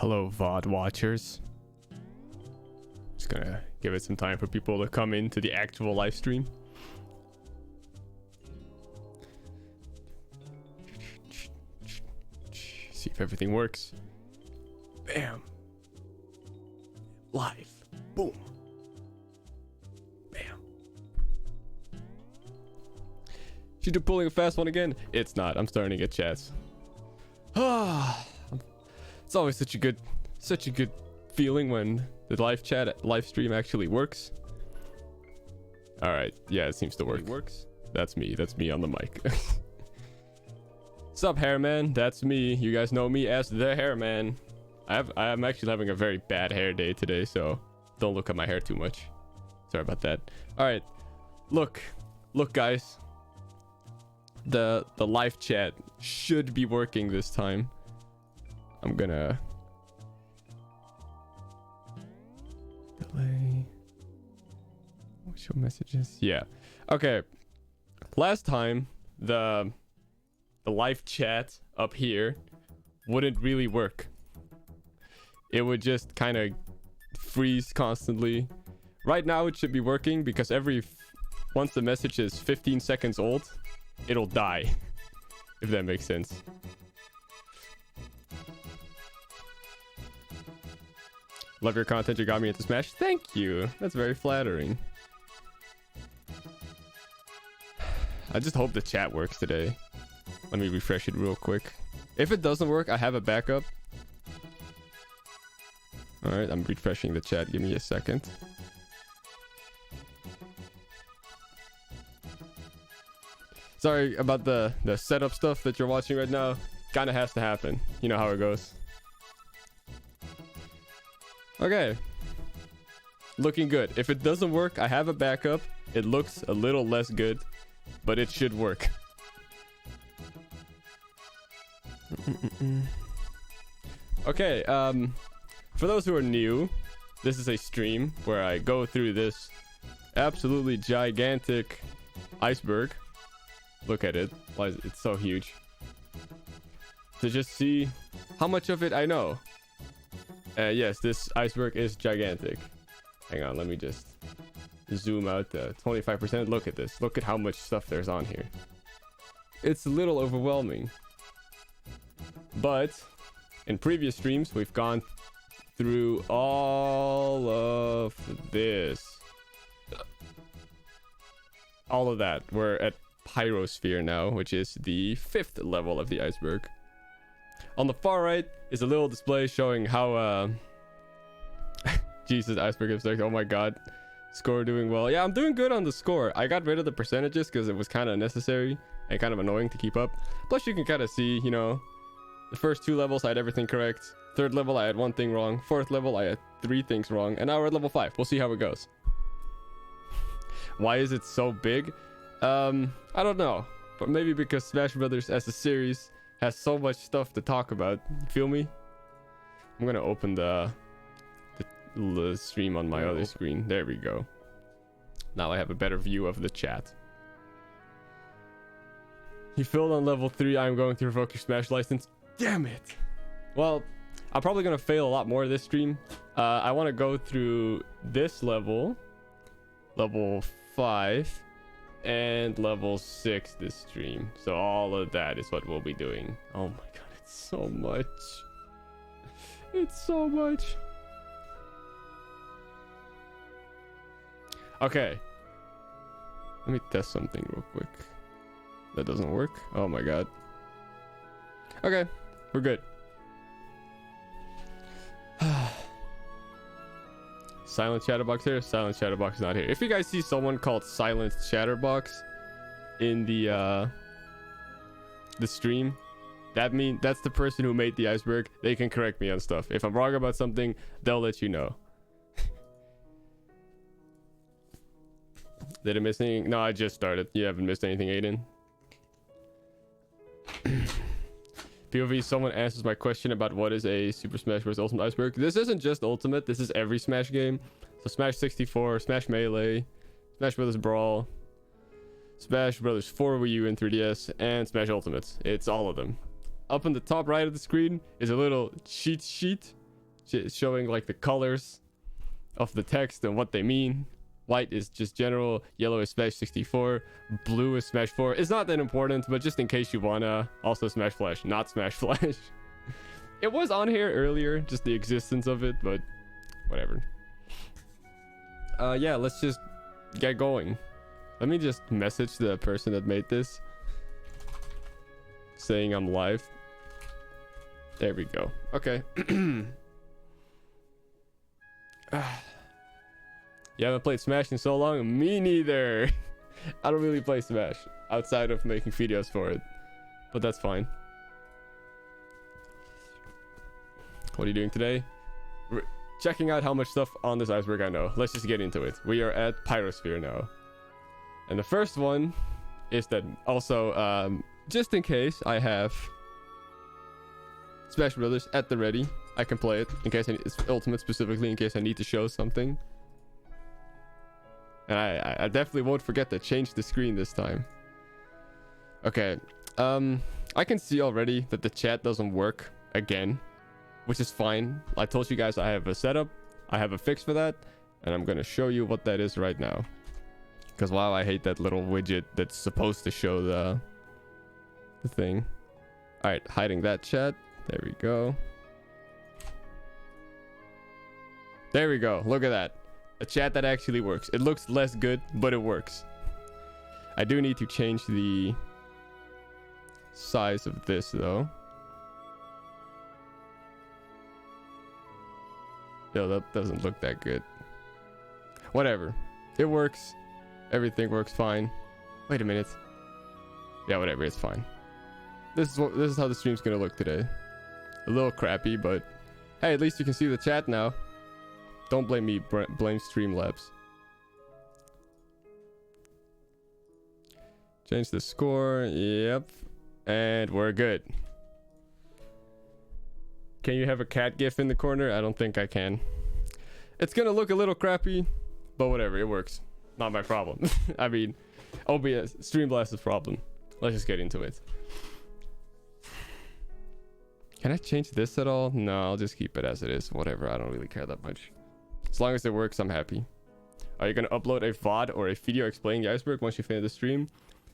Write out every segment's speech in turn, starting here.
Hello, VOD watchers. Just gonna give it some time for people to come into the actual live stream. See if everything works. Bam. Live. Boom. Bam. She's pulling a fast one again. It's not. I'm starting to get chats. Ah. It's always such a good feeling when the live stream actually works. All right, yeah, it seems to work. It works. That's me on the mic. Sup, Hairman? That's me. You guys know me as the Hairman. I'm actually having a very bad hair day today, so don't look at my hair too much. Sorry about that. All right, look, guys. The live chat should be working this time. I'm gonna delay show messages. Yeah, okay. Last time the live chat up here wouldn't really work. It would just kind of freeze constantly. Right now it should be working because once the message is 15 seconds old, it'll die. If that makes sense. Love your content, you got me into Smash. Thank you. That's very flattering. I just hope the chat works today. Let me refresh it real quick. If it doesn't work, I have a backup. Alright, I'm refreshing the chat. Give me a second. Sorry about the setup stuff that you're watching right now. Kinda has to happen. You know how it goes. Okay. Looking good. If it doesn't work, I have a backup. It looks a little less good, but it should work. Okay, for those who are new, this is a stream where I go through this absolutely gigantic iceberg. Look at it. Why is it's so huge? To just see how much of it I know. Yes, this iceberg is gigantic. Hang on, let me just zoom out to 25%. Look at this. Look at how much stuff there's on here. It's a little overwhelming. But in previous streams, we've gone through all of this. All of that. We're at Pyrosphere now, which is the 5th level of the iceberg. On the far right is a little display showing how Jesus, iceberg effect. Oh my god. Score doing well. Yeah, I'm doing good on the score. I got rid of the percentages because it was kind of necessary and kind of annoying to keep up. Plus you can kind of see, you know, the first 2 levels I had everything correct. 3rd level I had 1 thing wrong. 4th level I had 3 things wrong. And now we're at level 5. We'll see how it goes. Why is it so big? I don't know. But maybe because Smash Brothers as a series has so much stuff to talk about. You feel me? I'm gonna open the stream on my other screen. There we go. Now I have a better view of the chat. You failed on level 3. I'm going to revoke your Smash license. Damn it. Well, I'm probably gonna fail a lot more this stream. I want to go through this level 5 and level 6 this stream. So all of that is what we'll be doing. Oh my god, it's so much. It's so much. Okay, let me test something real quick. That doesn't work. Oh my god. Okay, we're good. Silent Chatterbox here. Silent Chatterbox not here. If you guys see someone called Silent Chatterbox in the stream, that's the person who made the iceberg. They can correct me on stuff. If I'm wrong about something, they'll let you know. Did I miss anything? No, I just started. You haven't missed anything, Aiden. POV, someone answers my question about what is a Super Smash Bros. Ultimate Iceberg. This isn't just Ultimate. This is every Smash game. So Smash 64, Smash Melee, Smash Brothers Brawl, Smash Brothers 4 Wii U and 3DS, and Smash Ultimates. It's all of them. Up in the top right of the screen is a little cheat sheet showing like the colors of the text and what they mean. White is just general, yellow is Smash 64, blue is Smash 4. It's not that important, but just in case you wanna, also Smash Flash, not Smash Flash. It was on here earlier, just the existence of it, but whatever. Yeah, let's just get going. Let me just message the person that made this, saying I'm live. There we go. Okay. You haven't played Smash in so long? Me neither. I don't really play Smash outside of making videos for it, but that's fine. What are you doing today? Checking out how much stuff on this iceberg I know. Let's just get into it. We are at Pyrosphere now. And the first one is that also, just in case I have Smash Brothers at the ready, I can play it in case it's Ultimate specifically, in case I need to show something. And I definitely won't forget to change the screen this time. Okay, I can see already that the chat doesn't work again, which is fine. I told you guys I have a setup, I have a fix for that, and I'm gonna show you what that is right now. Because wow, I hate that little widget that's supposed to show the thing. Alright, hiding that chat. There we go. There we go. Look at that. A chat that actually works. It looks less good, but it works. I do need to change the size of this though. Yo, that doesn't look that good. Whatever. It works. Everything works fine. Wait a minute. Yeah, whatever. It's fine. This is how the stream's gonna look today. A little crappy, but hey, at least you can see the chat now. Don't blame me. Blame Streamlabs. Change the score. Yep. And we're good. Can you have a cat gif in the corner? I don't think I can. It's gonna look a little crappy, but whatever, it works. Not my problem. I mean, OBS, Streamlabs' problem. Let's just get into it. Can I change this at all? No, I'll just keep it as it is. Whatever, I don't really care that much. As long as it works, I'm happy. Are you gonna upload a VOD or a video explaining the iceberg once you finish the stream?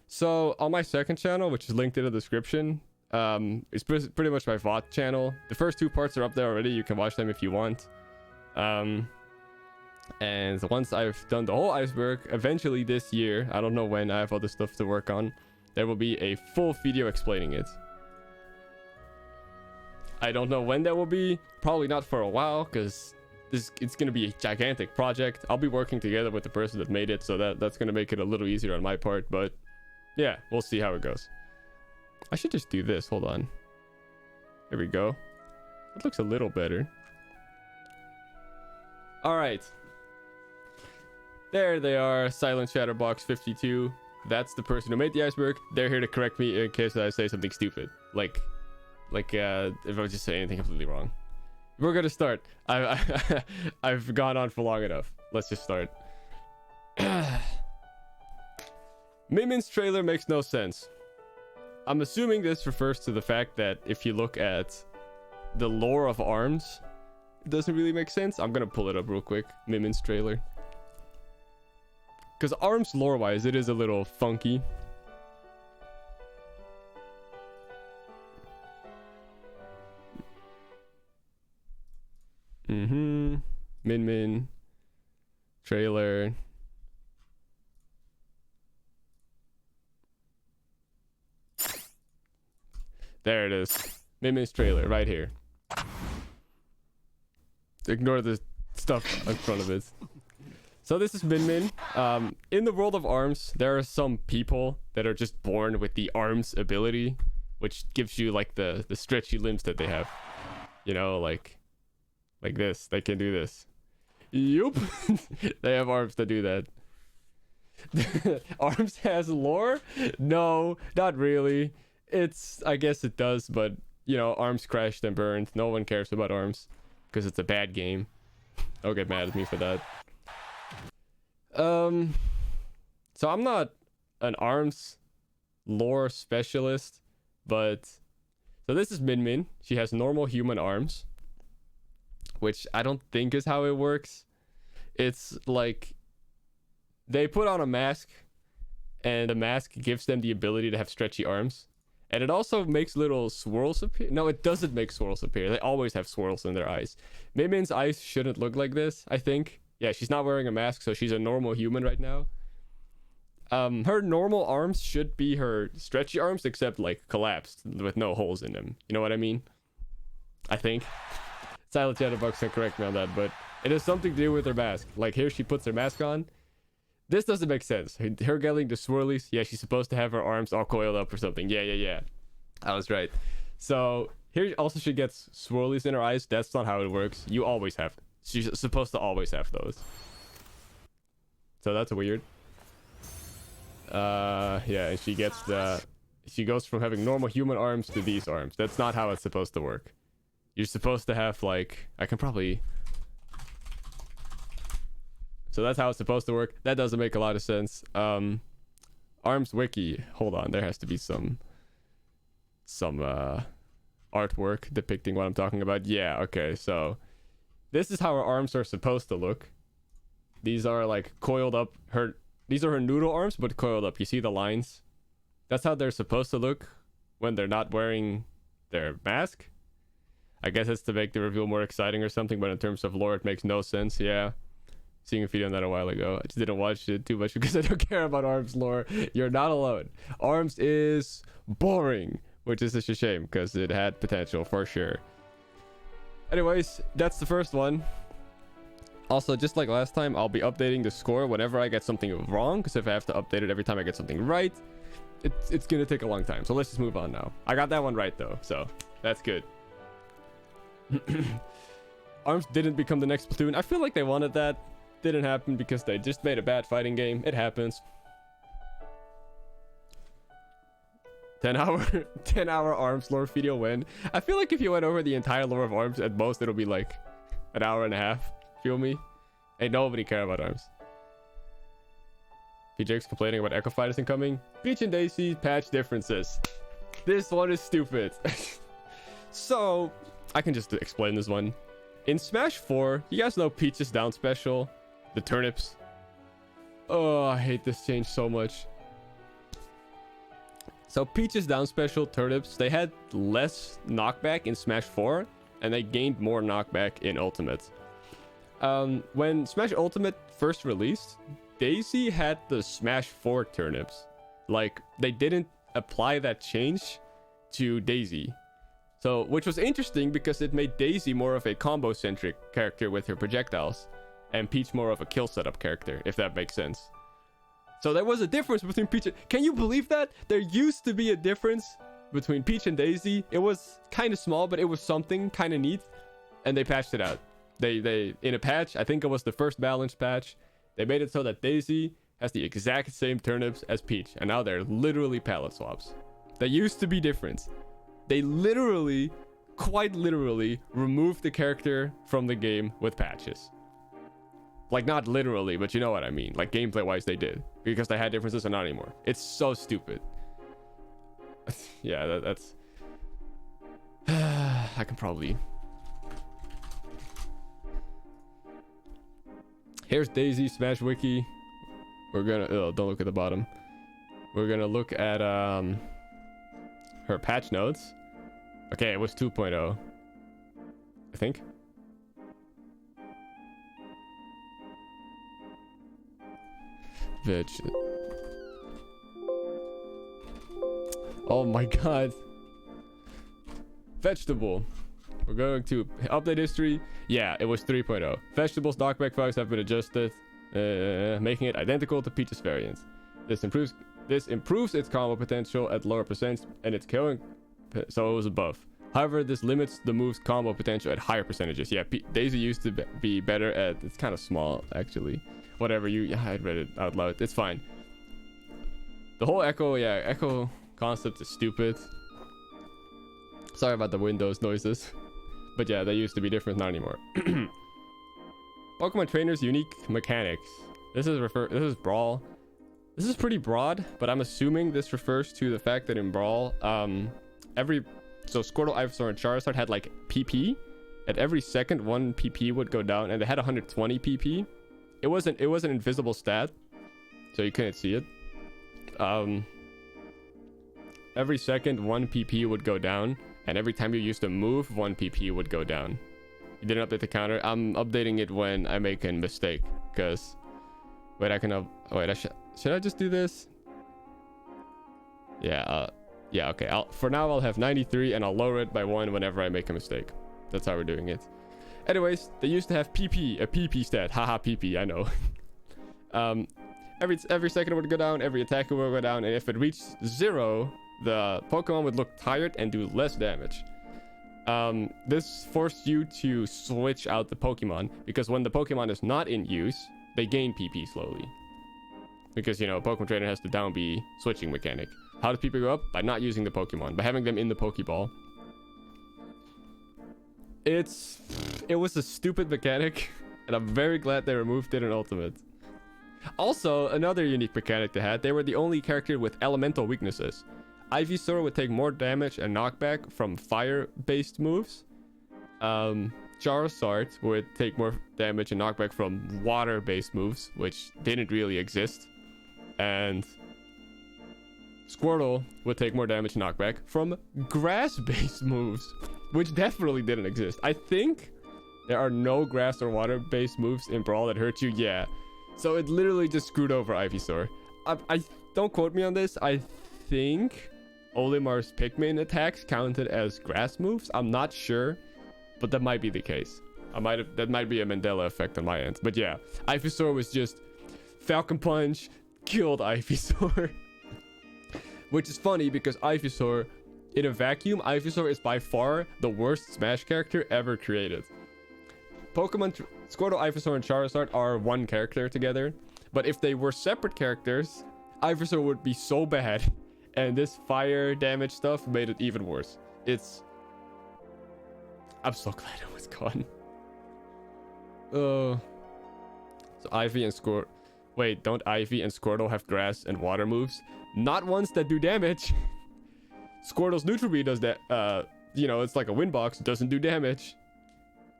So, on my second channel, which is linked in the description, it's pretty much my VOD channel. The first two parts are up there already. You can watch them if you want. And once I've done the whole iceberg, eventually this year, I don't know when, I have other stuff to work on, there will be a full video explaining it. I don't know when that will be. Probably not for a while, because it's going to be a gigantic project. I'll be working together with the person that made it, so that's going to make it a little easier on my part. But yeah, we'll see how it goes. I should just do this. Hold on. There we go. It looks a little better. All right. There they are. silentchatterbox 52. That's the person who made the iceberg. They're here to correct me in case I say something stupid. Like if I just say anything completely wrong. We're gonna start. I've gone on for long enough. Let's just start. Mimin's trailer makes no sense. I'm assuming this refers to the fact that if you look at the lore of ARMS, it doesn't really make sense. I'm gonna pull it up real quick. Mimin's trailer. Because ARMS lore-wise, it is a little funky. Min trailer. There it is. Min's trailer right here. Ignore the stuff in front of it. So this is Min. In the world of ARMS, there are some people that are just born with the ARMS ability, which gives you like the stretchy limbs that they have. You know, like this. They can do this. Yup. They have arms that do that. ARMS has lore? No, not really. I guess it does, but you know, ARMS crashed and burned. No one cares about ARMS because it's a bad game. Don't get mad at me for that. So I'm not an ARMS lore specialist, but so this is Min. She has normal human arms, which I don't think is how it works. It's like they put on a mask, and the mask gives them the ability to have stretchy arms. And it also makes little swirls appear. No, it doesn't make swirls appear. They always have swirls in their eyes. Min-Min's eyes shouldn't look like this, I think. Yeah, she's not wearing a mask, so she's a normal human right now. Her normal arms should be her stretchy arms, except like collapsed with no holes in them. You know what I mean? I think. silentchatterbox can correct me on that, but it has something to do with her mask. Like here she puts her mask on. This doesn't make sense. Her getting the swirlies. Yeah, she's supposed to have her arms all coiled up or something. Yeah. I was right. So here also she gets swirlies in her eyes. That's not how it works. You always have. She's supposed to always have those. So that's weird. Yeah, and she gets she goes from having normal human arms to these arms. That's not how it's supposed to work. You're supposed to have like, I can probably, so that's how it's supposed to work. That doesn't make a lot of sense. Arms wiki, hold on, there has to be some artwork depicting what I'm talking about. Yeah, okay, so this is how her arms are supposed to look. These are like coiled up. These are her noodle arms, but coiled up. You see the lines? That's how they're supposed to look when they're not wearing their mask. I guess it's to make the reveal more exciting or something, but in terms of lore, it makes no sense. Yeah. Seeing a video on that a while ago. I just didn't watch it too much because I don't care about ARMS lore. You're not alone. ARMS is boring, which is such a shame because it had potential for sure. Anyways, that's the first one. Also, just like last time, I'll be updating the score whenever I get something wrong, because if I have to update it every time I get something right, it's gonna take a long time. So let's just move on now. I got that one right though, so that's good. ARMS didn't become the next Splatoon. I feel like they wanted that. Didn't happen because they just made a bad fighting game. It happens. 10-hour ARMS lore video win. I feel like if you went over the entire lore of ARMS, at most it'll be like an hour and a half. Feel me? Ain't nobody care about ARMS. PJ's complaining about Echo Fighters incoming. Peach and Daisy patch differences. This one is stupid. So, I can just explain this one. In Smash 4, you guys know Peach's down special? The turnips. Oh, I hate this change so much. So Peach's down special turnips, they had less knockback in Smash 4, and they gained more knockback in Ultimate. When Smash Ultimate first released, Daisy had the Smash 4 turnips. Like, they didn't apply that change to Daisy. So, which was interesting because it made Daisy more of a combo-centric character with her projectiles, and Peach more of a kill setup character, if that makes sense. So there was a difference between Peach and... Can you believe that? There used to be a difference between Peach and Daisy. It was kind of small, but it was something kind of neat, and they patched it out. They in a patch, I think it was the first balance patch, they made it so that Daisy has the exact same turnips as Peach, and now they're literally palette swaps. There used to be difference. They literally, quite literally, removed the character from the game with patches. Like, not literally, but you know what I mean. Like, gameplay-wise, they did. Because they had differences and not anymore. It's so stupid. Yeah, that's... I can probably... Here's Daisy Smash Wiki. We're gonna... Oh, don't look at the bottom. We're gonna look at, her patch notes. Okay, it was 2.0. I think. Bitch. Oh my god. Vegetable. We're going to update history. Yeah, it was 3.0. Vegetables knockback values have been adjusted, making it identical to Peach's variant. This improves its combo potential at lower percents, and its killing, so it was above. However, this limits the move's combo potential at higher percentages. Yeah, Daisy used to be better at... It's kind of small, actually. Whatever, I read it out loud. It's fine. The whole Echo concept is stupid. Sorry about the Windows noises. But yeah, they used to be different, not anymore. Pokemon Trainer's unique mechanics. This is Brawl. This is pretty broad, but I'm assuming this refers to the fact that in Brawl, so Squirtle, Ivysaur, and Charizard had like PP, at every second 1 PP would go down, and they had 120 PP. It was an invisible stat, so you couldn't see it. Every second 1 PP would go down, and every time you used a move, 1 PP would go down. You didn't update the counter. I'm updating it when I make a mistake, because wait, I can should I just do this? Yeah, okay. For now I'll have 93, and I'll lower it by 1 whenever I make a mistake. That's how we're doing it. Anyways, they used to have PP, a PP stat. Haha, PP, I know. Every second it would go down, every attacker would go down, and if it reached 0, the Pokemon would look tired and do less damage. This forced you to switch out the Pokemon, because when the Pokemon is not in use, they gain PP slowly. Because, you know, Pokemon Trainer has the down B switching mechanic. How does PP go up? By not using the Pokemon, by having them in the Pokeball. It was a stupid mechanic, and I'm very glad they removed it in Ultimate. Also, another unique mechanic they had, they were the only character with elemental weaknesses. Ivysaur would take more damage and knockback from fire-based moves. Charizard would take more damage and knockback from water-based moves, which didn't really exist. And Squirtle would take more damage and knockback from grass-based moves, which definitely didn't exist. I think there are no grass or water-based moves in Brawl that hurt you. Yeah. So it literally just screwed over Ivysaur. I don't quote me on this. I think Olimar's Pikmin attacks counted as grass moves. I'm not sure, but that might be the case. That might be a Mandela effect on my end. But yeah, Ivysaur was just Falcon Punch, killed Ivysaur. Which is funny because Ivysaur, in a vacuum, Ivysaur is by far the worst Smash character ever created. Pokemon Squirtle, Ivysaur, and Charizard are one character together, but if they were separate characters, Ivysaur would be so bad, and this fire damage stuff made it even worse. I'm so glad it was gone. So Ivy and Squirtle. Wait, don't Ivy and Squirtle have grass and water moves? Not ones that do damage. Squirtle's Neutral Bee does that. It's like a wind box, doesn't do damage.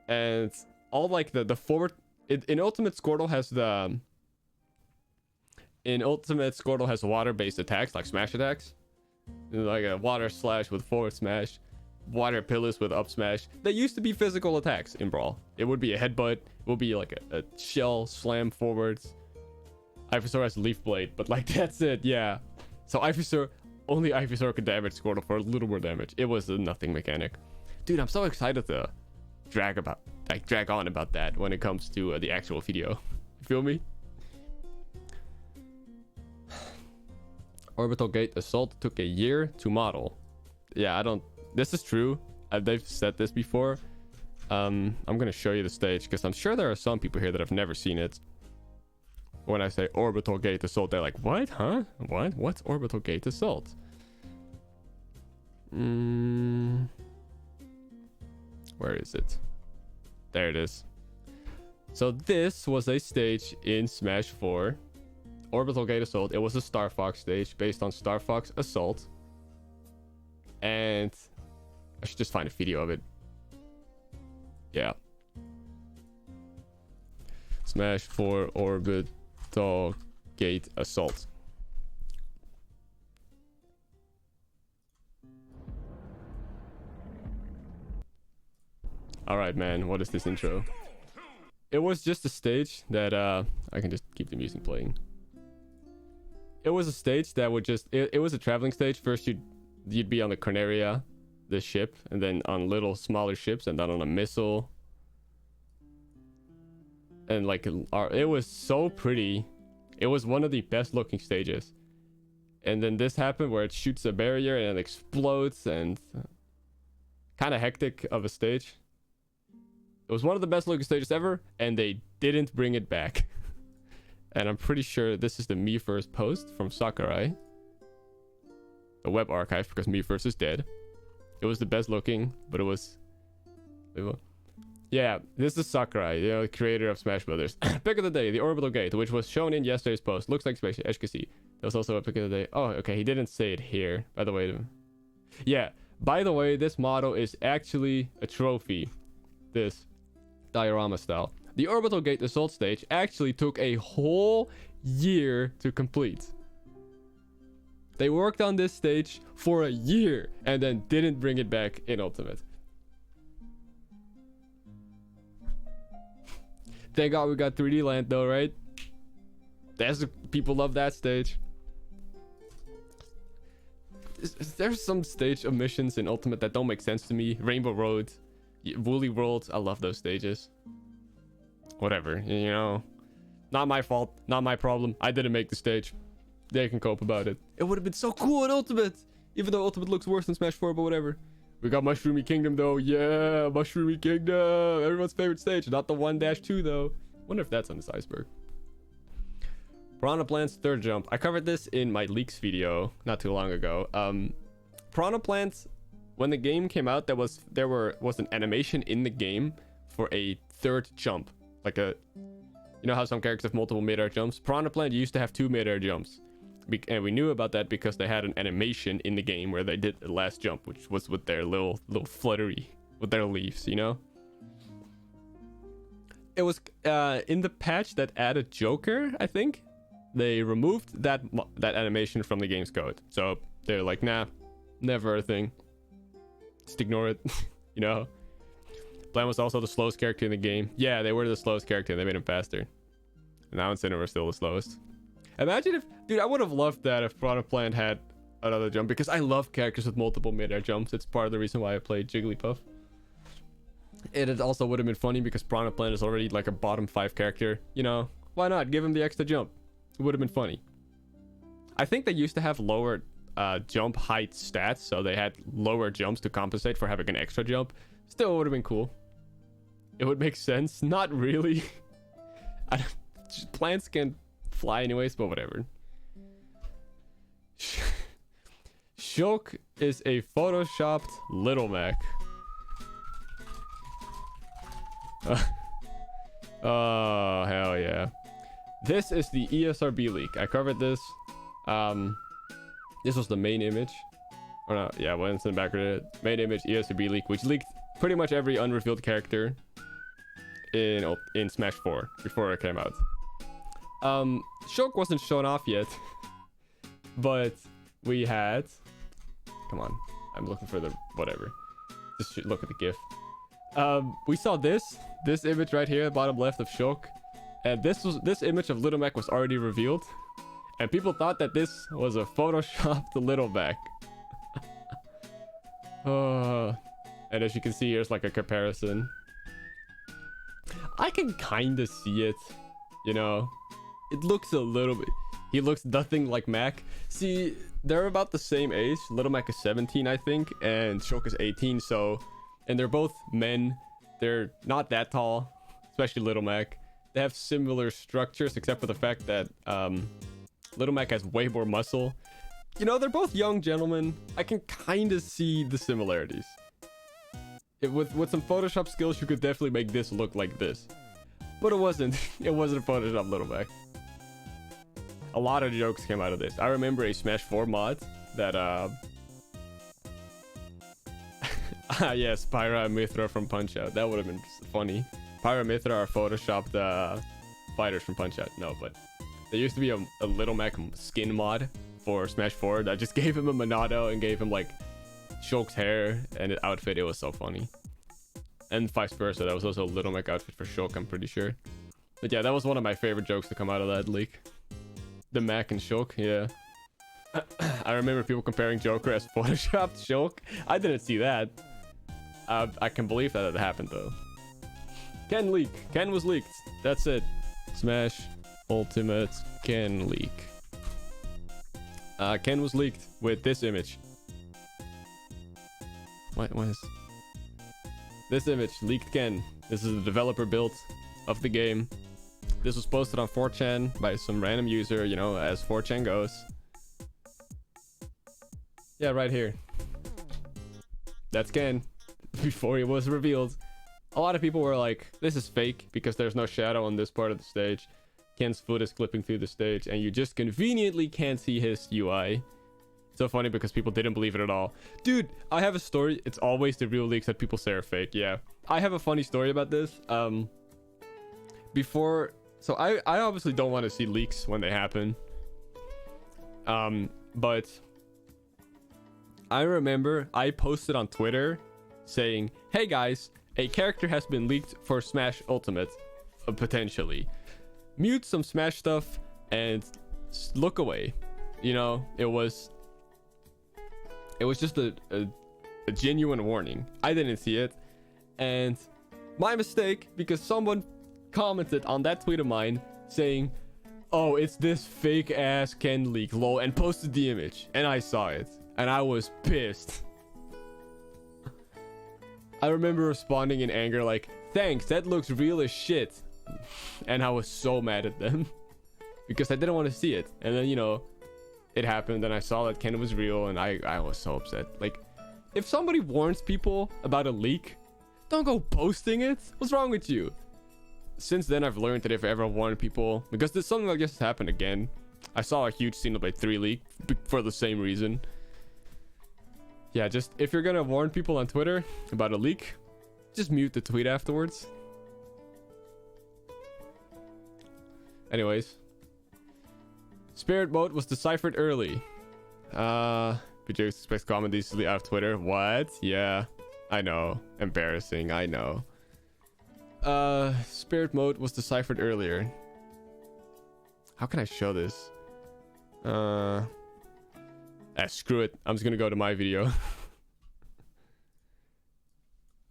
And all like the forward in Ultimate Squirtle has water-based attacks like smash attacks, like a water slash with forward smash, water pillars with up smash. They used to be physical attacks in Brawl. It would be a headbutt, it would be like a shell slam forwards. Ivysaur has Leaf Blade, but like that's it. Yeah, so only Ivysaur could damage Squirtle for a little more damage. It was a nothing mechanic. Dude, I'm so excited to drag on about that when it comes to the actual video. You feel me? Orbital Gate Assault took a year to model. Yeah, this is true. They've said this before. I'm gonna show you the stage because I'm sure there are some people here that have never seen it. When I say Orbital Gate Assault, they're like, what? Huh? What? What's Orbital Gate Assault? Where is it? There it is. So this was a stage in Smash 4. Orbital Gate Assault. It was a Star Fox stage based on Star Fox Assault. And I should just find a video of it. Yeah. Smash 4 Orbital Gate Assault. Alright, man. What is this intro? It was just a stage that I can just keep the music playing. It was a stage that would just it was a traveling stage. First you'd be on the Corneria, the ship, and then on little smaller ships, and then on a missile. And like it was so pretty. It was one of the best looking stages. And then this happened where it shoots a barrier and it explodes, and kind of hectic of a stage. It was one of the best looking stages ever, and they didn't bring it back. And I'm pretty sure this is the Miiverse post from Sakurai. The web archive, because Miiverse is dead. It was the best looking, but it was... Yeah, this is Sakurai, the creator of Smash Brothers. Pick of the day, the Orbital Gate, which was shown in yesterday's post. Looks like space, as you can see. There was also a pick of the day. Oh, okay, he didn't say it here, by the way. Yeah, by the way, this model is actually a trophy. this diorama style. The orbital gate assault stage actually took a whole year to complete. They worked on this stage for a year and then didn't bring it back in Ultimate. Thank God we got 3D Land though, right? People love that stage. There's some stage omissions in Ultimate that don't make sense to me. Rainbow Road, Woolly World, I love those stages. Whatever, you know. Not my fault, not my problem. I didn't make the stage. They can cope about it. It would have been so cool in Ultimate. Even though Ultimate looks worse than Smash 4, but whatever. We got Mushroomy Kingdom though. Yeah, Mushroomy Kingdom. Everyone's favorite stage. Not the 1-2 though. Wonder if that's on this iceberg. Piranha Plant's third jump. I covered this in my leaks video not too long ago. Piranha Plant, when the game came out, there was an animation in the game for a third jump. Like a, you know how some characters have multiple mid-air jumps? Piranha Plant used to have 2 mid-air jumps. And we knew about that because they had an animation in the game where they did the last jump, which was with their little fluttery, with their leaves, you know? It was in the patch that added Joker, I think. They removed that animation from the game's code. So they're like, nah, never a thing. Just ignore it, you know? Plant was also the slowest character in the game. Yeah, they were the slowest character and they made him faster. And now Sinner was still the slowest. Imagine if, dude, I would have loved that if Piranha Plant had another jump, because I love characters with multiple mid-air jumps. It's part of the reason why I played Jigglypuff. It also would have been funny because Piranha Plant is already like a bottom 5 character. You know, why not give him the extra jump? It would have been funny. I think they used to have lower jump height stats, so they had lower jumps to compensate for having an extra jump. Still would have been cool. It would make sense. Not really. Plants can fly anyways, but whatever. Shulk is a photoshopped Little Mac. Oh, hell yeah. This is the ESRB leak. I covered this. This was the main image. Or not, yeah, well, it's in the background. Main image, ESRB leak, which leaked pretty much every unrevealed character in Smash 4 before it came out. Shulk wasn't shown off yet, but we had, come on, I'm looking for the whatever, just look at the GIF. We saw this image right here, bottom left of Shulk, and this image of Little Mac was already revealed, and people thought that this was a photoshopped Little Mac. And as you can see, here's like a comparison. I can kind of see it, you know. It looks a little bit... He looks nothing like Mac. See, they're about the same age. Little Mac is 17, I think, and Shulk is 18, so... And they're both men. They're not that tall, especially Little Mac. They have similar structures, except for the fact that Little Mac has way more muscle. You know, they're both young gentlemen. I can kind of see the similarities. With some Photoshop skills, you could definitely make this look like this. But it wasn't. It wasn't a Photoshop Little Mac. A lot of jokes came out of this. I remember a Smash 4 mod that, yes, Pyra and Mithra from Punch-Out. That would have been funny. Pyra and Mithra are photoshopped fighters from Punch-Out. No, but there used to be a Little Mac skin mod for Smash 4 that just gave him a Monado and gave him, like, Shulk's hair and his outfit. It was so funny. And vice versa. That was also a Little Mac outfit for Shulk, I'm pretty sure. But yeah, that was one of my favorite jokes to come out of that leak. The Mac and Shulk, yeah. I remember people comparing Joker as photoshopped Shulk. I didn't see that. I can believe that it happened though. Ken leak. Ken was leaked. That's it. Smash Ultimate Ken leak. Ken was leaked with this image. What is this image? Leaked Ken. This is the developer build of the game. This was posted on 4chan by some random user, you know, as 4chan goes. Yeah, right here. That's Ken. Before he was revealed. A lot of people were like, this is fake because there's no shadow on this part of the stage. Ken's foot is clipping through the stage and you just conveniently can't see his UI. So funny because people didn't believe it at all. Dude, I have a story. It's always the real leaks that people say are fake. Yeah, I have a funny story about this. So I obviously don't want to see leaks when they happen. But I remember I posted on Twitter saying, hey guys, a character has been leaked for Smash Ultimate, potentially. Mute some Smash stuff and look away. You know, it was just a genuine warning. I didn't see it, and my mistake, because someone commented on that tweet of mine saying, oh, it's this fake ass Ken leak, lol, and posted the image, and I saw it and I was pissed. I remember responding in anger like, thanks, that looks real as shit. And I was so mad at them because I didn't want to see it. And then, you know, it happened and I saw that Ken was real, and I was so upset. Like, if somebody warns people about a leak, don't go posting it. What's wrong with you? Since then, I've learned that if I ever warn people, because there's something like this happened again. I saw a huge Xenoblade 3 leak for the same reason. Yeah, just if you're gonna warn people on Twitter about a leak, just mute the tweet afterwards. Anyways, Spirit Mode was deciphered early. PJ expects comment easily out of Twitter. What? Yeah, I know. Embarrassing, I know. Spirit Mode was deciphered earlier. How can I show this? Screw it. I'm just gonna go to my video.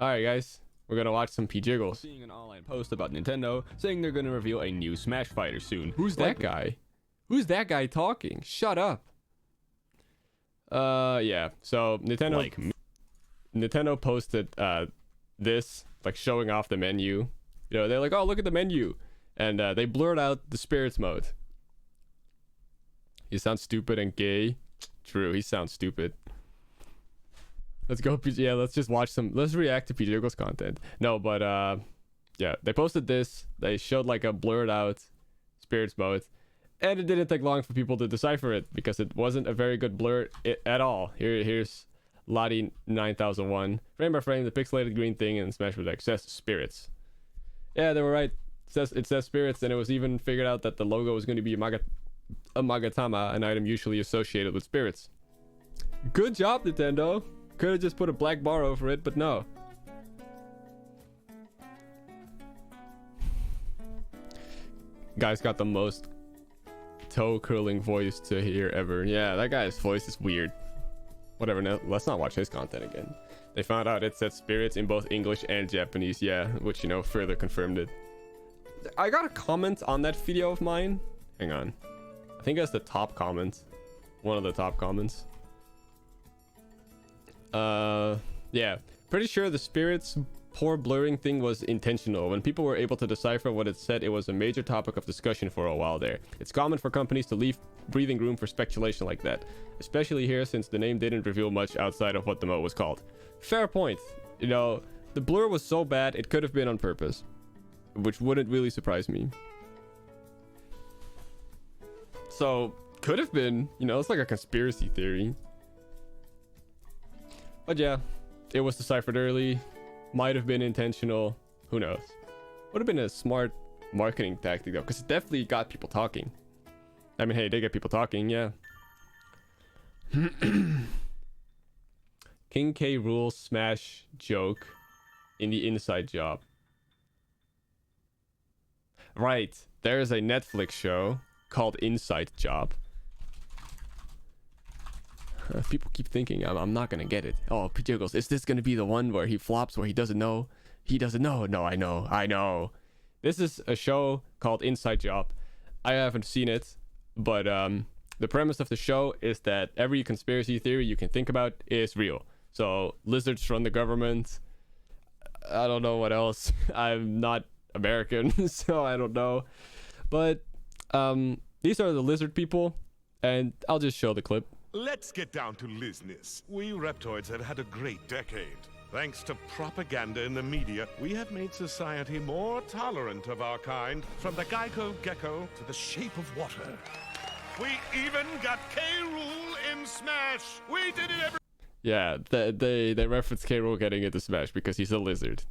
Alright guys, we're gonna watch some P-Jiggles. Seeing an online post about Nintendo saying they're gonna reveal a new Smash Fighter soon. Who's that guy? Who's that guy talking? Shut up. Yeah. So Nintendo posted this, like, showing off the menu. You know, they're like, oh, look at the menu, and they blurred out the Spirits mode. He sounds stupid and gay. True, he sounds stupid. Let's go, yeah, let's just watch some. Let's react to P-Jiggles content. No, but yeah, they posted this. They showed like a blurred out Spirits mode, and it didn't take long for people to decipher it because it wasn't a very good blur at all. Here's Lottie 9001. Frame by frame, the pixelated green thing in Smash Bros. Says Spirits. Yeah, they were right. It says Spirits, and it was even figured out that the logo was going to be a Magatama, an item usually associated with spirits. Good job, Nintendo. Could have just put a black bar over it, but no. Guy's got the most toe curling voice to hear ever. Yeah, that guy's voice is weird. Whatever, no, let's not watch his content again. They found out it said spirits in both English and Japanese, yeah, which, you know, further confirmed it. I got a comment on that video of mine. Hang on. I think that's the top comment. One of the top comments. Yeah. Pretty sure the spirits poor blurring thing was intentional. When people were able to decipher what it said, it was a major topic of discussion for a while there. It's common for companies to leave breathing room for speculation like that. Especially here, since the name didn't reveal much outside of what the mode was called. Fair point. You know, the blur was so bad, it could have been on purpose. Which wouldn't really surprise me. So, could have been, you know, it's like a conspiracy theory. But yeah, it was deciphered early. Might have been intentional. Who knows? Would have been a smart marketing tactic though, because it definitely got people talking. I mean, hey, they get people talking, yeah. King K. Rool Smash joke in the inside job. Right, there is a Netflix show called Inside Job. People keep thinking I'm not gonna get it. Oh, P-Jiggles, is this gonna be the one where he flops, where he doesn't know? He doesn't know. No, I know. This is a show called Inside Job. I haven't seen it, but the premise of the show is that every conspiracy theory you can think about is real. So lizards run the government. I don't know what else. I'm not American, so I don't know. But these are the lizard people, and I'll just show the clip. Let's get down to business. We Reptoids have had a great decade. Thanks to propaganda in the media, we have made society more tolerant of our kind, from the Geico gecko to the shape of water. We even got K. Rool in Smash! We did it every— Yeah, they reference K. Rool getting into Smash because he's a lizard.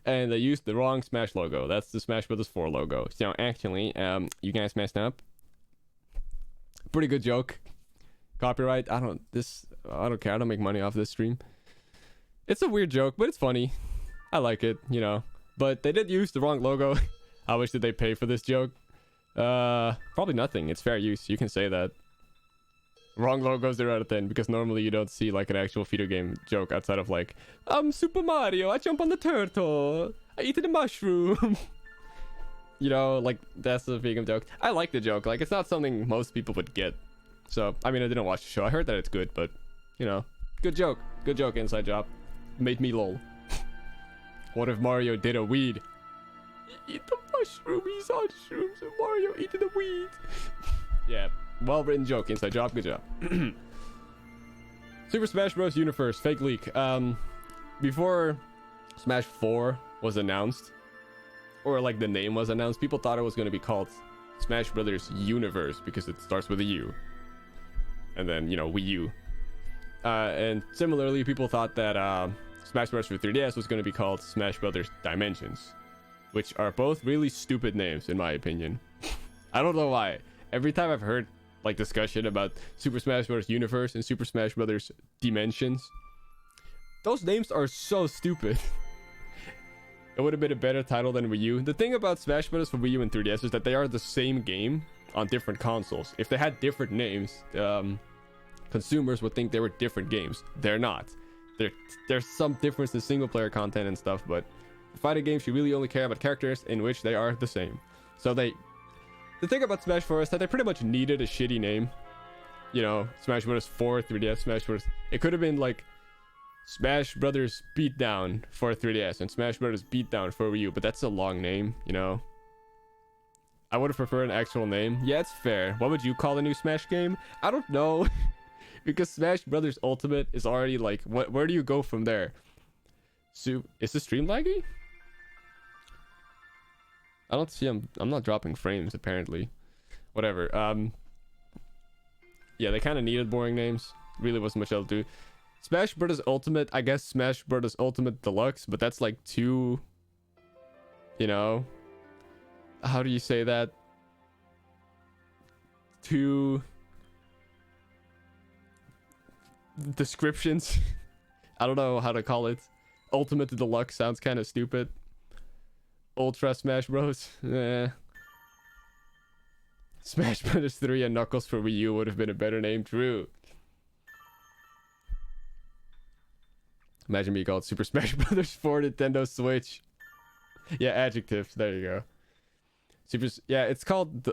And they used the wrong Smash logo. That's the Smash Bros. 4 logo. So actually, you guys messed up. Pretty good joke. Copyright. I don't care. I don't make money off this stream. It's a weird joke, but it's funny. I like it, you know. But they did use the wrong logo. How much did they pay for this joke? Probably nothing. It's fair use. You can say that. Wrong logo, 0 out of 10, because normally you don't see like an actual video game joke outside of like, I'm Super Mario, I jump on the turtle, I eat the mushroom. You know, like that's the video game joke. I like the joke. Like it's not something most people would get. So I mean, I didn't watch the show. I heard that it's good, but you know, good joke. Good joke. Inside job. Made me lol. What if Mario did a weed? Eat the mushroom. He's on shrooms and Mario eating the weed. Yeah. Well written joke. Inside job. Good job. Super Smash Bros. Universe fake leak. Before Smash 4 was announced, or like the name was announced, people thought it was going to be called Smash Brothers Universe because it starts with a U. And then, you know, Wii U. And similarly, people thought that Smash Bros. For 3DS was going to be called Smash Brothers Dimensions, which are both really stupid names, in my opinion. I don't know why. Every time I've heard like discussion about Super Smash Bros. Universe and Super Smash Bros. Dimensions, those names are so stupid. It would have been a better title than Wii U. The thing about Smash Bros. For Wii U and 3DS is that they are the same game on different consoles. If they had different names, consumers would think they were different games. They're not. There's some difference in single player content and stuff, but for fighting games, you really only care about characters in which they are the same. So the thing about Smash 4 is that they pretty much needed a shitty name. You know, Smash Bros. 4, 3DS, Smash Bros. It could have been like Smash Brothers Beatdown for 3DS and Smash Brothers Beatdown for Wii U, but that's a long name, you know. I would have preferred an actual name. Yeah, it's fair. What would you call a new Smash game? I don't know. Because Smash Brothers Ultimate is already like, where do you go from there? Is the stream laggy? I don't see I'm not dropping frames apparently. Whatever. Yeah, they kind of needed boring names. Really wasn't much else to do. Smash Brothers Ultimate, I guess Smash Brothers Ultimate Deluxe, but that's like too, you know, how do you say that? Two descriptions. I don't know how to call it. Ultimate Deluxe sounds kind of stupid. Ultra Smash Bros. Smash Brothers 3 and Knuckles for Wii U would have been a better name. True. Imagine me called Super Smash Brothers for Nintendo Switch. Yeah, adjective. There you go. Yeah, it's called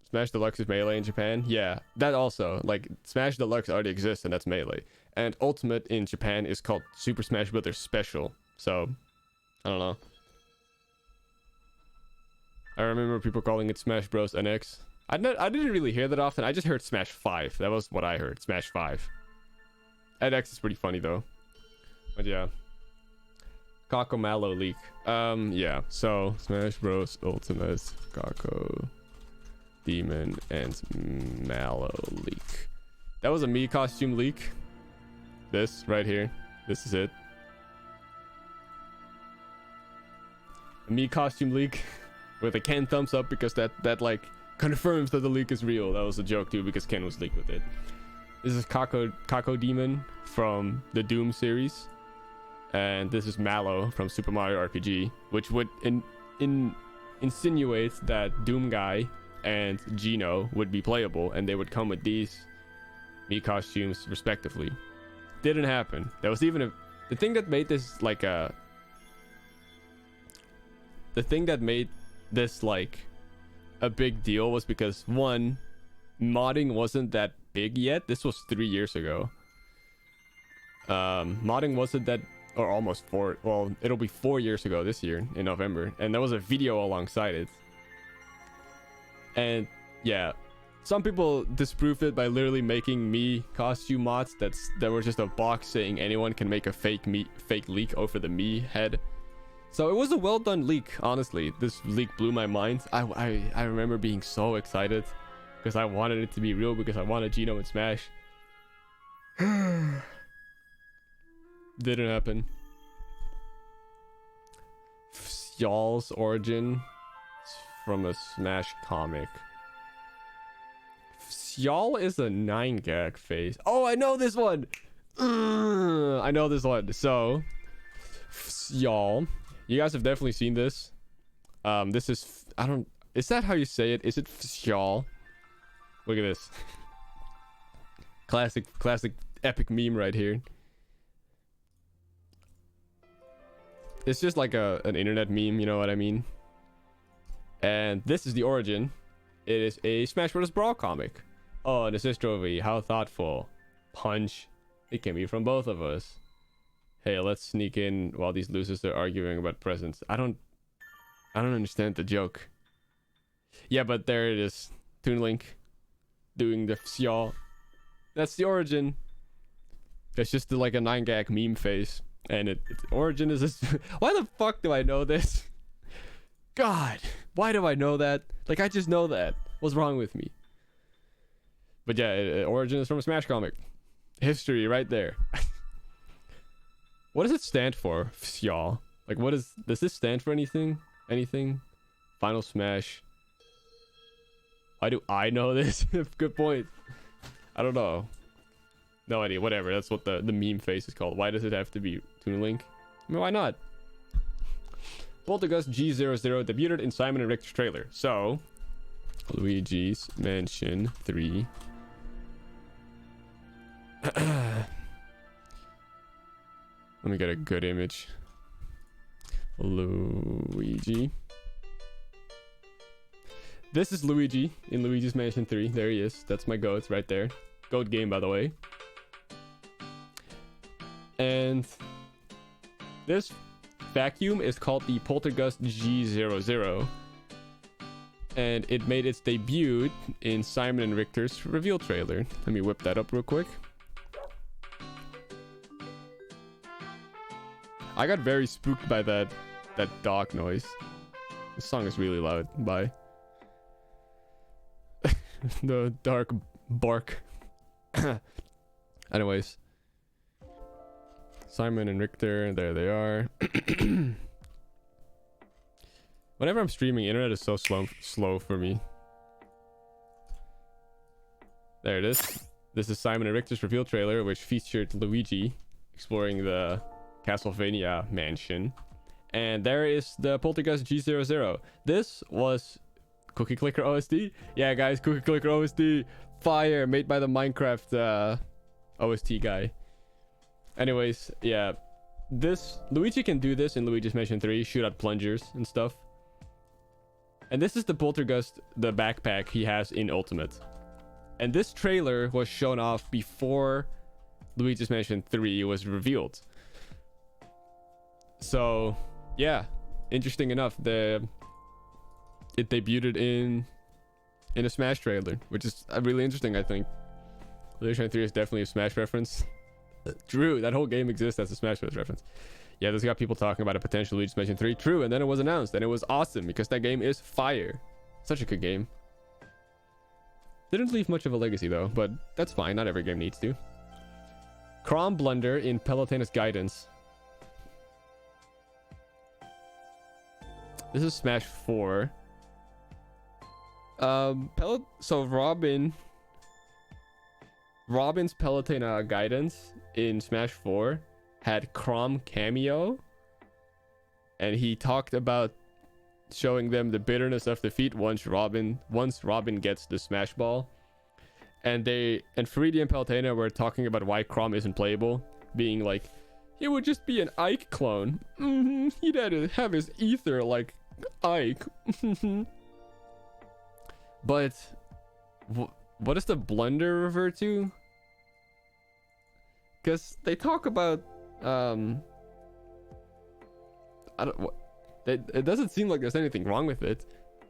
Smash Deluxe is Melee in Japan. Yeah, that also. Like, Smash Deluxe already exists, and that's Melee. And Ultimate in Japan is called Super Smash Brothers Special. So, I don't know. I remember people calling it Smash Bros. NX. I didn't really hear that often. I just heard Smash 5. That was what I heard. Smash 5. NX is pretty funny, though. But yeah. Kako Mallow leak. Yeah. So, Smash Bros. Ultimate, Kako, Demon, and Mallow leak. That was a Mii costume leak. This right here. This is it. A Mii costume leak with a Ken thumbs up because that like confirms that the leak is real. That was a joke too because Ken was leaked with it. This is Kako Demon from the Doom series. And this is Mallow from Super Mario RPG, which would insinuate that Doom Guy and Geno would be playable, and they would come with these Mii costumes respectively. Didn't happen. There was even the thing that made this like a big deal was because one, modding wasn't that big yet. This was 3 years ago. Modding wasn't that, or almost 4, well, it'll be 4 years ago this year in November, and there was a video alongside it. And yeah, some people disproved it by literally making Mii costume mods that were just a box saying anyone can make a fake leak over the Mii head. So it was a well done leak, honestly. This leak blew my mind. I remember being so excited because I wanted it to be real, because I wanted Geno in Smash. Didn't happen. Y'all's origin from a Smash comic. Y'all is a 9-gag phase. Oh, I know this one. I know this one. So, y'all, you guys have definitely seen this. This is, I don't, is that how you say it? Is it y'all? Look at this. Classic epic meme right here. It's just like an internet meme, you know what I mean? And this is the origin. It is a Smash Bros. Brawl comic. Oh, an assist trophy. How thoughtful. Punch. It can be from both of us. Hey, let's sneak in while these losers are arguing about presents. I don't understand the joke. Yeah, but there it is. Toon Link doing the y'all. That's the origin. It's just like a 9-gag meme face. And its origin is this. Why the fuck do I know this? God, why do I know that? Like, I just know that. What's wrong with me? But yeah, origin is from a Smash comic. History right there. What does it stand for, y'all? Like, does this stand for anything? Anything? Final Smash. Why do I know this? Good point. I don't know. No idea. Whatever. That's what the meme face is called. Why does it have to be Toon Link? I mean, why not? Poltergust G00 debuted in Simon & Richter's trailer. So, Luigis Mansion 3. Let me get a good image. Luigi. This is Luigi in Luigi's Mansion 3. There he is. That's my goat right there. Goat game, by the way. And this vacuum is called the Poltergust G00. And it made its debut in Simon & Richter's reveal trailer. Let me whip that up real quick. I got very spooked by that dog noise. This song is really loud. Bye. The dark bark. Anyways. Simon & Richter, there they are. Whenever I'm streaming, internet is so slow for me. There it is. This is Simon & Richter's reveal trailer, which featured Luigi exploring the Castlevania mansion. And there is the Poltergust G00. This was Cookie Clicker OST. Yeah, guys, Cookie Clicker OST. Fire, made by the Minecraft OST guy. Anyways, yeah. Luigi can do this in Luigi's Mansion 3. Shoot out plungers and stuff. And this is the Poltergust, the backpack he has in Ultimate. And this trailer was shown off before Luigi's Mansion 3 was revealed. So, yeah. Interesting enough, it debuted in a Smash trailer, which is really interesting, I think. Luigi's Mansion 3 is definitely a Smash reference. True, that whole game exists as a Smash Bros. Reference. Yeah, this got people talking about a potential Luigi's Mansion 3. True, and then it was announced, and it was awesome because that game is fire. Such a good game. Didn't leave much of a legacy though, but that's fine. Not every game needs to. Crom blunder in Palutena's guidance. This is Smash 4. So Robin's Palutena guidance in Smash 4 had Crom cameo, and he talked about showing them the bitterness of defeat once Robin gets the Smash Ball. And Faridi and Palutena were talking about why Crom isn't playable, being like, he would just be an Ike clone. He'd had to have his ether like Ike. But what does the blunder refer to? Because they talk about it doesn't seem like there's anything wrong with it.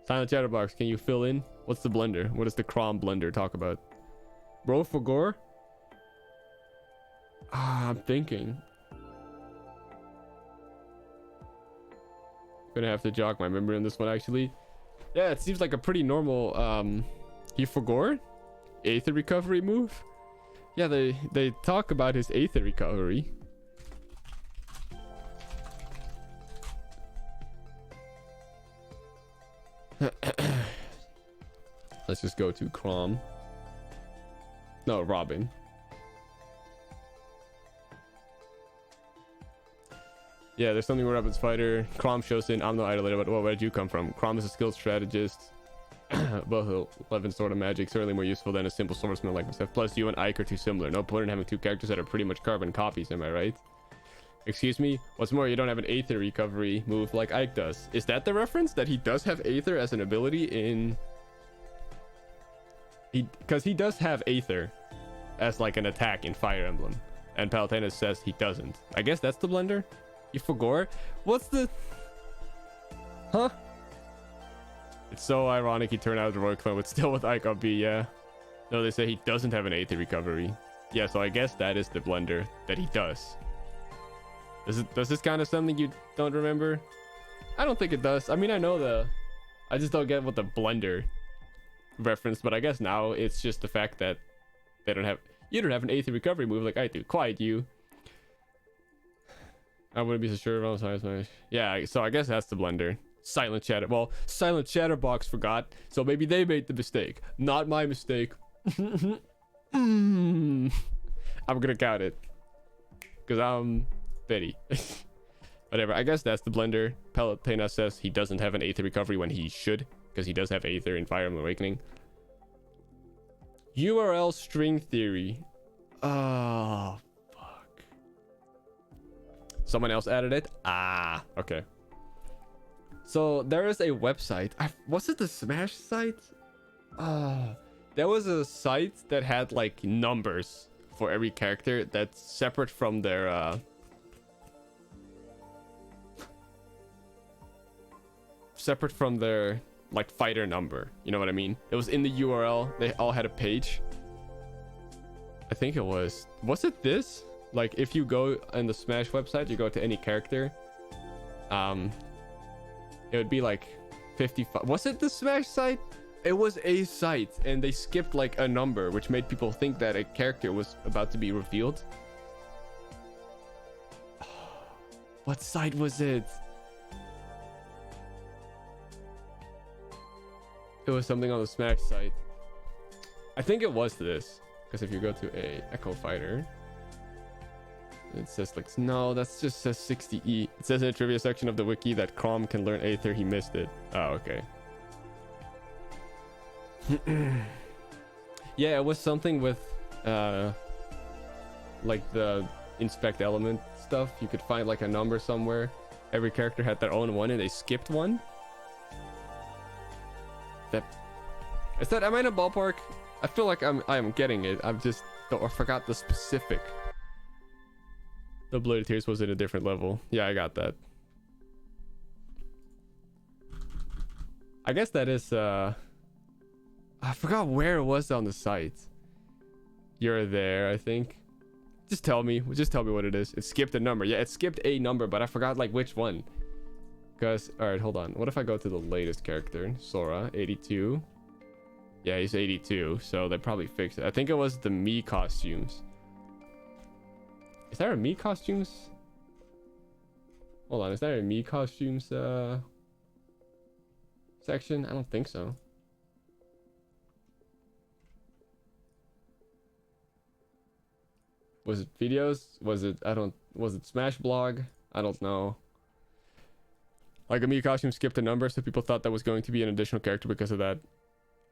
Silent Chatterbox, can you fill in? What's the blunder? What does the Crom blunder talk about? Bro for gore? I'm thinking. Gonna have to jog my memory on this one, actually. Yeah, it seems like a pretty normal He forgot Aether recovery move. Yeah, they talk about his Aether recovery. Let's just go to Crom. No, Robin. Yeah, there's something where Robin's fighter. Crom shows in. I'm no idolater, but where did you come from? Crom is a skilled strategist. Both 11 sword of magic, certainly more useful than a simple swordsman like myself. Plus, you and Ike are too similar. No point in having two characters that are pretty much carbon copies, am I right? Excuse me? What's more, you don't have an Aether recovery move like Ike does. Is that the reference? That he does have Aether as an ability in... Because he does have Aether as like an attack in Fire Emblem. And Palutena says he doesn't. I guess that's the blender? You forgot? What's the... Huh? It's so ironic he turned out as a royal clone, but still with Ike B, yeah. No, they say he doesn't have an Aether recovery. Yeah, so I guess that is the blender that he does. Does this kind of something you don't remember? I don't think it does. I mean, I know I just don't get what the blender reference, but I guess now it's just the fact that you don't have an Aether recovery move like I do. Quiet you. I wouldn't be so sure about Smash. Yeah, so I guess that's the blender. Silent Chatterbox forgot, so maybe they made the mistake. Not my mistake. I'm gonna count it because I'm Betty. Whatever, I guess that's the blender. Palutena says he doesn't have an Aether recovery when he should, because he does have Aether in Fire Emblem Awakening. URL string theory. Oh, fuck. Someone else added it? Ah, okay. So there is a website. Was it the Smash site? There was a site that had like numbers for every character that's separate from their like fighter number. You know what I mean? It was in the URL. They all had a page. I think it was it this? Like if you go on the Smash website, you go to any character, it would be like 55. Was it the Smash site? It was a site, and they skipped like a number, which made people think that a character was about to be revealed. What site was it? It was something on the Smash site. I think it was this, because if you go to a Echo Fighter, it says like, no, that's just says 60E. It says in the trivia section of the wiki that Crom can learn Aether. He missed it. Oh, okay. Yeah, it was something with like the inspect element stuff. You could find like a number somewhere. Every character had their own one, and they skipped one. Am I in a ballpark? I feel like I am getting it. I forgot the specific. The Bloody Tears was at a different level. Yeah, I got that. I guess that is I forgot where it was on the site. You're there, I think. Just tell me what it is. It skipped a number. Yeah, it skipped a number, but I forgot like which one. Because all right, hold on. What if I go to the latest character? Sora, 82. Yeah, he's 82, so they probably fixed it. I think it was the Mii costumes. Is there a Mii costumes? Hold on, is there a Mii costumes section? I don't think so. Was it videos? Was it Smash blog? I don't know. Like a Mii costume skipped a number, so people thought that was going to be an additional character because of that.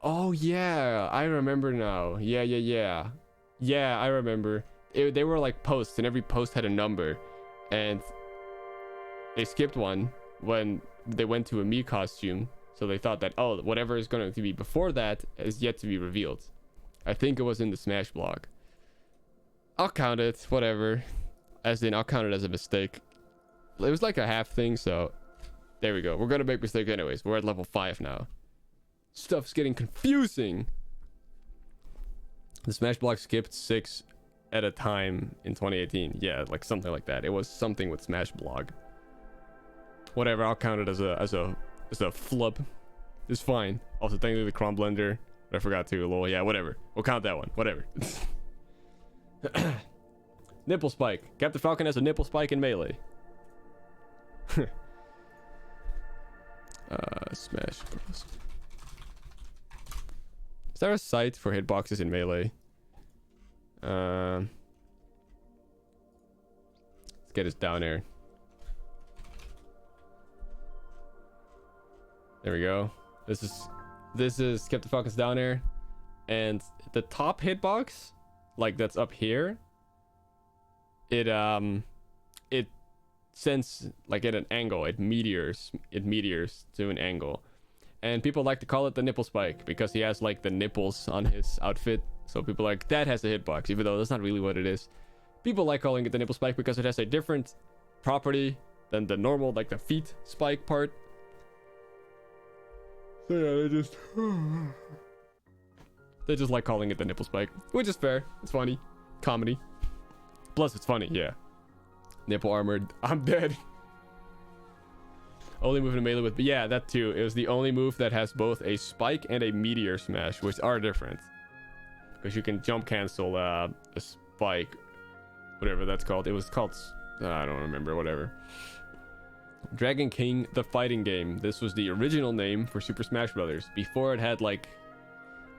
Oh yeah, I remember now. Yeah, I remember. They were like posts, and every post had a number, and they skipped one when they went to a Mii costume, so they thought that, oh, whatever is going to be before that is yet to be revealed. I think it was in the Smash blog. I'll count it, whatever. I'll count it as a mistake. It was like a half thing, so there we go. We're gonna make mistakes anyways. We're at level 5 now. Stuff's getting confusing. The Smash block skipped 6 at a time in 2018. Yeah, like something like that. It was something with Smash blog. Whatever, I'll count it as a flub. It's fine. Also, thank you to the Crom Blender I forgot to. Lol. Yeah, whatever. We'll count that one. Whatever. Nipple spike. Captain Falcon has a nipple spike in melee. Smash Bros. Is there a site for hitboxes in melee? Let's get us down there. There we go. This is Captain Falcon's down air, and the top hitbox, like that's up here, it sends like at an angle. It meteors to an angle, and people like to call it the nipple spike because he has like the nipples on his outfit. So people are like, that has a hitbox, even though that's not really what it is. People like calling it the nipple spike because it has a different property than the normal, like the feet spike part. So yeah, they just like calling it the nipple spike, which is fair. It's funny. Comedy. Plus it's funny, yeah. Nipple armored. I'm dead. Only move in melee with, but yeah, that too. It was the only move that has both a spike and a meteor smash, which are different. Because you can jump cancel a spike, whatever that's called. It was called, I don't remember, whatever. Dragon King, the fighting game. This was the original name for Super Smash Brothers before it had like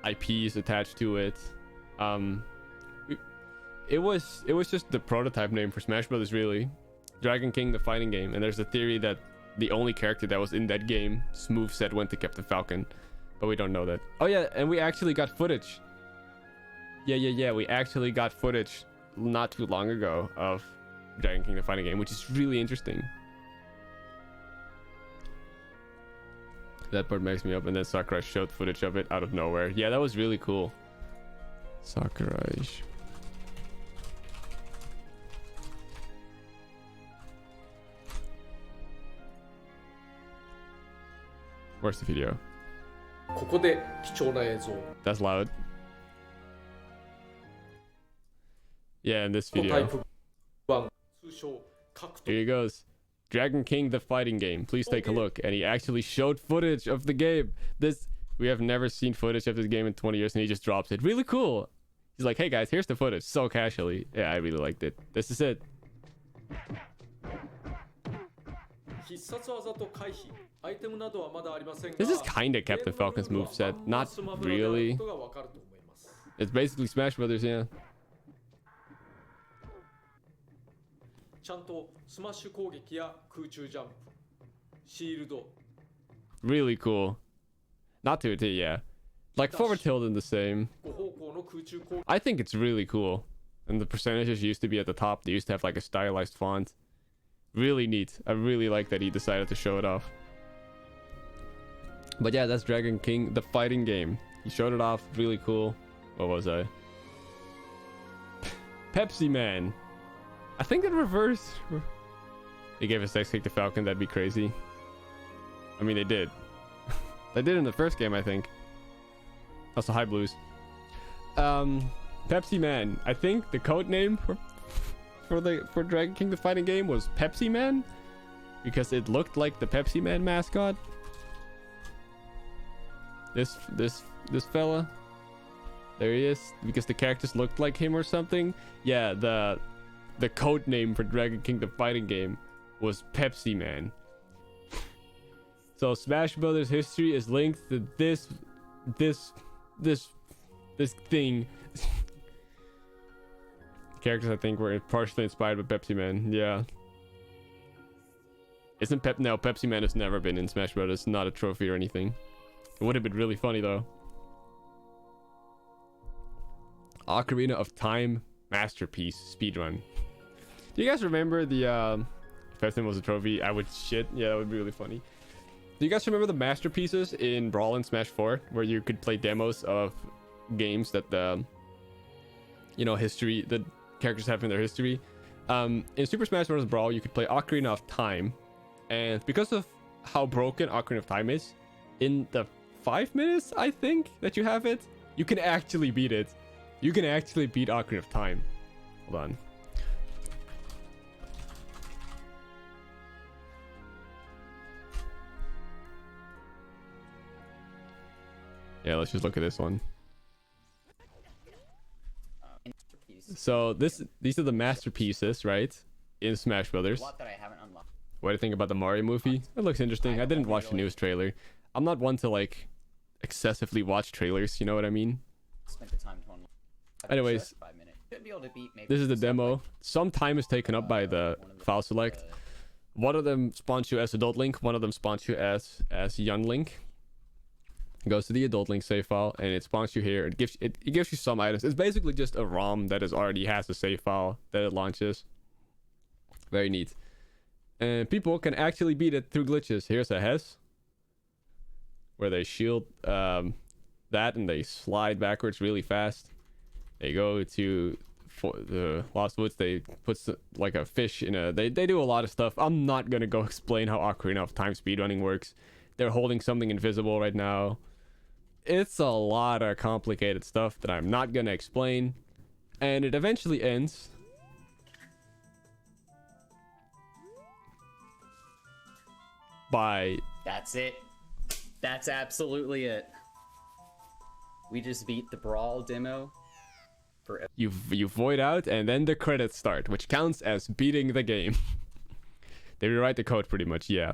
IPs attached to it. It was just the prototype name for Smash Brothers, really. Dragon King, the fighting game. And there's a theory that the only character that was in that game, moveset, went to Captain Falcon, but we don't know that. Oh yeah, and we actually got footage. Yeah. We actually got footage not too long ago of Dragon King, the fighting game, which is really interesting. That part makes me up, and then Sakurai showed footage of it out of nowhere. Yeah, that was really cool. Sakurai. Where's the video? That's loud. Yeah, in this video. Here he goes. Dragon King, the fighting game. Please take a look. And he actually showed footage of the game. We have never seen footage of this game in 20 years, and he just drops it. Really cool. He's like, hey guys, here's the footage. So casually. Yeah, I really liked it. This is it. This is kinda Captain Falcon's moveset. Not really. It's basically Smash Brothers, yeah. Really cool. Not to a T, yeah. Like forward tilt in the same. I think it's really cool. And the percentages used to be at the top. They used to have like a stylized font. Really neat. I really like that he decided to show it off. But yeah, that's Dragon King, the fighting game. He showed it off. Really cool. What was I? Pepsi Man. I think it reversed. They gave a sex kick to Falcon. That'd be crazy. I mean, they did. They did in the first game, I think. Also, hi Blues. Pepsi Man. I think the code name for Dragon King the fighting game was Pepsi Man, because it looked like the Pepsi Man mascot. This fella. There he is, because the characters looked like him or something. Yeah, the code name for Dragon King the fighting game was Pepsi Man. So Smash Brothers history is linked to this thing. Characters I think were partially inspired by Pepsi Man. Yeah. No, Pepsi Man has never been in Smash Brothers. Not a trophy or anything. It would have been really funny though. Ocarina of Time masterpiece speedrun. Do you guys remember the if Pepsi Man was a trophy, I would shit. Yeah, that would be really funny. Do you guys remember the masterpieces in Brawl and Smash 4 where you could play demos of games that the history, the characters have in their history? In Super Smash Bros. Brawl, you could play Ocarina of Time, and because of how broken Ocarina of Time is, in the 5 minutes I think that you have it, you can actually beat it. You can actually beat Ocarina of Time. Hold on. Yeah, let's just look at this one. Masterpiece. So these are the masterpieces, right? In Smash Brothers. A lot that I haven't unlocked. What do you think about the Mario movie? It looks interesting. I didn't watch the newest trailer. I'm not one to like excessively watch trailers, you know what I mean? Spent the time to unlock. Anyways, 5 minutes. Should be able to beat maybe this is the stuff demo. like, Some time is taken up by the one of the, file select. One of them spawns you as adult Link, one of them spawns you as young Link. Goes to the adult Link save file and it spawns you here. It gives you some items. It's basically just a ROM that already has a save file that it launches. Very neat. And people can actually beat it through glitches. Here's a Hess where they shield that and they slide backwards really fast. They go to the Lost Woods. They put like a fish in a. They do a lot of stuff. I'm not gonna go explain how Ocarina of Time speedrunning works. They're holding something invisible right now. It's a lot of complicated stuff that I'm not gonna explain, and it eventually ends. By That's it. That's absolutely it. We just beat the Brawl demo. For you void out and then the credits start, which counts as beating the game. They rewrite the code pretty much, yeah.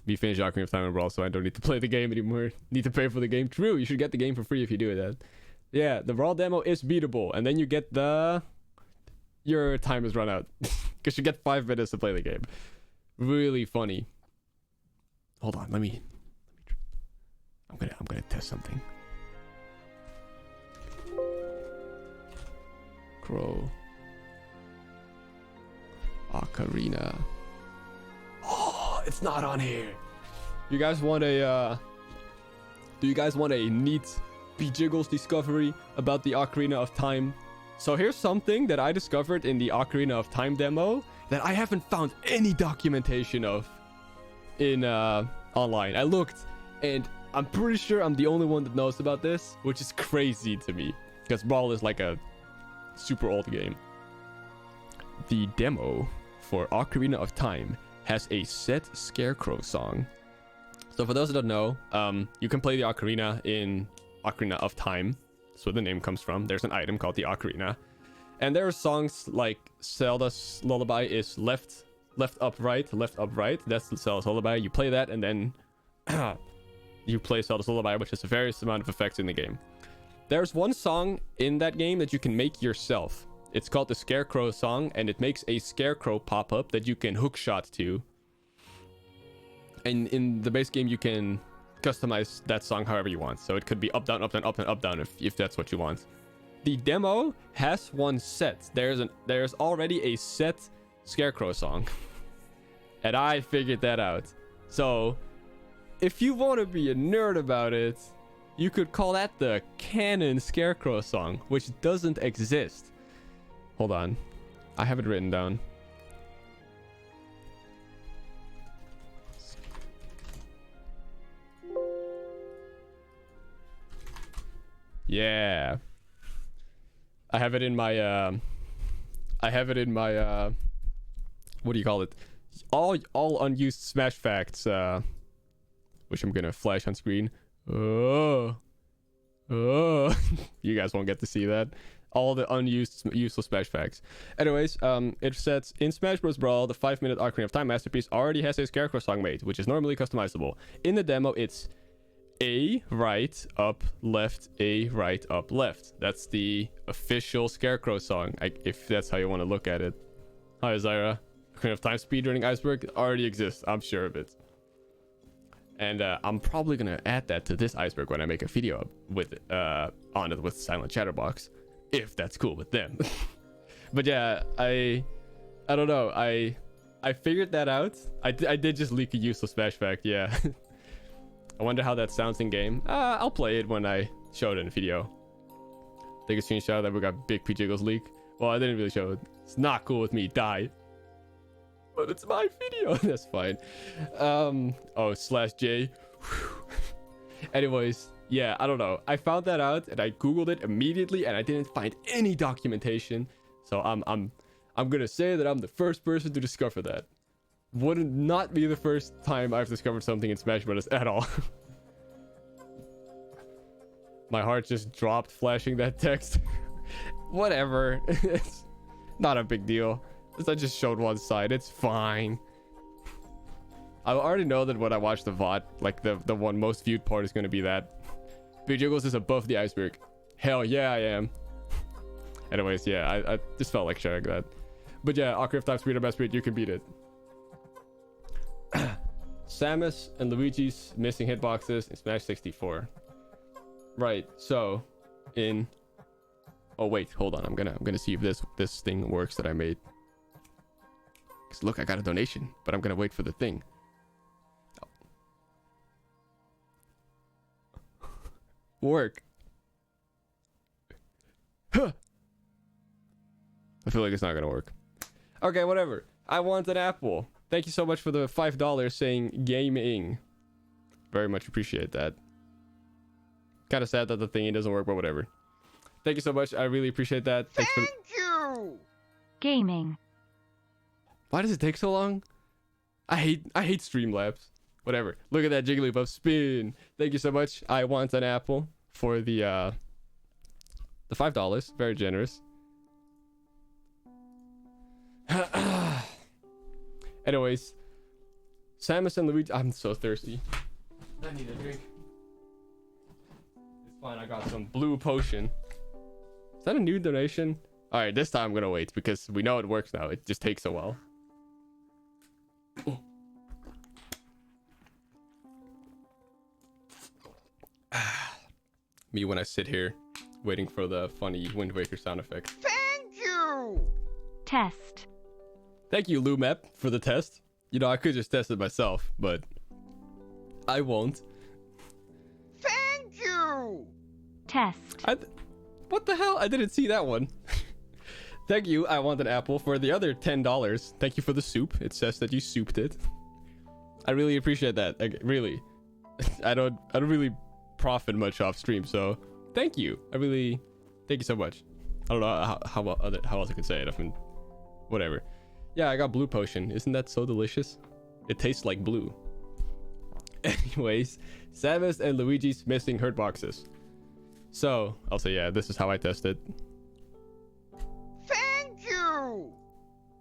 We finished Ocarina of Time and Brawl, so I don't need to play the game anymore. Need to pay for the game. True, you should get the game for free if you do that. Yeah, the Brawl demo is beatable, and then you get your time has run out because you get 5 minutes to play the game. Really funny. Hold on, let me. I'm gonna test something. Crow. Ocarina. Oh, it's not on here. You guys want a do you guys want a neat Bejiggles discovery about the Ocarina of Time? So here's something that I discovered in the Ocarina of Time demo that I haven't found any documentation of in online. I looked and I'm pretty sure I'm the only one that knows about this, which is crazy to me because Brawl is like a super old game. The demo for Ocarina of Time has a set Scarecrow Song. So for those that don't know, you can play the Ocarina in Ocarina of Time. That's where the name comes from. There's an item called the Ocarina. And there are songs like Zelda's Lullaby is left up right. That's the Zelda's Lullaby. You play that and then you play Zelda's Lullaby, which has a various amount of effects in the game. There's one song in that game that you can make yourself. It's called the Scarecrow Song, and it makes a scarecrow pop up that you can hookshot to. And in the base game, you can customize that song however you want. So it could be up, down, up, down, up, down, up, down if that's what you want. The demo has one set. There's already a set Scarecrow Song. And I figured that out. So if you want to be a nerd about it, you could call that the canon Scarecrow Song, which doesn't exist. Hold on. I have it written down. Yeah. I have it in my what do you call it? All unused Smash facts, which I'm gonna flash on screen. Oh. You guys won't get to see that. All the unused useless Smash facts. Anyways, it says in Smash Bros. Brawl, the 5-minute Ocarina of Time masterpiece already has a Scarecrow Song made, which is normally customizable. In the demo, it's A right up left, A right up left. That's the official Scarecrow Song, if that's how you want to look at it. Hi Zyra. Ocarina of Time speedrunning iceberg already exists. I'm sure of it. And I'm probably gonna add that to this iceberg when I make a video with on it with Silent Chatterbox, if that's cool with them. But yeah, I don't know. I figured that out. I did just leak a useless Smash fact. Yeah. I wonder how that sounds in game. I'll play it when I show it in a video. Take a screenshot that we got big P-Jiggles leak. Well, I didn't really show it. It's not cool with me. Die. But it's my video. That's fine. /J. Anyways, yeah, I don't know. I found that out and I googled it immediately and I didn't find any documentation. So I'm gonna say that I'm the first person to discover that. Wouldn't not be the first time I've discovered something in Smash Bros. At all. My heart just dropped flashing that text. Whatever. It's not a big deal. I just showed one side. It's fine. I already know that when I watch the VOD, like the one most viewed part is going to be that. Jiggles is above the iceberg. Hell yeah, I am. Anyways, yeah, I just felt like sharing that. But yeah, Ocarina of Time Speed or Best Speed, you can beat it. Samus and Luigi's missing hitboxes in Smash 64. Right, so in... Oh wait, hold on. I'm gonna see if this thing works that I made. Cause look, I got a donation, but I'm gonna wait for the thing. Work. Huh. I feel like it's not gonna work. Okay, whatever. I want an apple. Thank you so much for the $5 saying gaming. Very much appreciate that. Kind of sad that the thingy doesn't work, but whatever. Thank you so much. I really appreciate that. Thank you. Gaming. Why does it take so long? I hate Streamlabs. Whatever. Look at that Jigglypuff spin. Thank you so much. I want an apple for the $5. Very generous. Anyways, Samus and Luigi. I'm so thirsty. I need a drink. It's fine. I got some blue potion. Is that a new donation? All right, this time I'm gonna wait because we know it works now. It just takes a while. Me when I sit here waiting for the funny Wind Waker sound effect. Thank you. Test. Thank you, Lumep, for the test. You know, I could just test it myself, but I won't. Thank you. Test. What the hell? I didn't see that one. Thank you. I want an apple for the other $10. Thank you for the soup. It says that you souped it. I really appreciate that. Like, really. I don't really profit much off stream, so thank you. Thank you so much. I don't know how else I could say it. I mean, whatever. Yeah, I got blue potion. Isn't that so delicious? It tastes like blue. Anyways, Samus and Luigi's missing hurt boxes. So I'll say, yeah, this is how I test it. Thank you.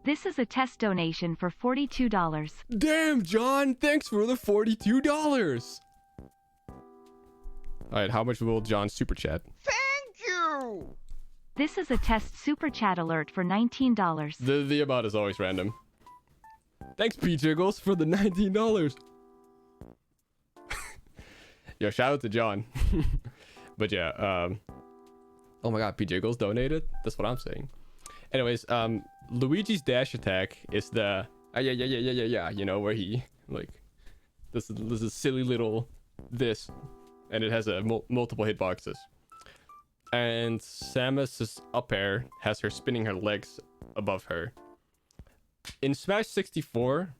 This is a test donation for $42. Damn, John, thanks for the $42. All right, how much will John super chat? Thank you. This is a test super chat alert for $19. The amount is always random. Thanks, P Jiggles, for the $19. Yo, shout out to John. But yeah, oh my god, P Jiggles donated? That's what I'm saying. Anyways, Luigi's dash attack is the yeah, you know, where he like this is silly little this, and it has a multiple hitboxes. And Samus's up air has her spinning her legs above her. In Smash 64,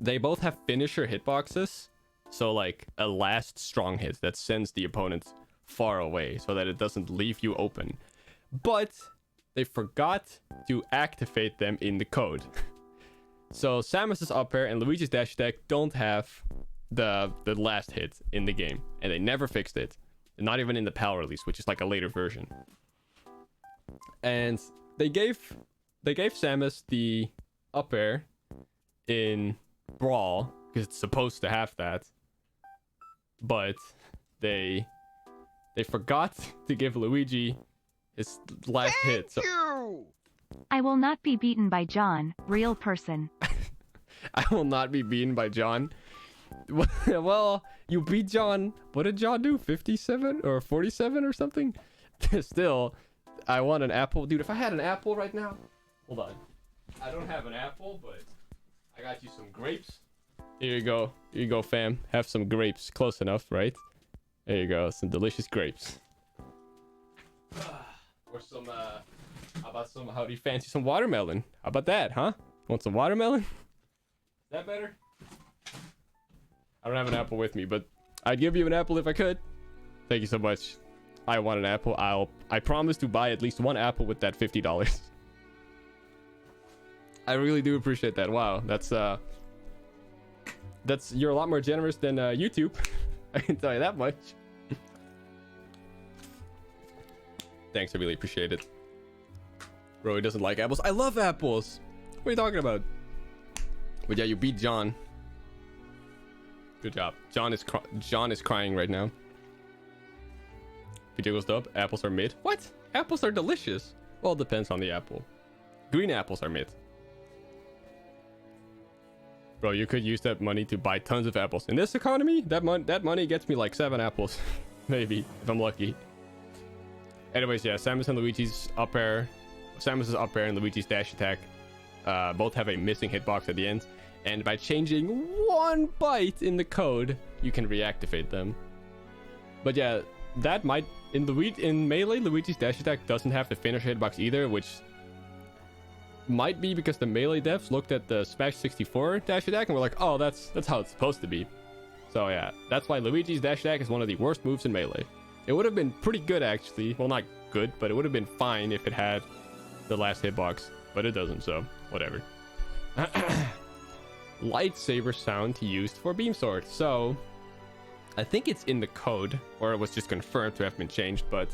they both have finisher hitboxes. So like a last strong hit that sends the opponent far away so that it doesn't leave you open. But they forgot to activate them in the code. So Samus's up air and Luigi's dash attack don't have the last hit in the game. And they never fixed it. Not even in the PAL release, which is like a later version. And they gave Samus the up air in Brawl because it's supposed to have that. But they forgot to give Luigi his last hit. So You. I will not be beaten by John, real person. I will not be beaten by John. Well, you beat John. What did John do? 57 or 47 or something? Still, I want an apple. Dude, if I had an apple right now... Hold on. I don't have an apple, but I got you some grapes. Here you go. Here you go, fam. Have some grapes. Close enough, right? There you go. Some delicious grapes. Or some, how about some, how do you fancy some watermelon? How about that, huh? Want some watermelon? Is that better? I don't have an apple with me, but I'd give you an apple if I could. Thank you so much. I want an apple. I promise to buy at least one apple with that $50. I really do appreciate that. Wow, that's you're a lot more generous than YouTube. I can tell you that much. Thanks, I really appreciate it. Bro, he doesn't like apples. I love apples. What are you talking about? But yeah, you beat John. Good job. John is crying right now. PJ goes up. Apples are mid. What? Apples are delicious. Well, it depends on the apple. Green apples are mid. Bro, you could use that money to buy tons of apples. In this economy, that money gets me like 7 apples. Maybe, if I'm lucky. Anyways, yeah, Samus and Luigi's up air. Samus's up air and Luigi's dash attack both have a missing hitbox at the end. And by changing 1 byte in the code, you can reactivate them. But yeah, that might... In Melee, Luigi's dash attack doesn't have the finisher hitbox either, which might be because the Melee devs looked at the Smash 64 dash attack and were like, oh, that's how it's supposed to be. So yeah, that's why Luigi's dash attack is one of the worst moves in Melee. It would have been pretty good, actually. Well, not good, but it would have been fine if it had the last hitbox. But it doesn't, so whatever. Lightsaber sound used for beam sword. So I think it's in the code, or it was just confirmed to have been changed. But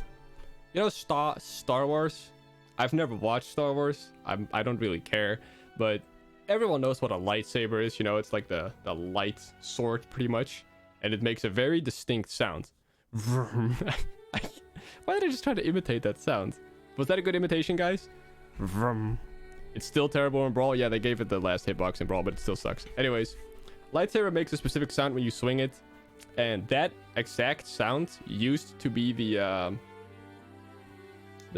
you know, Star Wars, I've never watched Star Wars. I don't really care, but everyone knows what a lightsaber is. You know, it's like the light sword pretty much, and it makes a very distinct sound. Why did I just try to imitate that sound? Was that a good imitation, guys? It's still terrible in Brawl. Yeah, they gave it the last hitbox in Brawl, but it still sucks. Anyways, lightsaber makes a specific sound when you swing it, and that exact sound used to be the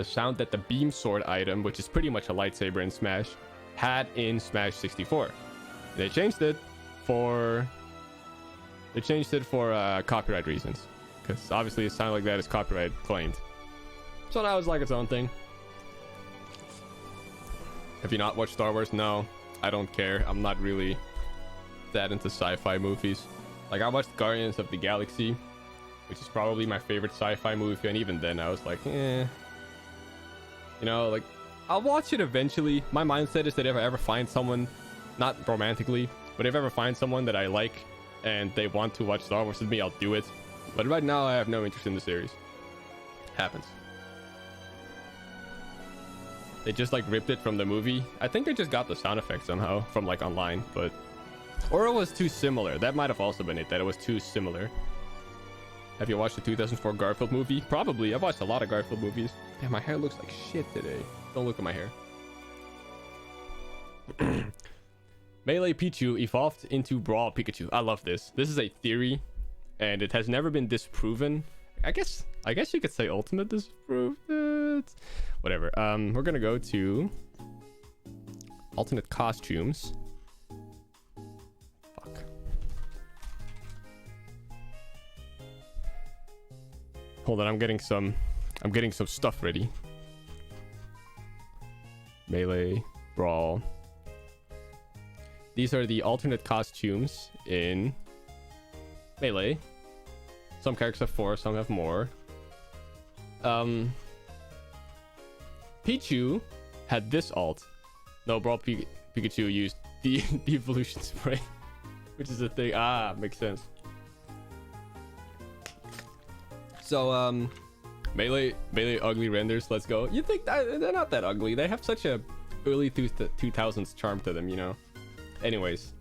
sound that the beam sword item, which is pretty much a lightsaber in Smash, had in Smash 64. They changed it for copyright reasons, because obviously a sound like that is copyright claimed. So now it's like its own thing. Have you not watched Star Wars? No, I don't care. I'm not really that into sci-fi movies. Like, I watched Guardians of the Galaxy, which is probably my favorite sci-fi movie, and even then I was like, eh. You know, like, I'll watch it eventually. My mindset is that if I ever find someone, not romantically, but if I ever find someone that I like and they want to watch Star Wars with me, I'll do it. But right now, I have no interest in the series. Happens. They just like ripped it from the movie. I think they just got the sound effects somehow from like online, but... Or it was too similar. That might have also been it, that it was too similar. Have you watched the 2004 Garfield movie? Probably. I've watched a lot of Garfield movies. Damn, my hair looks like shit today. Don't look at my hair. Melee Pichu evolved into Brawl Pikachu. I love this. This is a theory, and it has never been disproven. I guess you could say Ultimate disproved it. Whatever. We're gonna go to alternate costumes. Fuck. Hold on, I'm getting some stuff ready. Melee, Brawl. These are the alternate costumes in Melee. Some characters have 4, some have more. Pichu had this alt. No, Brawl Pikachu used the evolution spray, which is a thing. Ah, makes sense. So, Melee ugly renders, let's go. You think they're not that ugly. They have such a early 2000s charm to them, you know? Anyways.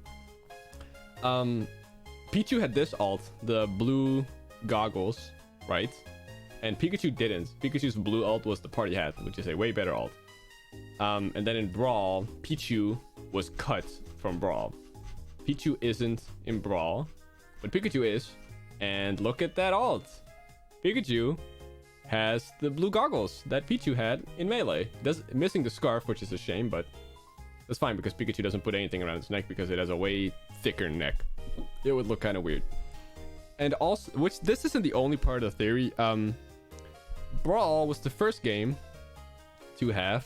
Pichu had this alt, the blue goggles, right? And Pikachu didn't. Pikachu's blue alt was the party hat, which is a way better alt. And then in Brawl, Pichu was cut from Brawl. Pichu isn't in Brawl, but Pikachu is. And look at that alt. Pikachu has the blue goggles that Pichu had in Melee. Missing the scarf, which is a shame, but that's fine because Pikachu doesn't put anything around its neck because it has a way thicker neck. It would look kind of weird. And also, which this isn't the only part of the theory. Brawl was the first game to have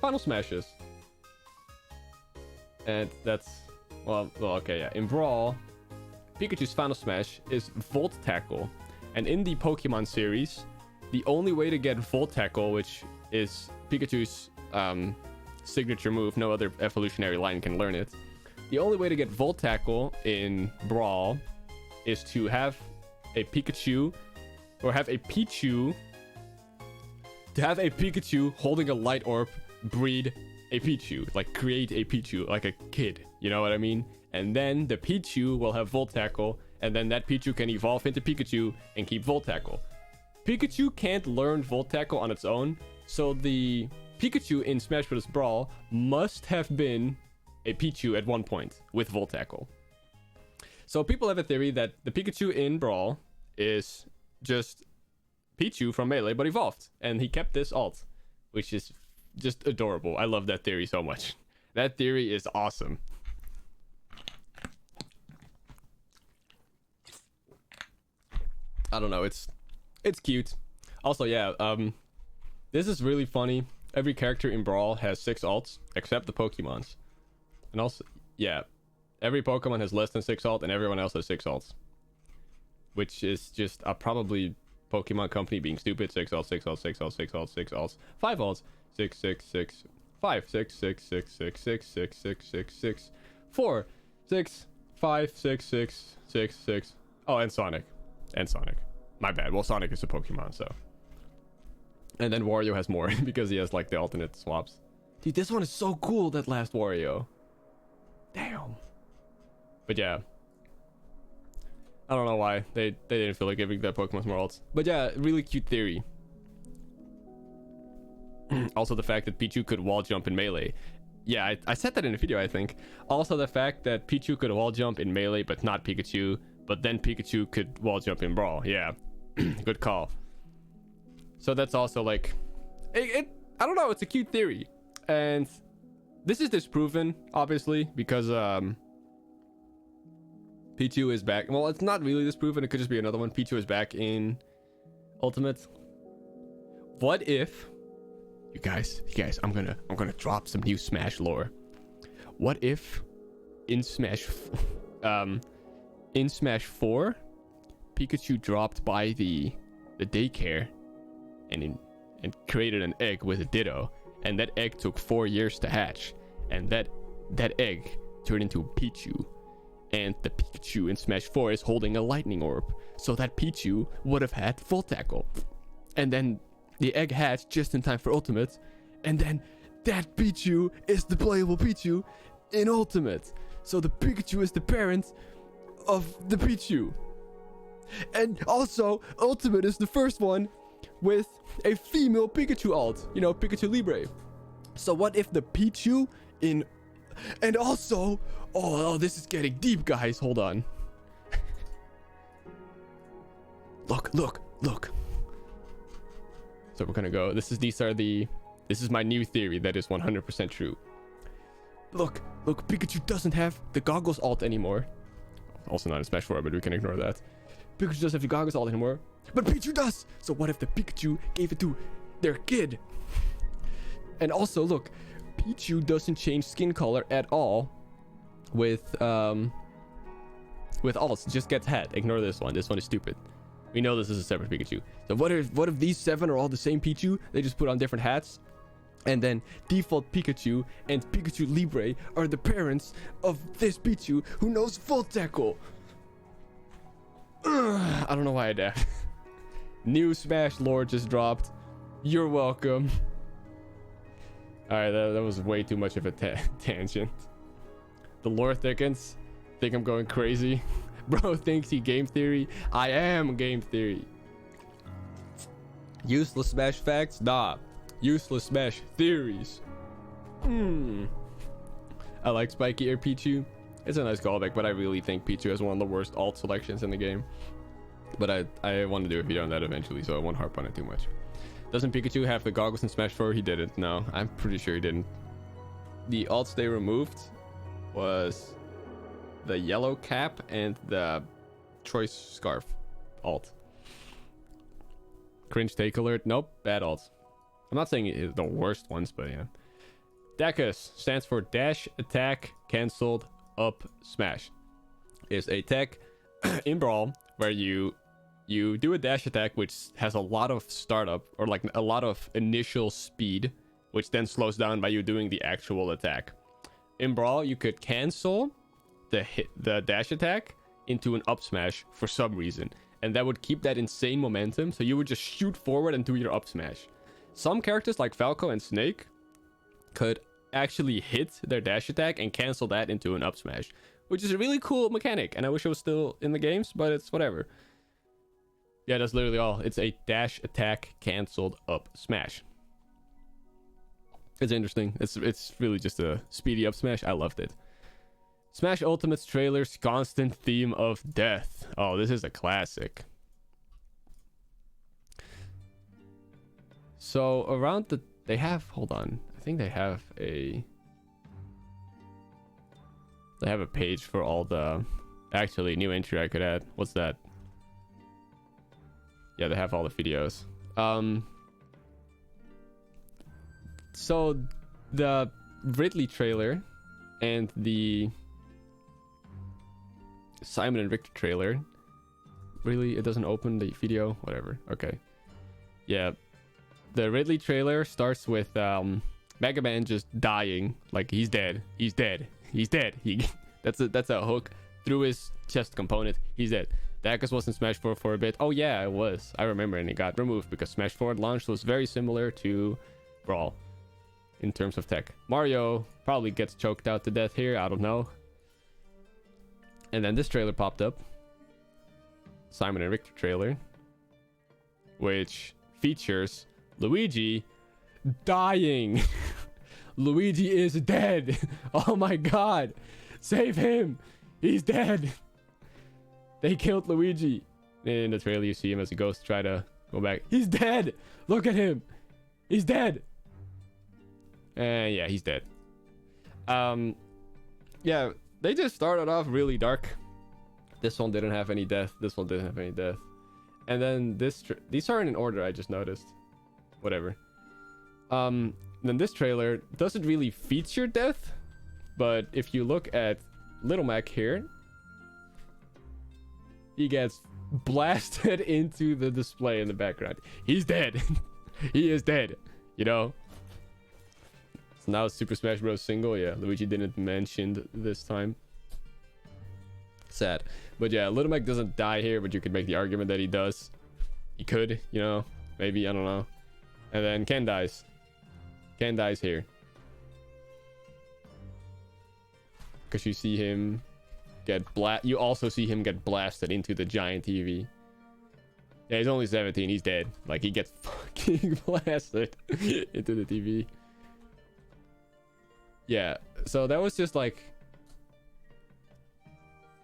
Final Smashes. And that's, well, okay, yeah. In Brawl, Pikachu's Final Smash is Volt Tackle. And in the Pokemon series, the only way to get Volt Tackle, which is Pikachu's signature move, no other evolutionary line can learn it. The only way to get Volt Tackle in Brawl is to have a Pikachu, or have a Pichu to have a Pikachu holding a light orb breed a Pichu, like create a Pichu, like a kid, you know what I mean? And then the Pichu will have Volt Tackle, and then that Pichu can evolve into Pikachu and keep Volt Tackle. Pikachu can't learn Volt Tackle on its own, so the Pikachu in Smash Bros. Brawl must have been a Pichu at one point with Volt Tackle. So people have a theory that the Pikachu in Brawl is just Pichu from Melee, but evolved, and he kept this alt, which is just adorable. I love that theory so much. That theory is awesome. I don't know, it's cute. Also, yeah, this is really funny. Every character in Brawl has 6 alts, except the Pokemons. And also, yeah, every Pokemon has less than 6 alt, and everyone else has 6 alts. Which is just probably Pokemon Company being stupid. 6 alts, 6 alts, 6 alts, 6 alts, 6 alts, 5 alts, 6, 6, 6, 5, 6, 6, 6, 6, 6, 6, 6, 6, 6, 4, 6, 5, 6, 6, 6, 6. Oh, and Sonic. And Sonic. My bad. Well, Sonic is a Pokemon, so. And then Wario has more because he has like the alternate swaps. Dude, this one is so cool, that last Wario. Damn. But yeah. I don't know why. They didn't feel like giving their Pokemon more alts. But yeah, really cute theory. Also the fact that Pichu could wall jump in Melee. Yeah, I said that in a video, I think. Also the fact that Pichu could wall jump in Melee, but not Pikachu. But then Pikachu could wall jump in Brawl. Yeah. Good call. So that's also like... I don't know, it's a cute theory. And this is disproven, obviously, because Pichu is back. Well, it's not really disproven. It could just be another one. Pichu is back in Ultimate. What if... You guys, I'm gonna drop some new Smash lore. What if in Smash 4, Pikachu dropped by the daycare and created an egg with a Ditto, and that egg took 4 years to hatch, and that egg turned into a Pichu, and the Pikachu in Smash 4 is holding a lightning orb, so that Pichu would have had Full Tackle, and then the egg hatched just in time for Ultimate, and then that Pichu is the playable Pichu in Ultimate. So the Pikachu is the parent of the Pichu. And also, Ultimate is the first one with a female Pikachu alt. You know, Pikachu Libre. So what if the Pichu in... And also... Oh, this is getting deep, guys. Hold on. Look. So we're gonna go. This is my new theory that is 100% true. Look, Pikachu doesn't have the goggles alt anymore. Also not in Smash 4, but we can ignore that. Pikachu doesn't have the goggles alt anymore, but Pichu does. So what if the Pikachu gave it to their kid? And also, look, Pichu doesn't change skin color at all with alts. It just gets hat. Ignore this one. This one is stupid. We know this is a separate Pikachu. So what if these 7 are all the same Pichu? They just put on different hats. And then default Pikachu and Pikachu Libre are the parents of this Pichu who knows Full Tackle. I don't know why I dabbed. New Smash lore just dropped. You're welcome. Alright, that was way too much of a tangent. The lore thickens. Think I'm going crazy. Bro thinks he game theory. I am game theory. Useless Smash facts? Nah. Useless Smash theories. I like Spiky Air Pichu. It's a nice callback, but I really think Pichu has one of the worst alt selections in the game. But I want to do a video on that eventually, so I won't harp on it too much. Doesn't Pikachu have the goggles in Smash 4? He didn't. No, I'm pretty sure he didn't. The alts they removed was the yellow cap and the choice scarf alt. Cringe take alert. Nope, bad alts. I'm not saying it's the worst ones, but yeah. DACUS stands for Dash Attack Cancelled Up Smash. Is a tech in Brawl where you do a dash attack which has a lot of startup or like a lot of initial speed, which then slows down by you doing the actual attack. In Brawl, you could cancel the dash attack into an up smash for some reason, and that would keep that insane momentum, so you would just shoot forward and do your up smash. Some characters like Falco and Snake could actually hit their dash attack and cancel that into an up smash, which is a really cool mechanic, and I wish it was still in the games, but it's whatever. Yeah, that's literally all. It's a dash attack canceled up smash. It's interesting. It's really just a speedy up smash. I loved it. Smash Ultimate's trailer's constant theme of death. Oh, this is a classic. So around the... They have... Hold on. I think they have a... They have a page for all the... Actually, new entry I could add. What's that? Yeah, they have all the videos. So the Ridley trailer and the Simon and Victor trailer, really, it doesn't open the video, whatever. Okay, yeah, the Ridley trailer starts with Mega Man just dying, like he's dead, he's dead, he's dead. That's a hook through his chest component. He's dead. Dacus was in Smash 4 for a bit. Oh yeah, it was. I remember, and it got removed because Smash 4 at launch was very similar to Brawl in terms of tech. Mario probably gets choked out to death here. I don't know. And then this trailer popped up. Simon and Victor trailer, which features Luigi dying. Luigi is dead. Oh my god. Save him. He's dead. They killed Luigi. In the trailer, you see him as he goes to try to go back. He's dead. Look at him. He's dead. And yeah, he's dead. Yeah, they just started off really dark. This one didn't have any death. This one didn't have any death. And then these aren't in order, I just noticed. Whatever. Then this trailer doesn't really feature death. But if you look at Little Mac here, he gets blasted into the display in the background. He's dead. He is dead. You know? So now it's Super Smash Bros. Single. Yeah, Luigi didn't mention this time. Sad. But yeah, Little Mac doesn't die here, but you could make the argument that he does. He could, you know? Maybe, I don't know. And then Ken dies. Ken dies here. Because you see him get you also see him get blasted into the giant TV. Yeah, he's only 17. He's dead. Like, he gets fucking blasted into the TV. Yeah, so that was just like...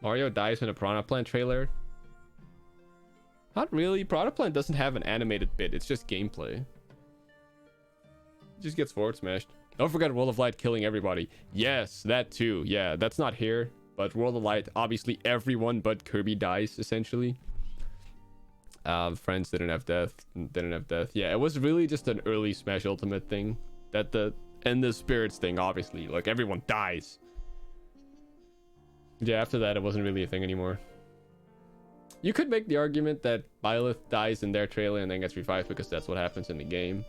Mario dies in a Piranha Plant trailer. Not really. Piranha Plant doesn't have an animated bit. It's just gameplay. It just gets forward smashed. Don't forget World of Light killing everybody. Yes, that too. Yeah, that's not here. But World of Light, obviously everyone but Kirby dies, essentially. Friends didn't have death. Yeah, it was really just an early Smash Ultimate thing. And the Spirits thing, obviously. Like, everyone dies. Yeah, after that, it wasn't really a thing anymore. You could make the argument that Byleth dies in their trailer and then gets revived because that's what happens in the game.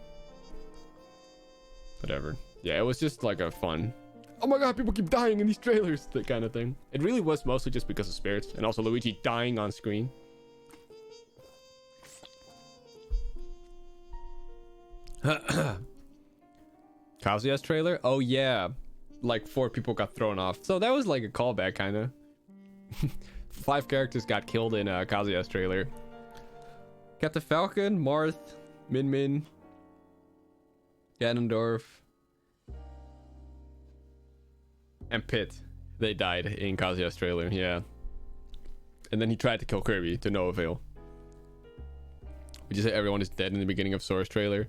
Whatever. Yeah, it was just like a fun... Oh my god, people keep dying in these trailers, that kind of thing. It really was mostly just because of Spirits and also Luigi dying on screen. Kazuya's trailer? Oh yeah. Like 4 people got thrown off. So that was like a callback, kind of. 5 characters got killed in Kazuya's trailer. Captain Falcon, Marth, Min Min, Ganondorf, and Pit. They died in Kazuya's trailer, yeah. And then he tried to kill Kirby to no avail. Would you say everyone is dead in the beginning of Sora's trailer?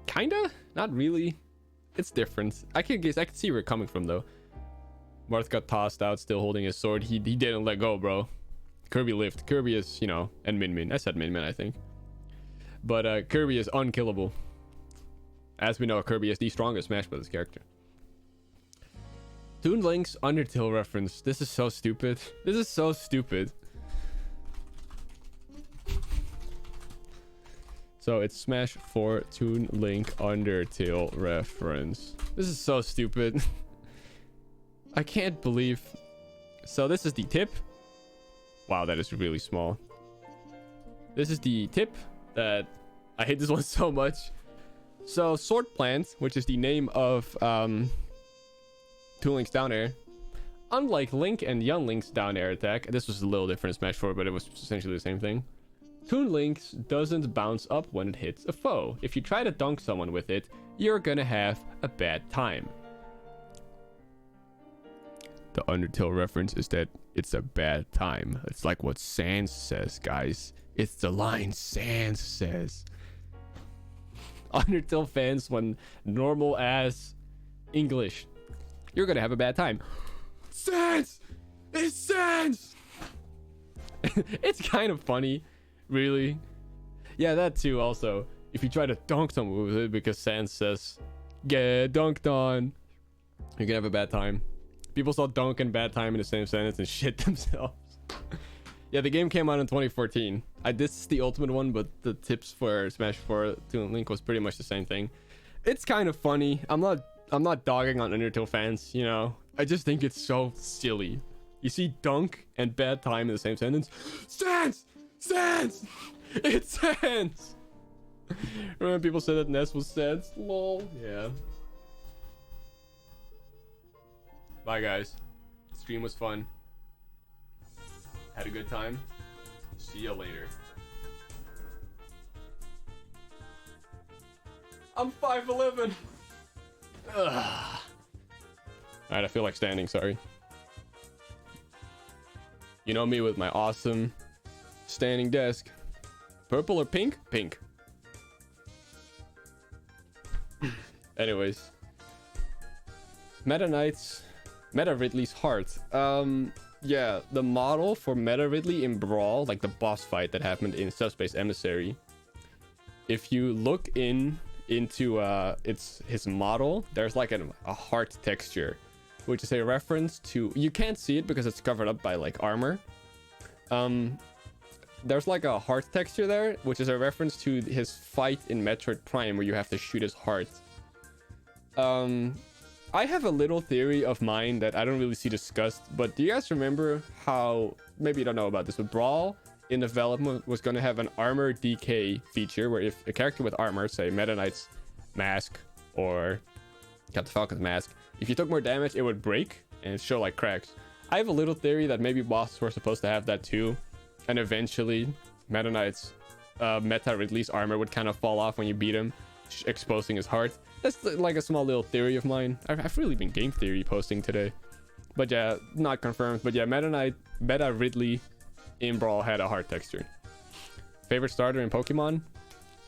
Kinda? Not really. It's different. I can see where it's coming from though. Marth got tossed out, still holding his sword. He didn't let go, bro. Kirby lived. Kirby is, you know, and Min Min. I said Min Min, I think. But Kirby is unkillable. As we know, Kirby is the strongest Smash Bros. Character. Toon Link's Undertale reference. This is so stupid. This is so stupid. So it's Smash 4 Toon Link Undertale reference. This is so stupid. I can't believe. So this is the tip. Wow, that is really small. This is the tip that I hate this one so much. So Sword Plant, which is the name of Toon Link's down air, unlike Link and Young Link's down air attack, this was a little different in Smash 4, but it was essentially the same thing. Toon Link's doesn't bounce up when it hits a foe. If you try to dunk someone with it, you're gonna have a bad time. The Undertale reference is that it's a bad time. It's like what Sans says, guys. It's the line Sans says. Undertale fans, when normal ass English, you're gonna have a bad time. Sans! It's Sans! It's kind of funny, really. Yeah, that too, also. If you try to dunk someone with it because Sans says, get dunked on, you're gonna have a bad time. People saw dunk and bad time in the same sentence and shit themselves. Yeah, the game came out in 2014. This is the ultimate one, but the tips for Smash 4 Toon Link was pretty much the same thing. It's kind of funny. I'm not dogging on Undertale fans, you know. I just think it's so silly. You see dunk and bad time in the same sentence. Sans! Sans! It's Sans! Remember people said that Ness was Sans? Lol. Yeah. Bye guys. Stream was fun. Had a good time. See ya later. I'm 5'11". Alright, I feel like standing, sorry. You know me with my awesome standing desk. Purple or pink? Pink. Anyways. Meta Knights. Meta Ridley's heart. Yeah, the model for Meta Ridley in Brawl, like the boss fight that happened in Subspace Emissary. If you look into his model, there's like a heart texture, which is a reference to, you can't see it because it's covered up by like armor. There's like a heart texture there, which is a reference to his fight in Metroid Prime where you have to shoot his heart. I have a little theory of mine that I don't really see discussed, but do you guys remember how, maybe you don't know about this, but Brawl in development was going to have an armor decay feature where if a character with armor, say Meta Knight's mask or Captain Falcon's mask, if you took more damage, it would break and show like cracks. I have a little theory that maybe bosses were supposed to have that too, and eventually Meta Knight's Meta Ridley's armor would kind of fall off when you beat him, exposing his heart. That's like a small little theory of mine. I've really been game theory posting today. But yeah, not confirmed. But yeah, Meta Ridley in Brawl had a heart texture. Favorite starter in Pokemon?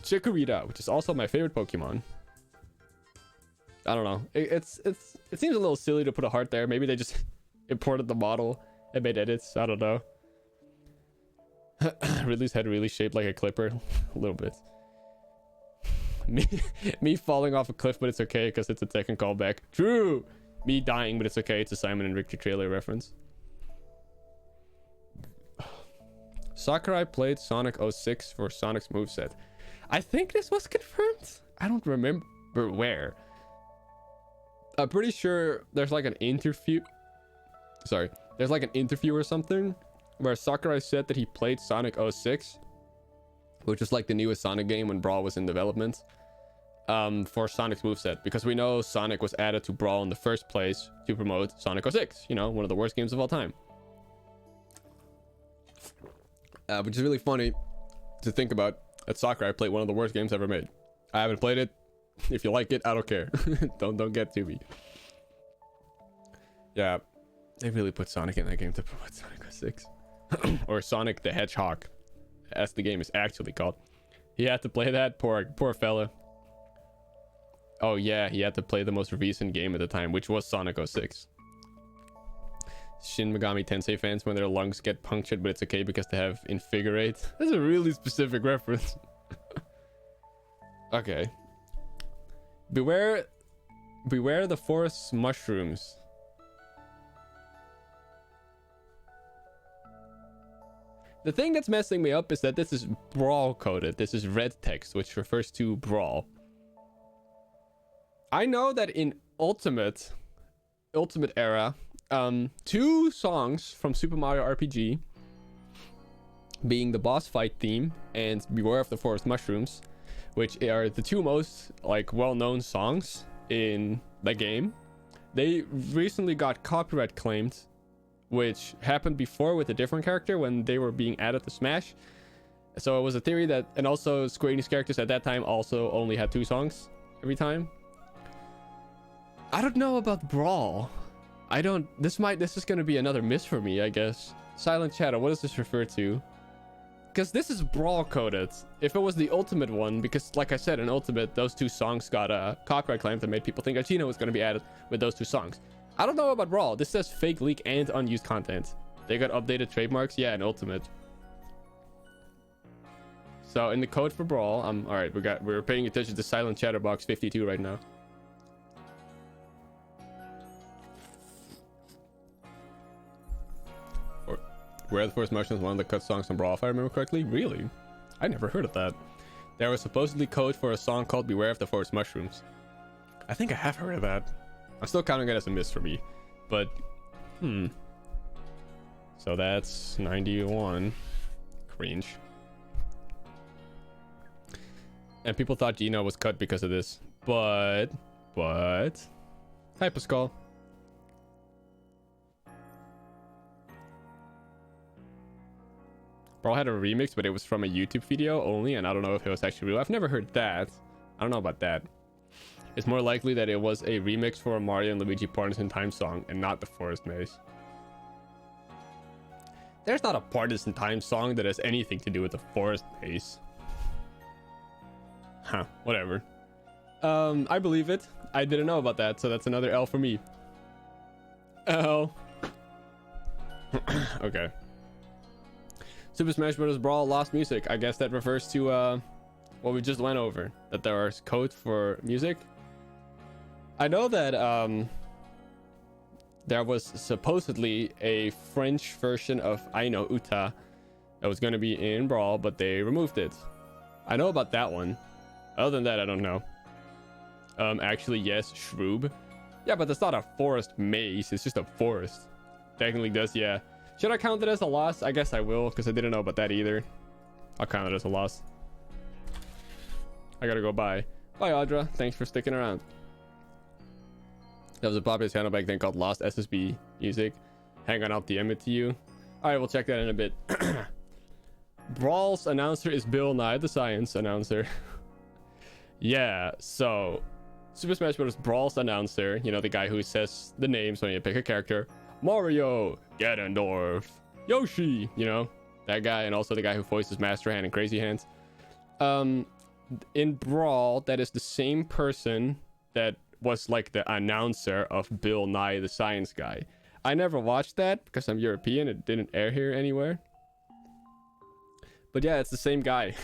Chikorita, which is also my favorite Pokemon. I don't know. It seems a little silly to put a heart there. Maybe they just imported the model and made edits. I don't know. Ridley's head really shaped like a clipper. A little bit. Me falling off a cliff, but it's okay because it's a Tekken callback. True. Me dying, but it's okay. It's a Simon and Richter trailer reference. Sakurai played Sonic 06 for Sonic's moveset. I think this was confirmed. I don't remember where. I'm pretty sure there's like an interview. Sorry, there's like an interview or something where Sakurai said that he played Sonic 06, which was like the newest Sonic game when Brawl was in development. For Sonic's moveset, because we know Sonic was added to Brawl in the first place to promote Sonic 06, you know, one of the worst games of all time. Which is really funny to think about that Sakurai played one of the worst games ever made. I haven't played it. If you like it, I don't care. don't get to me. Yeah, they really put Sonic in that game to promote Sonic 06. Or Sonic the Hedgehog, as the game is actually called. He had to play that, poor fella. Oh yeah, he had to play the most recent game at the time, which was Sonic 06. Shin Megami Tensei fans when their lungs get punctured, but it's okay because they have Invigorate. That's a really specific reference. Okay. Beware the forest mushrooms. The thing that's messing me up is that this is Brawl coded. This is red text, which refers to Brawl. I know that in Ultimate Era, 2 songs from Super Mario RPG, being the boss fight theme and Beware of the Forest Mushrooms, which are the two most like well-known songs in the game. They recently got copyright claimed, which happened before with a different character when they were being added to Smash. So it was a theory that, and also Square Enix characters at that time also only had 2 songs every time. I don't know about Brawl. This is gonna be another miss for me, I guess. Silent Chatter, what does this refer to? Because this is Brawl coded. If it was the Ultimate one, because like I said, in Ultimate, those 2 songs got a copyright claim that made people think Artina was gonna be added with those 2 songs. I don't know about Brawl. This says fake leak and unused content. They got updated trademarks, yeah, in Ultimate. So in the code for Brawl, all right. We're paying attention to Silent Chatterbox 52 right now. Where the Forest Mushrooms, one of the cut songs on Brawl, if I remember correctly. Really? I never heard of that. There was supposedly code for a song called Beware of the Forest Mushrooms. I think I have heard of that. I'm still counting it as a miss for me, but so that's 91. Cringe. And people thought Gino was cut because of this, but hi Pascal. Brawl had a remix, but it was from a YouTube video only, and I don't know if it was actually real. I've never heard that. I don't know about that. It's more likely that it was a remix for a Mario and Luigi Partisan Time song and not the Forest Maze. There's not a Partisan Time song that has anything to do with the Forest Maze. Huh, whatever. I believe it. I didn't know about that, so that's another L for me. L. Okay. Super Smash Bros. Brawl lost music. I guess that refers to what we just went over. That there are codes for music. I know that there was supposedly a French version of I Know Uta that was going to be in Brawl, but they removed it. I know about that one. Other than that, I don't know. Actually, yes, Shroob. Yeah, but that's not a forest maze. It's just a forest. Technically does, yeah. Should I count it as a loss? I guess I will, because I didn't know about that either. I'll count it as a loss. I gotta go bye. Bye, Audra. Thanks for sticking around. There was a popular channel back then called Lost SSB Music. Hang on, I'll DM it to you. Alright, we'll check that in a bit. Brawl's announcer is Bill Nye, the science announcer. Yeah, so Super Smash Bros. Brawl's announcer, you know, the guy who says the names when you pick a character. Mario, Ganondorf, Yoshi, you know, that guy, and also the guy who voices Master Hand and Crazy Hands. In Brawl, that is the same person that was like the announcer of Bill Nye the Science Guy. I never watched that because I'm European. It didn't air here anywhere. But yeah, it's the same guy.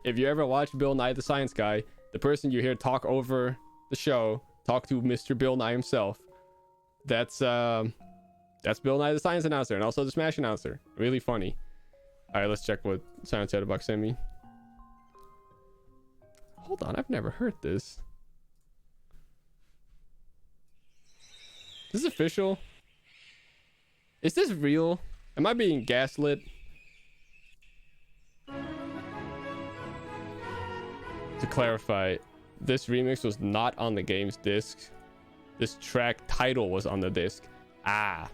If you ever watch Bill Nye the Science Guy, the person you hear talk over the show, talk to Mr. Bill Nye himself, that's Bill Nye the Science announcer and also the Smash announcer. Really funny. All right, let's check what Silent Chatterbox sent me. Hold on, I've never heard this. Is this official? Is this real? Am I being gaslit? To clarify, this remix was not on the game's disc. This track title was on the disc. Ah.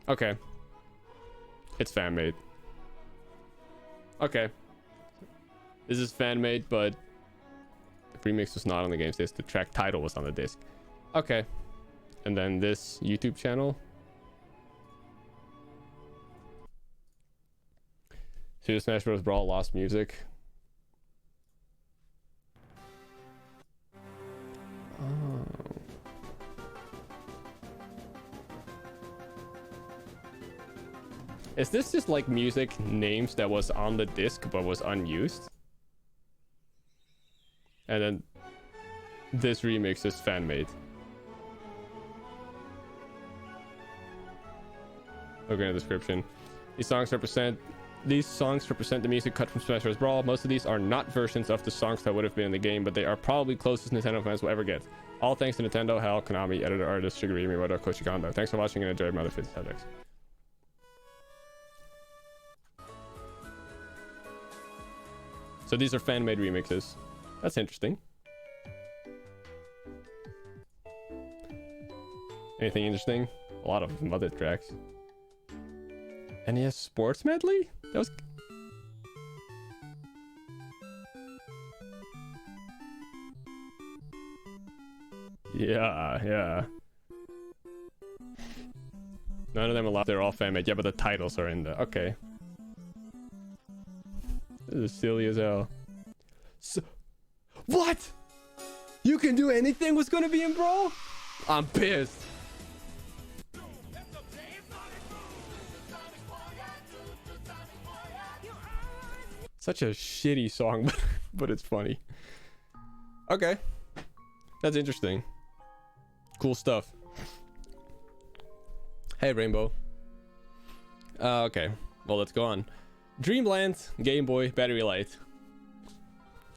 Okay. It's fan-made. Okay. This is fan-made, but the remix was not on the game's disc. The track title was on the disc. Okay. And then this YouTube channel. Super Smash Bros. Brawl lost music. Oh. Is this just like music names that was on the disc but was unused? And then this remix is fan made. Look in the description. These songs represent the music cut from Smash Bros. Brawl. Most of these are not versions of the songs that would have been in the game, but they are probably closest Nintendo fans will ever get. All thanks to Nintendo, HAL, Konami, editor, artist, Shigeru Miyamoto, Koji Kondo. Thanks for watching and enjoy my other subjects. So these are fan-made remixes. That's interesting. Anything interesting? A lot of modded tracks. NES Sports Medley? That was... Yeah. None of them allowed. They're all fan-made. Yeah, but the titles are in the... Okay. This is silly as hell. So... What? You can do anything was gonna be in Brawl? I'm pissed. Such a shitty song, but it's funny. Okay. That's interesting. Cool stuff. Hey, Rainbow. Okay. Well, let's go on. Dreamland, Game Boy, Battery Light.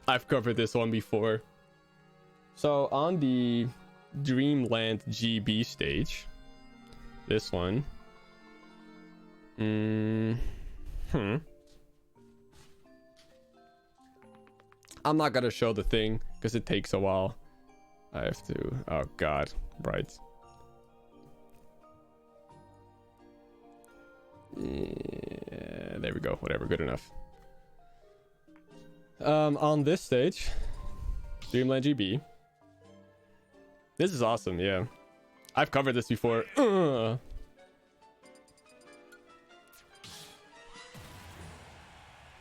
I've covered this one before. So, on the Dreamland GB stage, this one. I'm not gonna show the thing because it takes a while. I have to. Oh god, right. Yeah, there we go. Whatever, good enough. On this stage, Dreamland GB. This is awesome. Yeah, I've covered this before.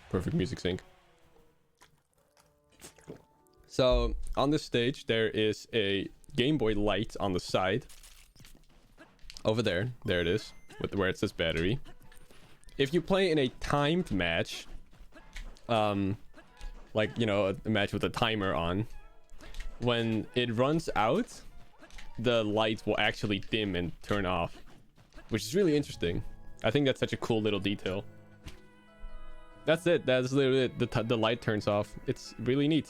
Perfect music sync. So on this stage, there is a Game Boy light on the side. Over there. There it is. With where it says battery. If you play in a timed match, like, you know, a match with a timer on, when it runs out, the lights will actually dim and turn off, which is really interesting. I think that's such a cool little detail. That's it. That's literally it. The light turns off. It's really neat.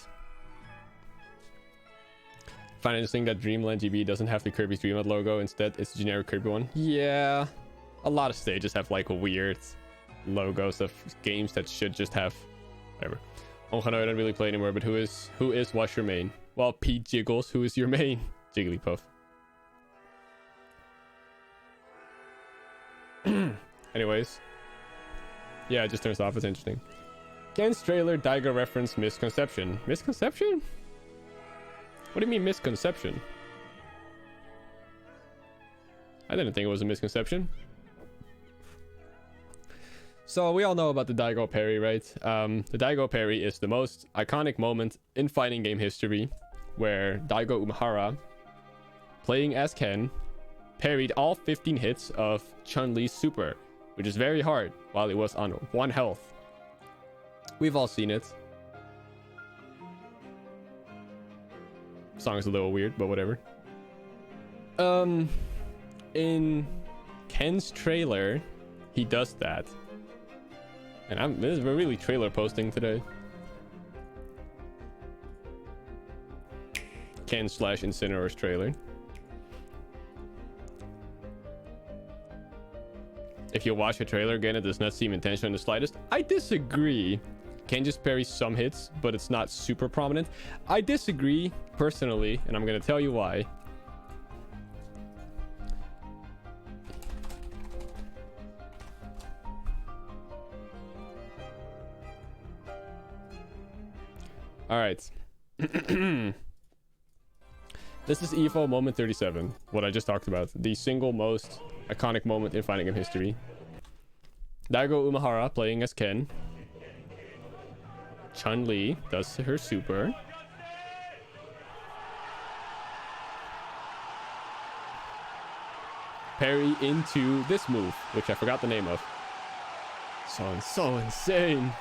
Find it interesting that Dreamland GB doesn't have the Kirby's Dream World logo. Instead, it's a generic Kirby one. Yeah, a lot of stages have like weird logos of games that should just have whatever. Oh, I don't really play anymore. But who is what's your main? Well, Pete Jiggles. Who is your main? Jigglypuff. Anyways, yeah, it just turns off. It's interesting. Ken's trailer Daigo reference misconception. Misconception? What do you mean misconception? I didn't think it was a misconception. So we all know about the Daigo parry, right? The Daigo parry is the most iconic moment in fighting game history, where Daigo Umehara, playing as Ken, parried all 15 hits of Chun-Li's super, which is very hard while it was on 1 health. We've all seen it. Song is a little weird, but whatever. In Ken's trailer, he does that. And we're really trailer posting today. Ken/Incineroar's trailer. If you watch a trailer again, it does not seem intentional in the slightest. I disagree. Ken just parries some hits, but it's not super prominent. I disagree personally, and I'm gonna tell you why. All right. This is EFO moment 37, what I just talked about. The single most iconic moment in fighting game history. Daigo Umehara playing as Ken. Chun-Li does her super. Parry into this move, which I forgot the name of. So insane.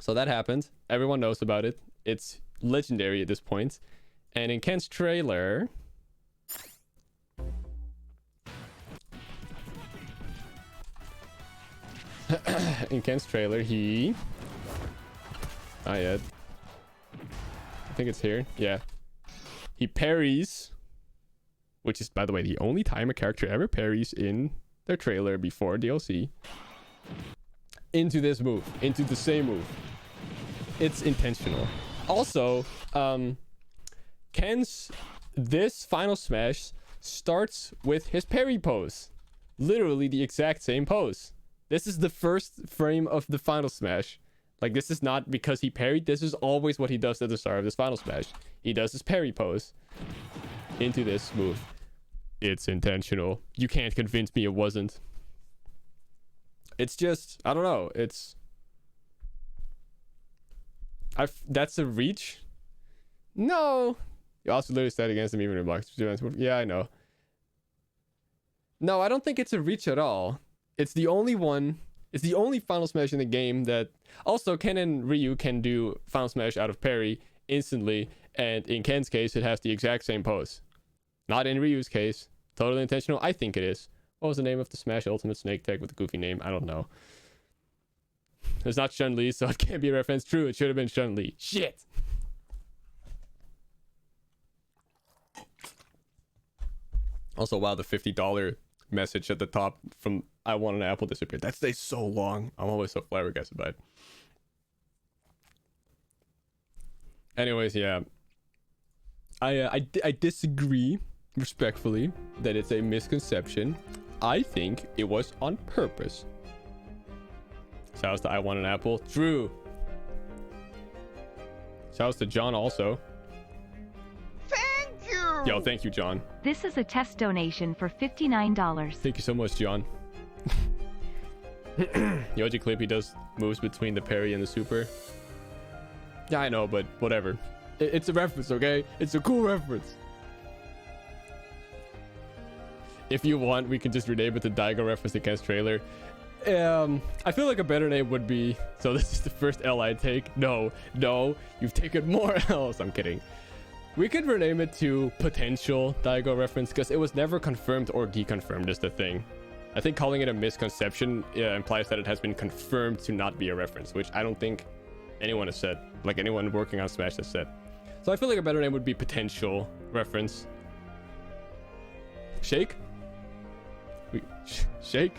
So that happened. Everyone knows about it. It's legendary at this point. And in Ken's trailer, he not yet. I think it's here. Yeah. He parries, which is, by the way, the only time a character ever parries in their trailer before DLC. into this move, into the same move. It's intentional. Also, this final smash starts with his parry pose. Literally the exact same pose. This is the first frame of the final smash. Like, this is not because he parried. This is always what he does at the start of this final smash. He does his parry pose into this move. It's intentional. You can't convince me it wasn't. It's just, I don't know. That's a reach? No. You also literally stand against him even in blocks. Yeah, I know. No, I don't think it's a reach at all. It's the only one. It's the only final smash in the game that... Also, Ken and Ryu can do final smash out of parry instantly. And in Ken's case, it has the exact same pose. Not in Ryu's case. Totally intentional. I think it is. What was the name of the Smash Ultimate Snake Tag with the goofy name? I don't know. It's not Chun-Li, so it can't be a reference. True, it should have been Chun-Li. Shit! Also, wow, the $50 message at the top from I want an apple disappeared. That stays so long. I'm always so flabbergasted by it. Anyways, yeah. I disagree respectfully that it's a misconception. I think it was on purpose. Shouts to I want an apple. True. Shouts to John also. Thank you! Yo, thank you, John. This is a test donation for $59. Thank you so much, John. Yoji Clippy does moves between the parry and the super. Yeah, I know, but whatever. It's a reference, okay? It's a cool reference. If you want, we can just rename it the Daigo reference against trailer. I feel like a better name would be... So this is the first L I take. No, you've taken more L's. I'm kidding. We could rename it to potential Daigo reference because it was never confirmed or deconfirmed is the thing. I think calling it a misconception implies that it has been confirmed to not be a reference, which I don't think anyone has said. Like anyone working on Smash has said. So I feel like a better name would be potential reference. Shake? Shake?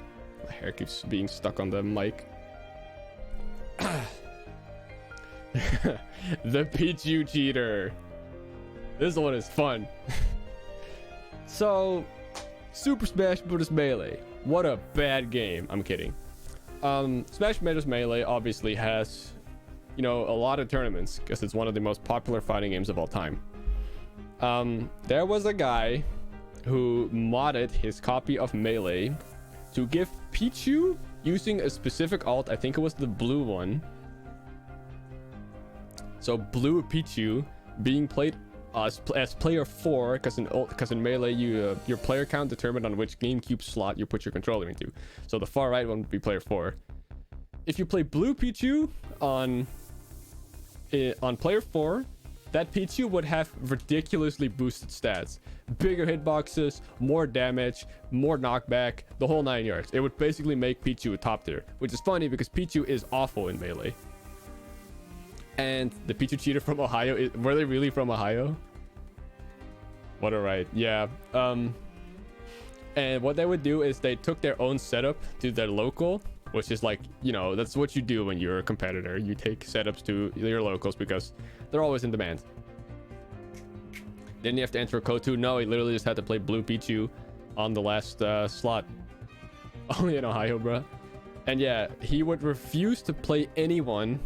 My hair keeps being stuck on the mic. The Pichu cheater. This one is fun. So, Super Smash Bros. Melee. What a bad game. I'm kidding. Smash Bros. Melee obviously has, you know, a lot of tournaments because it's one of the most popular fighting games of all time. There was a guy who modded his copy of Melee to give Pichu, using a specific alt, I think it was the blue one. So blue Pichu being played as player 4, because in Melee your player count determined on which GameCube slot you put your controller into. So the far right one would be player 4. If you play blue Pichu on player 4, that Pichu would have ridiculously boosted stats. Bigger hitboxes, more damage, more knockback, the whole 9 yards. It would basically make Pichu a top tier, which is funny because Pichu is awful in Melee. And the Pichu cheater from Ohio, were they really from Ohio? What a right. Yeah. And what they would do is they took their own setup to their local, which is like, you know, that's what you do when you're a competitor. You take setups to your locals because they're always in demand. Didn't you have to enter a code too? No, he literally just had to play blue Pichu on the last slot. Only in Ohio, bruh. And yeah, he would refuse to play anyone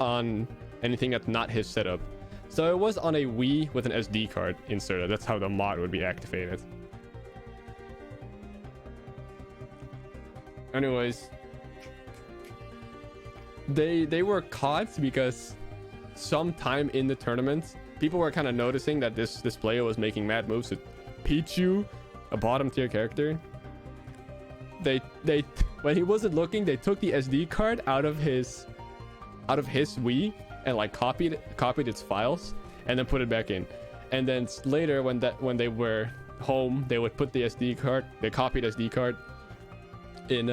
on anything that's not his setup. So it was on a Wii with an SD card inserted. That's how the mod would be activated. Anyways, they were caught because sometime in the tournament, people were kind of noticing that this player was making mad moves with Pichu, a bottom tier character. They when he wasn't looking, they took the SD card out of his Wii and like copied its files and then put it back in. And then later when they were home, they would put the SD card, the copied SD card in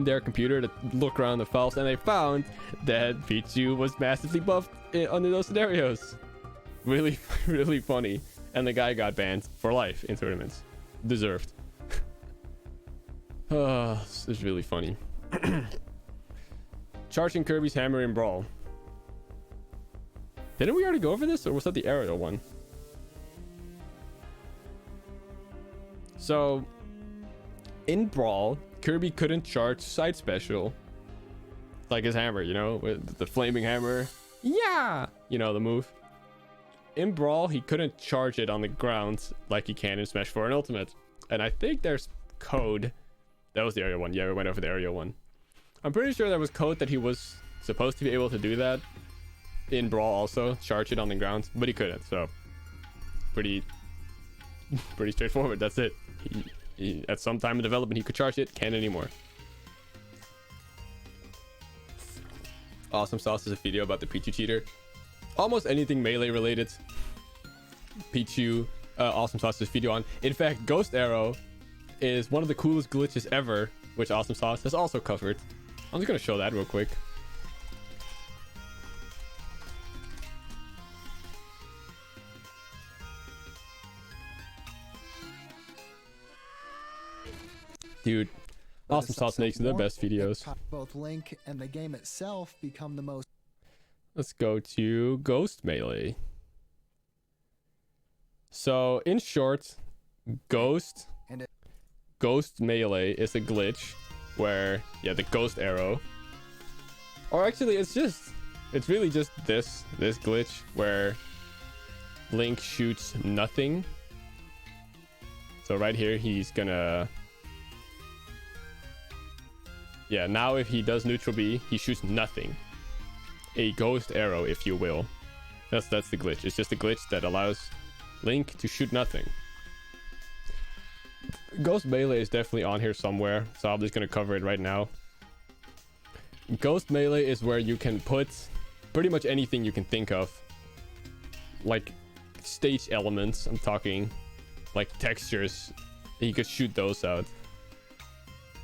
their computer to look around the files, and they found that Pichu was massively buffed under those scenarios. Really, really funny. And the guy got banned for life in tournaments. Deserved. This is really funny. Charging Kirby's hammer in Brawl. Didn't we already go over this, or was that the aerial one? So, in Brawl, Kirby couldn't charge side special. Like his hammer, you know, with the flaming hammer. Yeah! You know, the move. In Brawl, he couldn't charge it on the ground like he can in Smash 4 and Ultimate. And I think there's code. That was the aerial one. Yeah, we went over the aerial one. I'm pretty sure there was code that he was supposed to be able to do that in Brawl also, charge it on the ground, but he couldn't. So, pretty straightforward. That's it. He at some time in development he could charge it, can't anymore. Awesome Sauce is a video about the Pichu cheater. Almost anything melee related, Pichu, Awesome Sauce's video on. In fact, Ghost Arrow is one of the coolest glitches ever, which Awesome Sauce has also covered. I'm just gonna show that real quick. Dude, Awesome Sauce makes the best videos. Both Link and the game itself become the most. Let's go to Ghost Melee. So, in short, Ghost Melee is a glitch where, yeah, the Ghost Arrow. Or actually, it's really just this glitch where Link shoots nothing. So right here, he's gonna... Yeah, now if he does neutral B, he shoots nothing. A ghost arrow, if you will. That's the glitch. It's just a glitch that allows Link to shoot nothing. Ghost Melee is definitely on here somewhere, so I'm just gonna cover it right now. Ghost Melee is where you can put pretty much anything you can think of. Like stage elements, I'm talking. Like textures. You could shoot those out.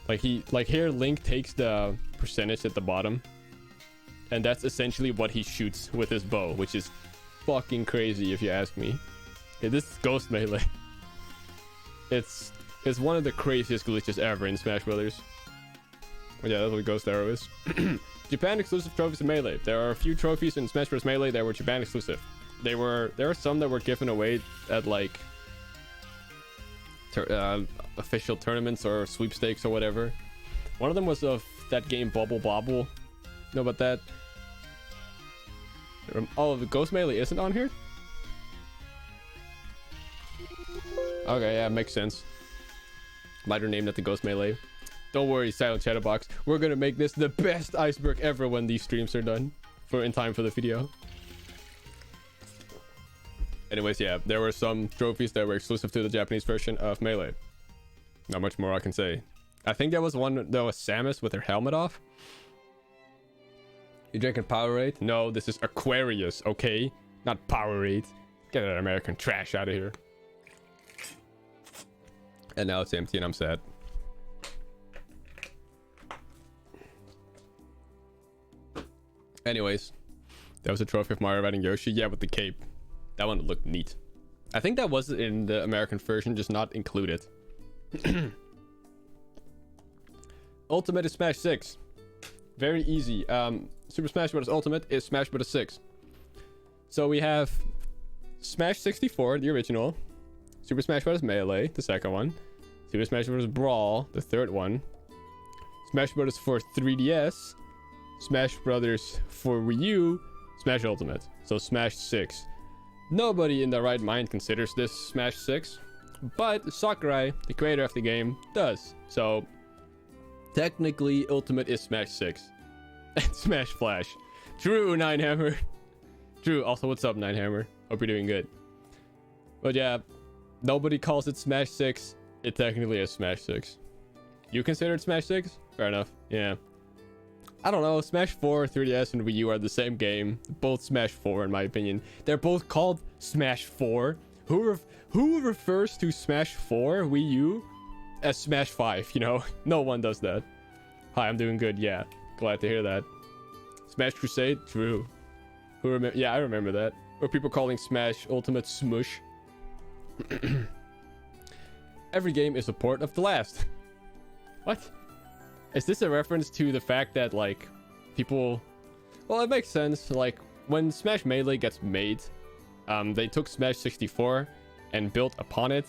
Like here, Link takes the percentage at the bottom, and that's essentially what he shoots with his bow, which is fucking crazy if you ask me. Yeah, this is Ghost Melee. It's one of the craziest glitches ever in Smash Brothers. But yeah, that's what Ghost Arrow is. Japan exclusive trophies in Melee. There are a few trophies in Smash Bros. Melee that were Japan exclusive. There are some that were given away at like official tournaments or sweepstakes or whatever. One of them was of that game Bubble Bobble. Know about that? Oh, the Ghost Melee isn't on here? Okay, yeah, makes sense. Lighter name than the Ghost Melee. Don't worry, Silent Chatterbox. We're gonna make this the best iceberg ever when these streams are done. In time for the video. Anyways, yeah, there were some trophies that were exclusive to the Japanese version of Melee. Not much more I can say. I think there was one that was Samus with her helmet off. You drinking Powerade? No, this is Aquarius, okay? Not Powerade. Get that American trash out of here. And now it's empty and I'm sad. Anyways, that was a trophy of Mario riding Yoshi. Yeah, with the cape. That one looked neat. I think that was in the American version, just not included. Ultimate is Smash 6. Very easy. Super Smash Bros. Ultimate is Smash Bros. 6. So we have Smash 64, the original. Super Smash Bros. Melee, the second one. Super Smash Bros. Brawl, the third one. Smash Bros. For 3DS. Smash Brothers for Wii U. Smash Ultimate. So Smash 6. Nobody in their right mind considers this Smash 6. But Sakurai, the creator of the game, does. So technically Ultimate is Smash 6. And Smash Flash. True, Ninehammer. True. Also, what's up, Ninehammer? Hope you're doing good. But yeah, nobody calls it Smash 6. It technically is Smash 6. You consider it Smash 6? Fair enough. Yeah. I don't know. Smash 4, 3DS, and Wii U are the same game. Both Smash 4, in my opinion. They're both called Smash 4. Who refers to Smash 4 Wii U as Smash 5? You know, no one does that. Hi, I'm doing good. Yeah, glad to hear that. Smash Crusade, true. Yeah, I remember that. Or people calling Smash Ultimate Smush. Every game is a port of the last. What? Is this a reference to the fact that, like, people... Well, it makes sense. Like, when Smash Melee gets made, they took Smash 64 and built upon it,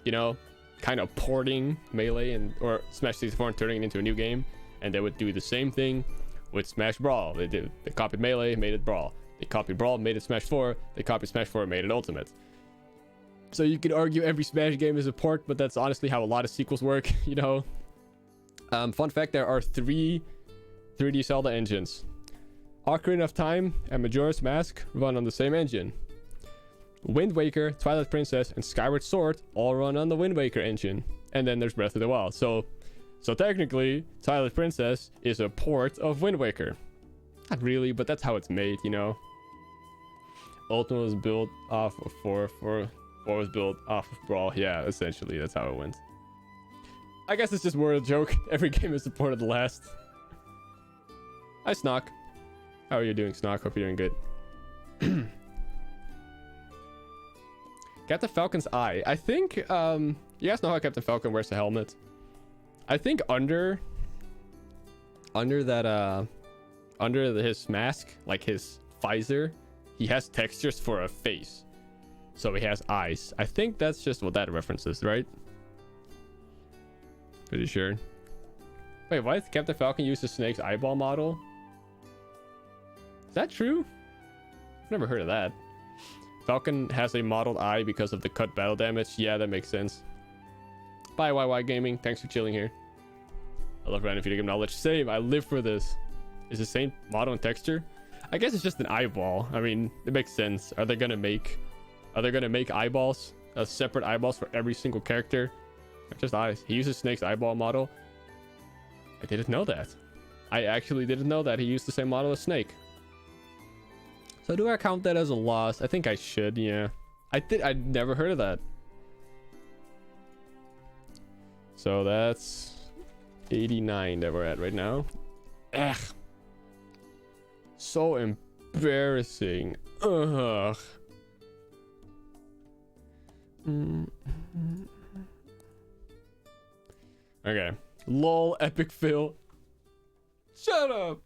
you know, kind of porting Melee or Smash 64 and turning it into a new game. And they would do the same thing with Smash Brawl. They copied Melee, made it Brawl. They copied Brawl, made it Smash 4. They copied Smash 4, made it Ultimate. So you could argue every Smash game is a port, but that's honestly how a lot of sequels work, you know. Fun fact, there are 3 3D Zelda engines. Ocarina of Time and Majora's Mask run on the same engine. Wind Waker, Twilight Princess, and Skyward Sword all run on the Wind Waker engine. And then there's Breath of the Wild. So technically, Twilight Princess is a port of Wind Waker. Not really, but that's how it's made, you know. Ultimate was built off of 4 was built off of Brawl. Yeah, essentially, that's how it went. I guess it's just more a joke. Every game is a port of the last. Hi, Snock. How are you doing, Snock? Hope you're doing good. Captain Falcon's eye. I think, you guys know how Captain Falcon wears the helmet. I think under his mask, like his visor, he has textures for a face. So he has eyes. I think that's just what that references, right? Pretty sure. Wait, what? Captain Falcon used the snake's eyeball model? Is that true? I've never heard of that. Falcon has a modeled eye because of the cut battle damage. Yeah, that makes sense. Bye, YY Gaming. Thanks for chilling here. I love random video game knowledge. Same. I live for this. Is the same model and texture? I guess it's just an eyeball. I mean, it makes sense. Are they gonna make eyeballs? Separate eyeballs for every single character? Or just eyes? He uses Snake's eyeball model. I didn't know that. I actually didn't know that he used the same model as Snake. So do I count that as a loss? I think I should, yeah. I'd never heard of that. So that's 89 that we're at right now. Ugh. So embarrassing. Ugh. Okay. LOL, epic fail. Shut up.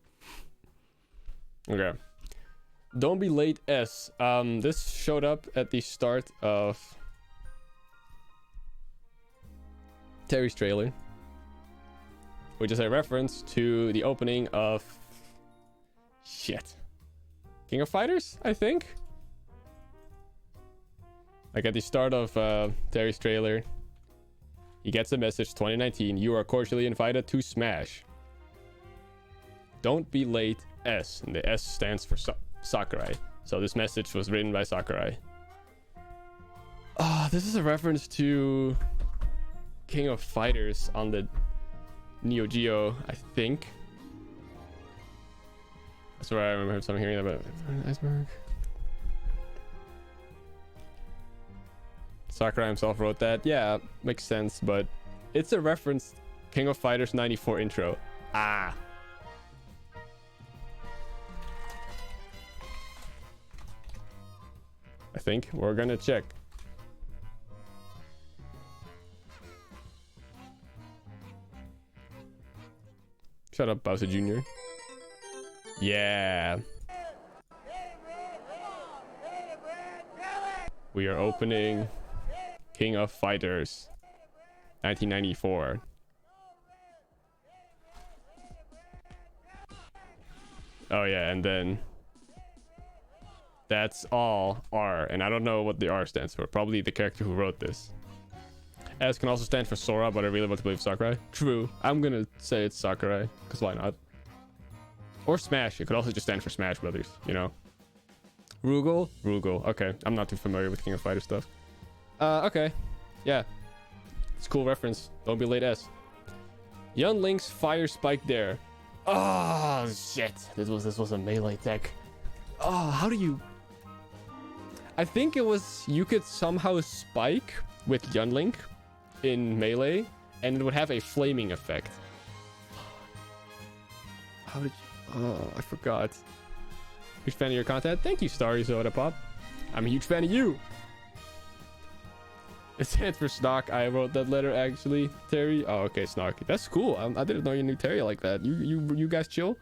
Okay. Don't be late, S. This showed up at the start of Terry's trailer, which is a reference to the opening of King of Fighters, I think. Like at the start of Terry's trailer, he gets a message, 2019, you are cordially invited to Smash. Don't be late, S. And the S stands for Sakurai. So this message was written by Sakurai. Oh, this is a reference to King of Fighters on the Neo Geo, I think. That's where I remember something hearing about iceberg. Sakurai himself wrote that. Yeah, makes sense, but it's a reference. King of Fighters 94 intro. Ah. I think we're gonna check. Shut up, Bowser Jr. Yeah. We are opening King of Fighters 1994. Oh yeah, and then that's all R, and I don't know what the R stands for. Probably the character who wrote this. S can also stand for Sora, but I really want to believe Sakurai. True. I'm gonna say it's Sakurai, because why not? Or Smash. It could also just stand for Smash Brothers, you know? Rugal? Rugal. Okay. I'm not too familiar with King of Fighters stuff. Okay. Yeah. It's a cool reference. Don't be late, S. Young Link's fire spike there. Oh, shit. This was a melee tech. Oh, how do you... I think it was... You could somehow spike with Yunlink in melee, and it would have a flaming effect. How did you... Oh, I forgot. Huge fan of your content. Thank you, Starry Soda Pop. I'm a huge fan of you. It stands for Snock. I wrote that letter actually, Terry. Oh, okay, Snarky. That's cool. I didn't know you knew Terry like that. You guys chill.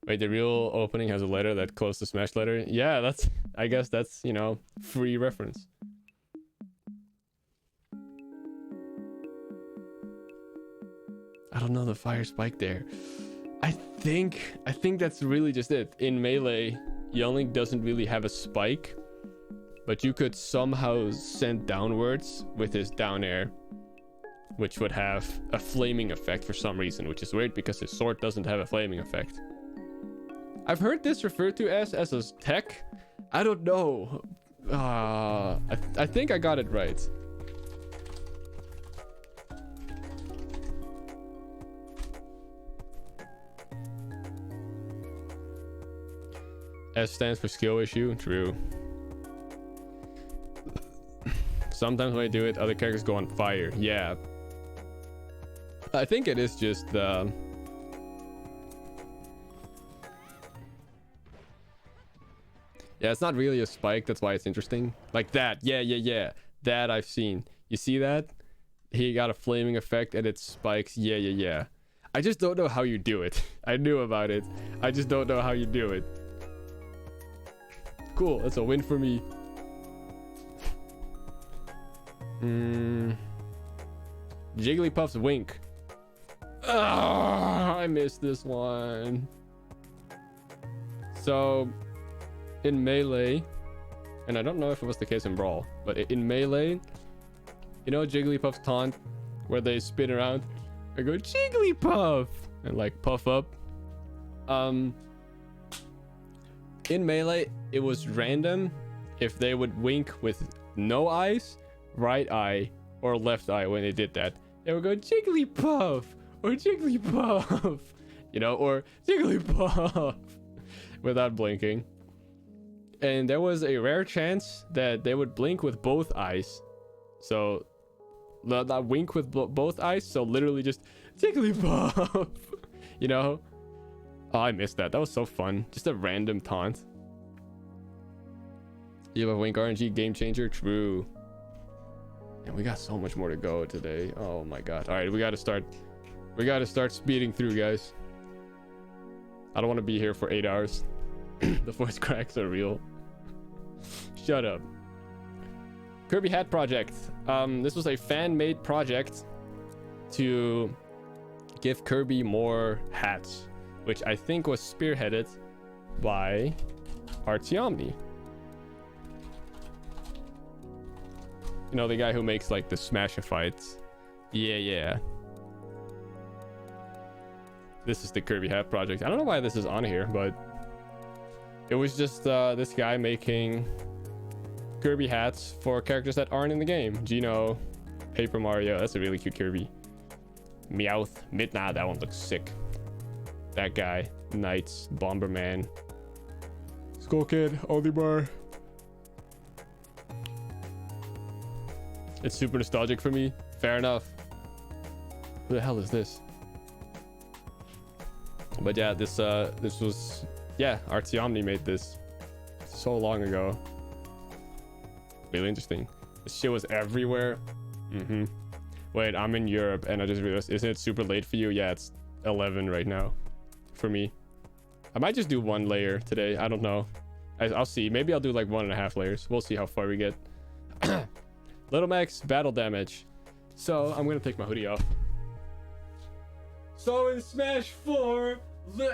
Wait, the real opening has a letter that close to Smash letter. Yeah, that's. I guess that's, you know, free reference. I don't know the fire spike there. I think that's really just it. In Melee, Young Link doesn't really have a spike, but you could somehow send downwards with his down air, which would have a flaming effect for some reason, which is weird because his sword doesn't have a flaming effect. I've heard this referred to as a tech. I don't know. I think I got it right. S stands for skill issue. True. Sometimes when I do it, other characters go on fire. Yeah. I think it is just yeah, it's not really a spike. That's why it's interesting. Like that. Yeah. That I've seen. You see that? He got a flaming effect and it spikes. Yeah. I just don't know how you do it. I knew about it. I just don't know how you do it. Cool. That's a win for me. Jigglypuff's wink. I missed this one. So in Melee, and I don't know if it was the case in Brawl, but in Melee, you know Jigglypuff's taunt where they spin around and go Jigglypuff and like puff up. In Melee, it was random if they would wink with no eyes, right eye, or left eye. When they did that, they would go Jigglypuff or Jigglypuff, you know, or Jigglypuff without blinking. And there was a rare chance that they would blink with both eyes. So not wink with both eyes, so literally just Jigglypuff, you know. Oh, I missed that. That was so fun. Just a random taunt. You have a wink RNG game changer. True. And we got so much more to go today. Oh my god. All right, we got to start speeding through, guys. I don't want to be here for 8 hours. The voice cracks are real. Shut up. Kirby Hat Project. This was a fan-made project to give Kirby more hats, which I think was spearheaded by Artyomny. You know, the guy who makes like the Smash-a-fights. Yeah. This is the Kirby Hat Project. I don't know why this is on here, but it was just this guy making Kirby hats for characters that aren't in the game. Gino, Paper Mario. That's a really cute Kirby. Meowth, Midna. That one looks sick. That guy, Knights, Bomberman, Skull Kid, Olimar. It's super nostalgic for me. Fair enough. Who the hell is this? But yeah, this was, yeah, Artyomny made this so long ago. Really interesting. This shit was everywhere. Wait, I'm in Europe and I just realized, isn't it super late for you? Yeah, it's 11 right now for me. I might just do one layer today. I don't know. I'll see. Maybe I'll do like 1.5 layers. We'll see how far we get. Little Mac's battle damage. So I'm gonna take my hoodie off. So in Smash 4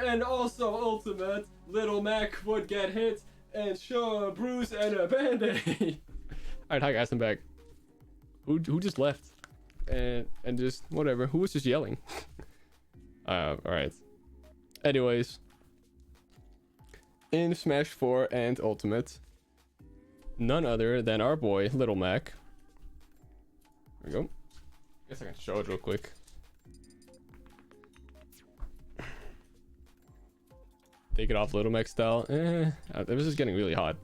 and also Ultimate, Little Mac would get hit and show a bruise and a band-aid. Alright, hi guys, I'm back. Who just left? And just whatever. Who was just yelling? Alright. Anyways. In Smash 4 and Ultimate, none other than our boy, Little Mac. There we go. Guess I can show it real quick. Take it off Little Mac style. This is getting really hot.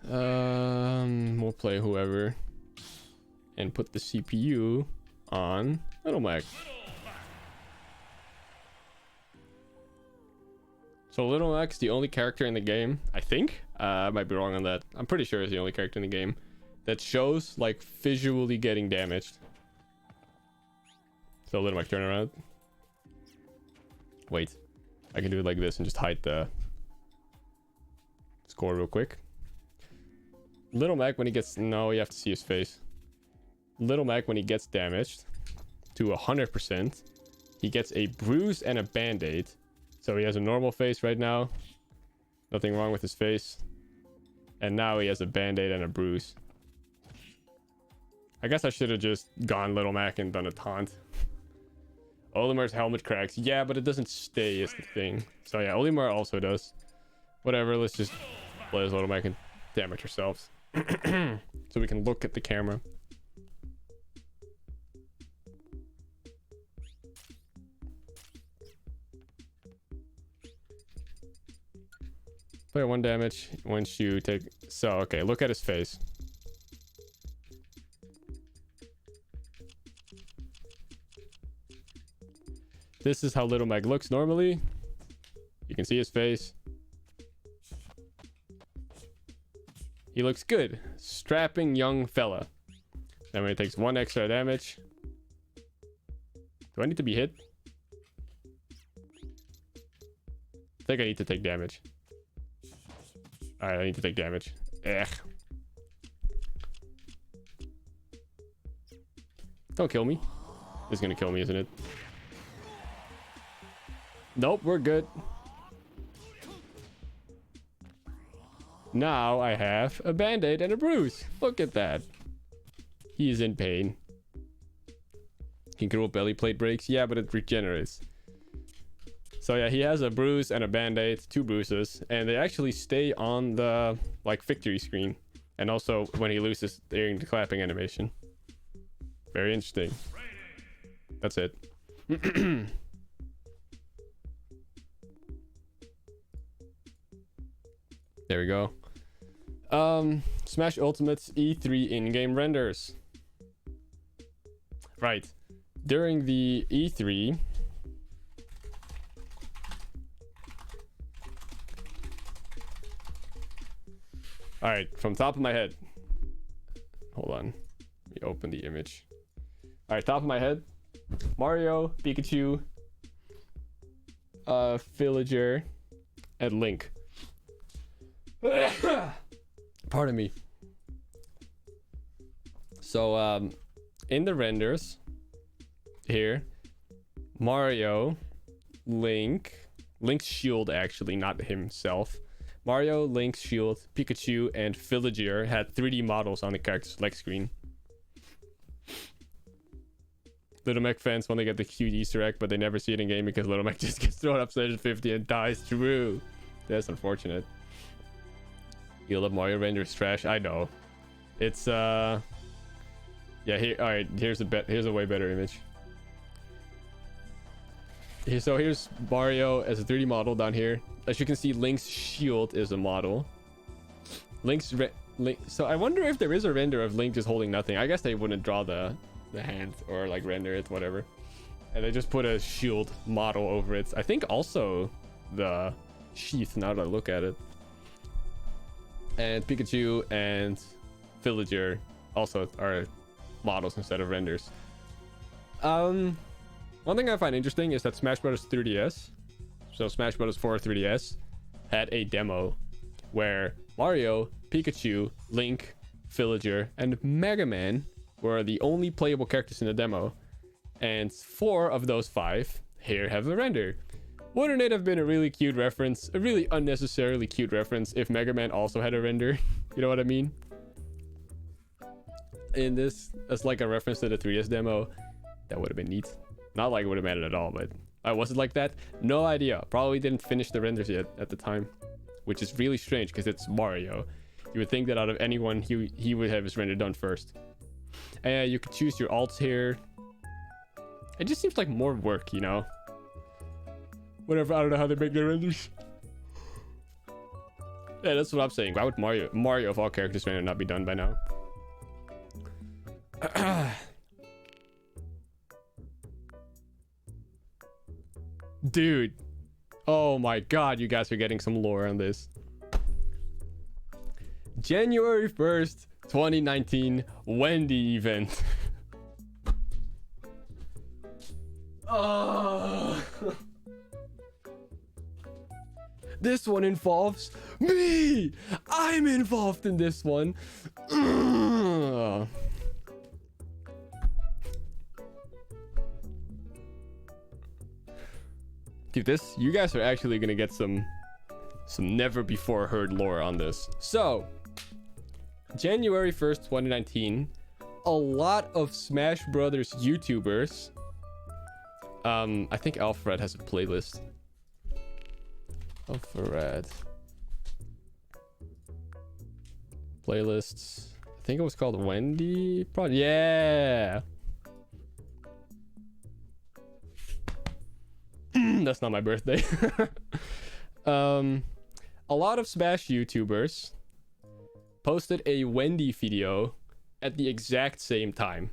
We'll play whoever and put the CPU on Little Mac. So Little Mac's the only character in the game, I think. I might be wrong on that. I'm pretty sure he's the only character in the game that shows like visually getting damaged. So Little Mac, turn around. Wait, I can do it like this and just hide the score real quick. Little Mac, when he gets, no, you have to see his face. Little Mac, when he gets damaged to 100%, he gets a bruise and a band-aid. So he has a normal face right now. Nothing wrong with his face. And now he has a band-aid and a bruise. I guess I should have just gone Little Mac and done a taunt. Olimar's helmet cracks. Yeah, but it doesn't stay is the thing. So yeah, Olimar also does. Whatever, let's just play as Little Mac and damage ourselves. So we can look at the camera. Player 1 damage once you take... So, okay, look at his face. This is how Little Mac looks normally. You can see his face. He looks good. Strapping young fella. Then when he takes 1 extra damage... Do I need to be hit? I think I need to take damage. Alright, I need to take damage. Ugh. Don't kill me. This is gonna kill me, isn't it? Nope, we're good. Now I have a band-aid and a bruise. Look at that. He is in pain. Can grow belly plate breaks? Yeah, but it regenerates. So yeah, he has a bruise and a band-aid, 2 bruises, and they actually stay on the like victory screen. And also when he loses during the clapping animation. Very interesting. That's it. There we go. Smash Ultimate's E3 in-game renders. Right. During the E3, all right, from top of my head. Hold on. Let me open the image. All right, top of my head. Mario, Pikachu, Villager, and Link. Pardon me. So, in the renders here, Mario, Link's shield actually, not himself. Mario, Link's shield, Pikachu, and Villager had 3D models on the character's select screen. Little Mac fans want to get the cute Easter egg, but they never see it in game because Little Mac just gets thrown up stage 50 and dies. True. That's unfortunate. You love Mario renders trash. I know. It's yeah. Here, all right. Here's a way better image. So here's Mario as a 3D model down here. As you can see, Link's shield is a model. Link. So I wonder if there is a render of Link just holding nothing. I guess they wouldn't draw the hand or like render it, whatever. And they just put a shield model over it. I think also the sheath, now that I look at it. And Pikachu and Villager also are models instead of renders. One thing I find interesting is that Smash Bros. 3DS, so Smash Bros. 4 3DS, had a demo where Mario, Pikachu, Link, Villager, and Mega Man were the only playable characters in the demo. And 4 of those 5 here have a render. Wouldn't it have been a really cute reference, a really unnecessarily cute reference, if Mega Man also had a render? You know what I mean? In this, as like a reference to the 3DS demo, that would have been neat. Not like it would have mattered at all, but was it like that? No idea. Probably didn't finish the renders yet at the time, which is really strange because it's Mario. You would think that out of anyone, he would have his render done first. And you could choose your alts here. It just seems like more work, you know? Whatever, I don't know how they make their renders. Yeah, that's what I'm saying. Why would Mario of all characters render not be done by now? Dude. Oh my god, you guys are getting some lore on this. January 1st, 2019 Wendy event. This one involves me. I'm involved in this one. Dude, you guys are actually gonna get some never before heard lore on this. So, January 1st, 2019, a lot of Smash Brothers YouTubers. I think Alfred has a playlist. Alfred. Playlists. I think it was called Wendy. Yeah. That's not my birthday. A lot of Smash YouTubers posted a Wendy video at the exact same time.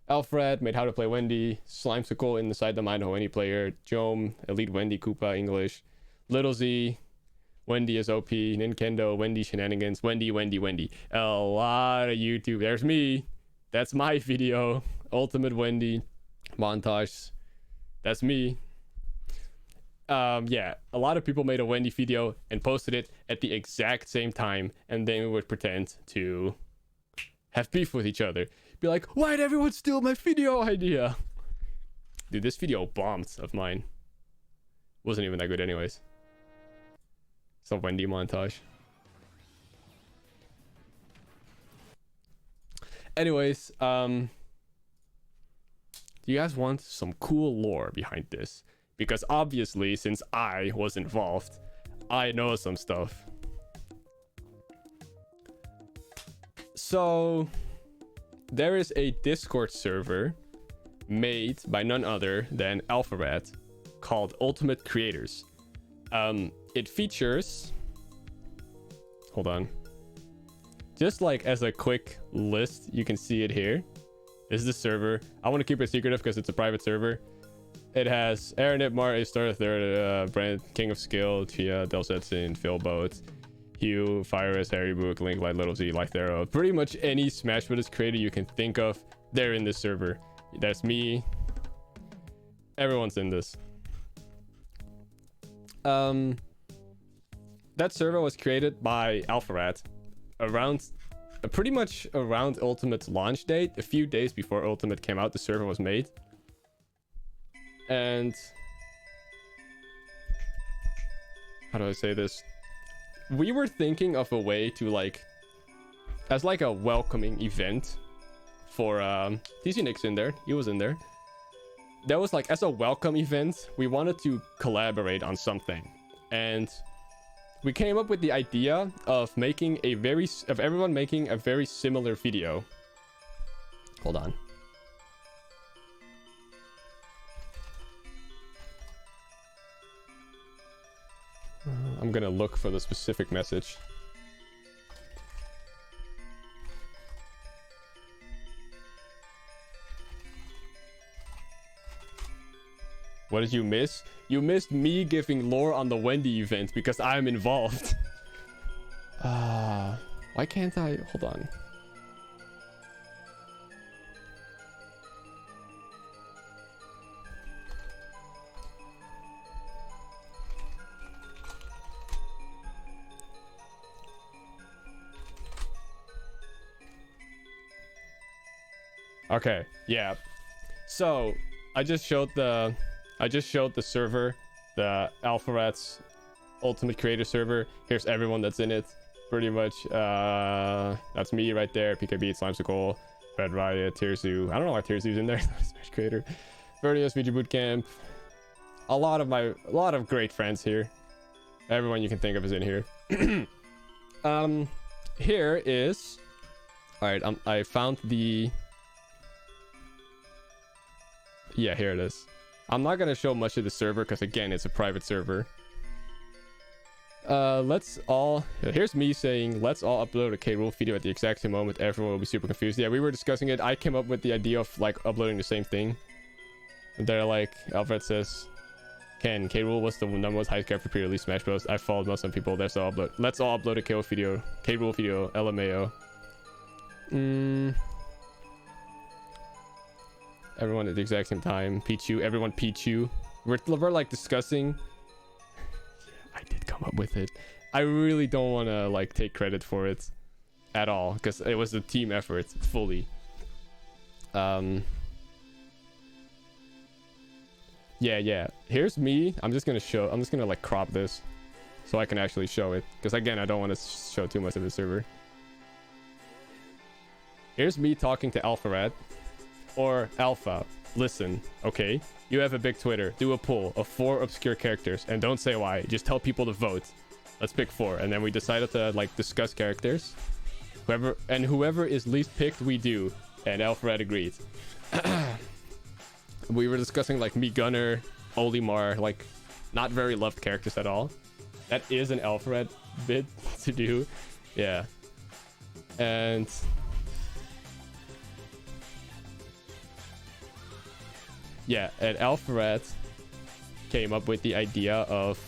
Alfred made How to Play Wendy, Slimesicle Inside the Mind of Wendy Player, Jome, Elite Wendy Koopa English, Little Z, Wendy is OP, Nintendo, Wendy Shenanigans, Wendy. A lot of YouTube. There's me. That's my video. Ultimate Wendy montage. That's me. Yeah, a lot of people made a Wendy video and posted it at the exact same time, and then we would pretend to have beef with each other. Be like, why'd everyone steal my video idea? Dude, this video bombed of mine. Wasn't even that good anyways. It's a Wendy montage. Anyways, do you guys want some cool lore behind this? Because obviously, since I was involved, I know some stuff. So, there is a Discord server made by none other than Alphabet called Ultimate Creators. It features... Hold on. Just like as a quick list, you can see it here. This is the server. I want to keep it secretive because it's a private server. It has Aaron Itmar, A-Star Third, Brand, King of Skill, Chia, Delsetsin, Phil Boat, Hugh, Fyrus, Harry Book, Link, Light, Little Z, Light Arrow. Pretty much any Smash Bros. Creator you can think of, they're in this server. That's me. Everyone's in this. That server was created by Alpharat pretty much around Ultimate's launch date. A few days before Ultimate came out, the server was made. And how do I say this? We were thinking of a way to as a welcoming event for TC Nick's in there. He was in there. That was as a welcome event. We wanted to collaborate on something, and we came up with the idea of everyone making a very similar video. Hold on. I'm gonna look for the specific message. What did you miss? You missed me giving lore on the Wendy event because I'm involved. Why can't I? Hold on. Okay, yeah. So I just showed the server, the Alpharat's Ultimate Creator server. Here's everyone that's in it. Pretty much, that's me right there. PKB, Slimesicle, Red Riot, Tirzu. I don't know why Tirzu's in there. Smash Creator. Vertios, VG Bootcamp. A lot of great friends here. Everyone you can think of is in here. Here is... Alright, I found the... Yeah, here it is. I'm not gonna show much of the server because again, it's a private server. Here's me saying, let's all upload a K-Rool video at the exact same moment. Everyone will be super confused. Yeah, we were discussing it. I came up with the idea of uploading the same thing. And they're Alfred says, Ken, K. Rool was the number one highest character pre-release Smash Bros. I followed most of the people there, so upload. Let's all upload a KO video. K. Rool video. LMAO. Everyone at the exact same time. Pichu. Everyone Pichu. We're like discussing. I did come up with it. I really don't want to like take credit for it at all because it was a team effort fully. Yeah. Here's me. I'm just gonna like crop this so I can actually show it because again I don't want to show too much of the server. Here's me talking to Alpharad or Alpha. Listen, okay, you have a big Twitter. Do a poll of 4 obscure characters and don't say why. Just tell people to vote. Let's pick 4, and then we decided to like discuss characters. Whoever is least picked, we do. And Alfred agreed. We were discussing like Me Gunner, Olimar, like not very loved characters at all. That is an Alfred bit to do, yeah. And yeah, and Alfred came up with the idea of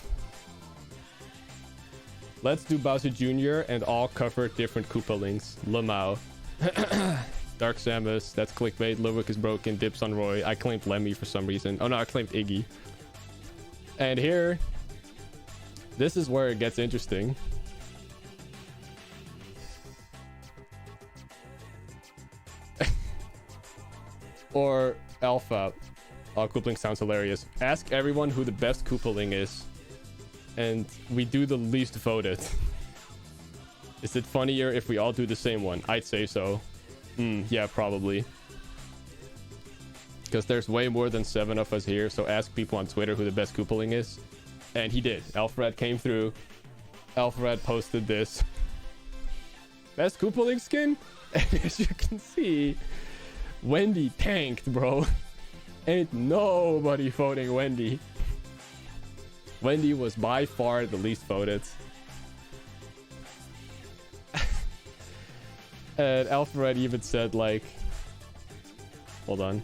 let's do Bowser Jr. and all cover different Koopalings. Lamau. Dark Samus. That's clickbait. Ludwig is broken. Dips on Roy. I claimed Lemmy for some reason. Oh no, I claimed Iggy. And here, this is where it gets interesting. Or Alpha. Oh, Koopaling sounds hilarious. Ask everyone who the best Koopaling is. And we do the least voted. Is it funnier if we all do the same one? I'd say so. Yeah, probably. Because there's way more than 7 of us here, so ask people on Twitter who the best Koopaling is. And he did. Alfred came through. Alfred posted this. Best Koopaling skin? And as you can see, Wendy tanked, bro. Ain't nobody voting Wendy. Wendy was by far the least voted. And Alfred even said like, hold on.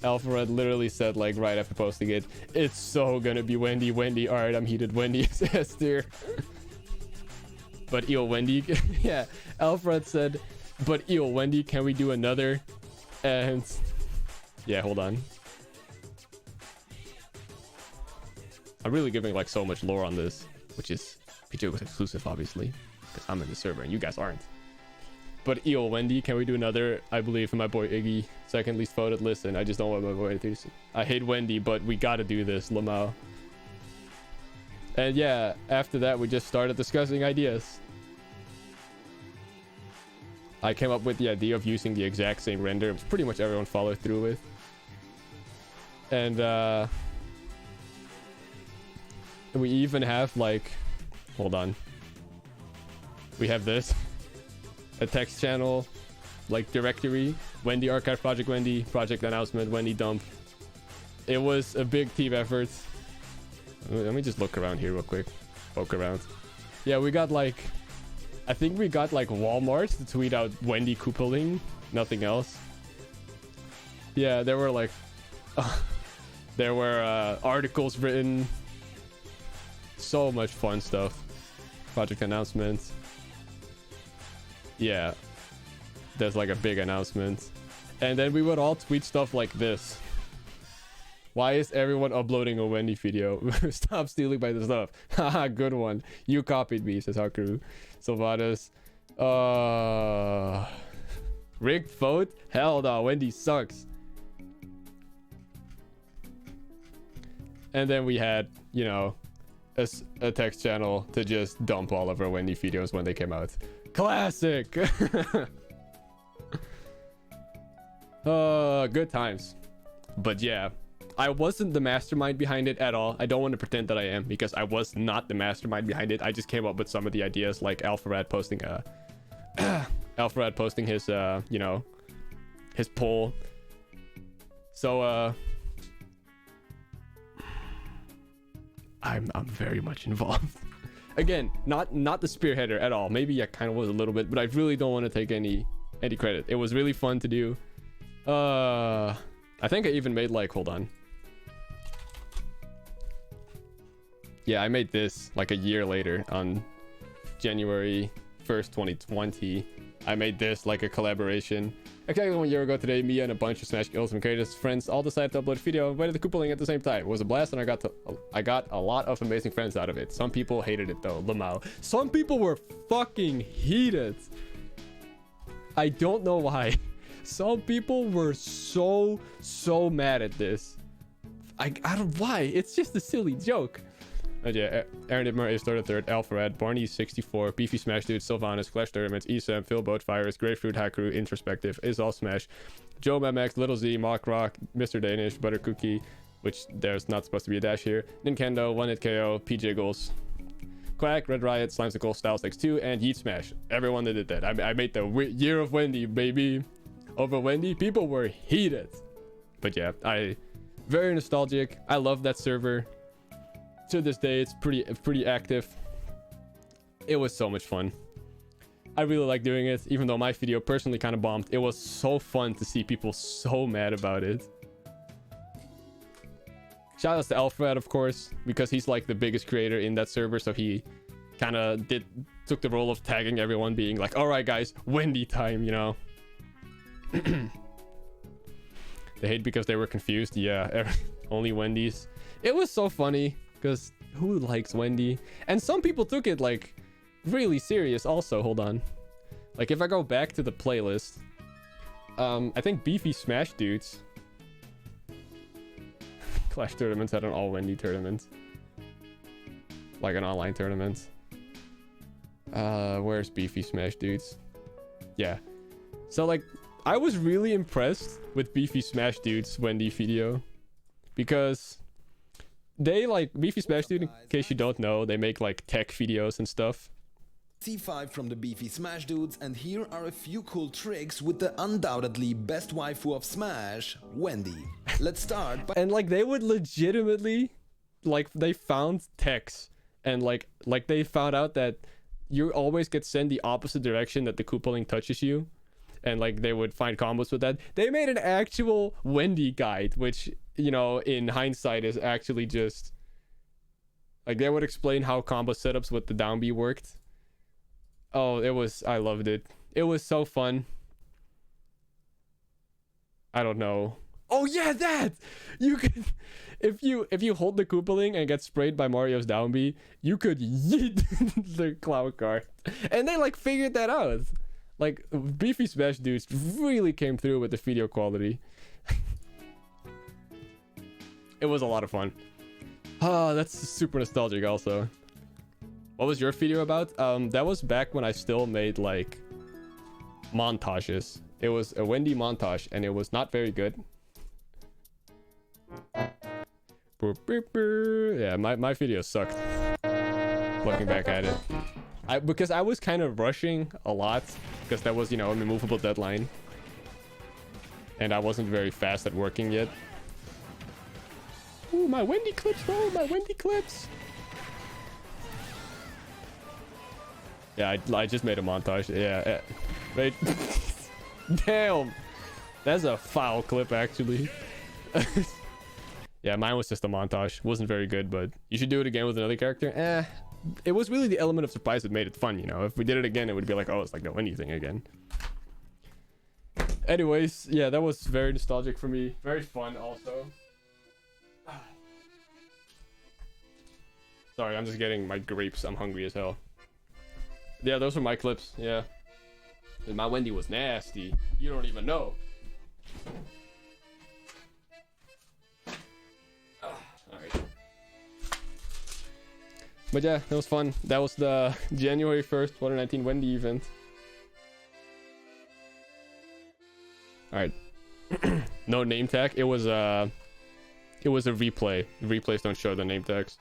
Alfred literally said like right after posting it, it's so gonna be Wendy. Alright, I'm heated. Wendy is S tier. But yo, Wendy, yeah. Alfred said, but yo, Wendy, can we do another? And yeah, hold on. I'm really giving like so much lore on this, which is PJ was exclusive, obviously, because I'm in the server and you guys aren't. But yo, Wendy, can we do another? I believe for my boy Iggy, second least voted. Listen, I just don't want my boy to. I hate Wendy, but we gotta do this, Lamau. And yeah, after that, we just started discussing ideas. I came up with the idea of using the exact same render, which pretty much everyone followed through with. And we even have like, hold on. We have this, a text channel, like directory, Wendy archive, project Wendy, project announcement, Wendy dump. It was a big team effort. Let me just look around here real quick. Poke around. Yeah, we got like, I think we got like Walmart to tweet out Wendy Koopaling, nothing else. Yeah, there were like, there were articles written. So much fun stuff. Project announcements. Yeah, there's like a big announcement. And then we would all tweet stuff like this. Why is everyone uploading a Wendy video? Stop stealing my stuff. Haha, good one. You copied me, says Haku. Sylvanas. Rigged vote? Hell no, Wendy sucks. And then we had, you know, a text channel to just dump all of our Wendy videos when they came out. Classic! Good times. But yeah, I wasn't the mastermind behind it at all. I don't want to pretend that I am, because I was not the mastermind behind it. I just came up with some of the ideas, like Alpharad posting Alpharad posting his you know, his poll. So I'm very much involved. Again, not the spearheader at all. Maybe I kind of was a little bit, but I really don't want to take any credit. It was really fun to do. I think I even made like, hold on. Yeah, I made this like a year later on January 1st, 2020. I made this like a collaboration. Exactly 1 year ago today, me and a bunch of Smash Ultimate Creators friends all decided to upload a video and waited the coupoling at the same time. It was a blast and I got a lot of amazing friends out of it. Some people hated it though, Lamau. Some people were fucking heated. I don't know why. Some people were so mad at this. I don't why. It's just a silly joke. Yeah, Aaron Idmer is 33rd, Alpharad, Barney 64, Beefy Smash Dude, Sylvanas, Clash Tournaments, Esam, Philboat, Virus, Grapefruit, Hackrew, Introspective, Is All Smash, Joe Memex, Little Z, Mock Rock, Mr. Danish, Butter Cookie, which there's not supposed to be a dash here, Nintendo, One Hit KO, PJ Goals, Quack, Red Riot, Slimesicle, Styles X2, and Yeet Smash. Everyone that did that. I made the year of Wendy, baby. Over Wendy, people were heated. But yeah, very nostalgic. I love that server. To this day, it's pretty active. It was so much fun. I really like doing it, even though my video personally kind of bombed. It was so fun to see people so mad about it. Shout out to Alfred, of course, because he's like the biggest creator in that server, so he kind of took the role of tagging everyone, being like, all right guys, Wendy time, you know. They hate because they were confused. Yeah, only Wendy's. It was so funny because who likes Wendy? And some people took it like really serious also. Hold on, like if I go back to the playlist, I think Beefy Smash Dudes Clash Tournaments had an all Wendy tournament, like an online tournament. Where's Beefy Smash Dudes? Yeah, so like I was really impressed with Beefy Smash Dude's Wendy video, because they like Beefy Smash Dude, in case you don't know, they make like tech videos and stuff. C5 from the Beefy Smash Dudes, and here are a few cool tricks with the undoubtedly best waifu of Smash, Wendy. Let's start by... And like they would legitimately, like they found techs, and like they found out that you always get sent the opposite direction that the Koopaling touches you, and like they would find combos with that. They made an actual Wendy guide, which, you know, in hindsight is actually just like they would explain how combo setups with the down B worked. Oh, I loved it. It was so fun. I don't know. Oh yeah, that! You could, if you hold the Koopaling and get sprayed by Mario's down B, you could yeet the Cloud card. And they like figured that out. Like Beefy Smash Dudes really came through with the video quality. It was a lot of fun. That's super nostalgic also. What was your video about? That was back when I still made like montages. It was a Wendy montage and it was not very good. Yeah, my video sucked. Looking back at it. Because I was kind of rushing a lot, because that was, you know, a removable deadline. And I wasn't very fast at working yet. Ooh, my Wendy clips, bro, my Wendy clips. Yeah, I just made a montage. Yeah. Wait. Damn. That's a foul clip, actually. Yeah, mine was just a montage. Wasn't very good, but you should do it again with another character. It was really the element of surprise that made it fun, you know. If we did it again, it would be like, oh, it's like no anything again. Anyways, yeah, that was very nostalgic for me. Very fun, also. Sorry, I'm just getting my grapes. I'm hungry as hell. Yeah, those were my clips. Yeah. My Wendy was nasty. You don't even know. Alright. But yeah, that was fun. That was the January 1st, 2019 Wendy event. Alright. No name tag. It was a replay. Replays don't show the name tags.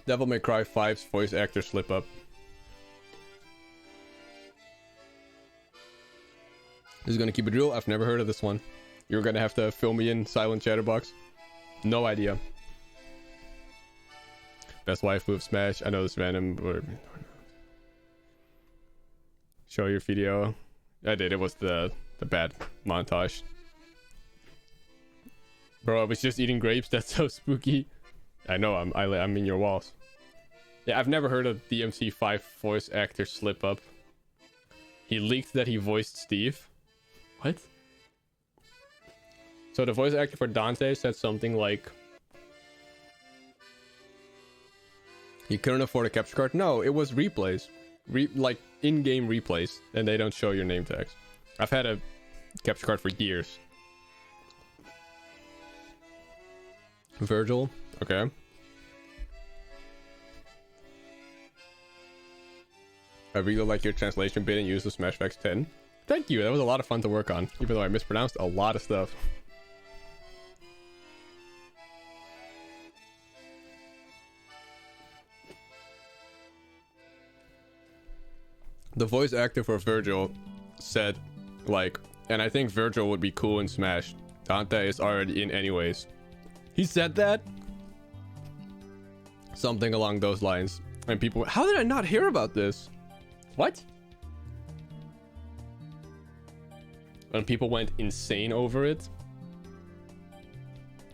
Devil May Cry 5's voice actor slip up. This is gonna keep it real. I've never heard of this one. You're gonna have to fill me in, silent chatterbox. No idea. Best waifu of Smash. I know this random. Show your video. I did. It was the bad montage. Bro, I was just eating grapes. That's so spooky. I know. I'm in your walls. Yeah, I've never heard of DMC5 voice actor slip up. He leaked that he voiced Steve. What? So the voice actor for Dante said something like, he couldn't afford a capture card. No, it was replays. Like in-game replays. And they don't show your name tags. I've had a capture card for years. Virgil. Okay. I really like your translation bit and use of Smashbacks 10. Thank you. That was a lot of fun to work on. Even though I mispronounced a lot of stuff. The voice actor for Virgil said, like, and I think Virgil would be cool in Smash. Dante is already in anyways. He said that? Something along those lines. And people, how did I not hear about this? What? And people went insane over it.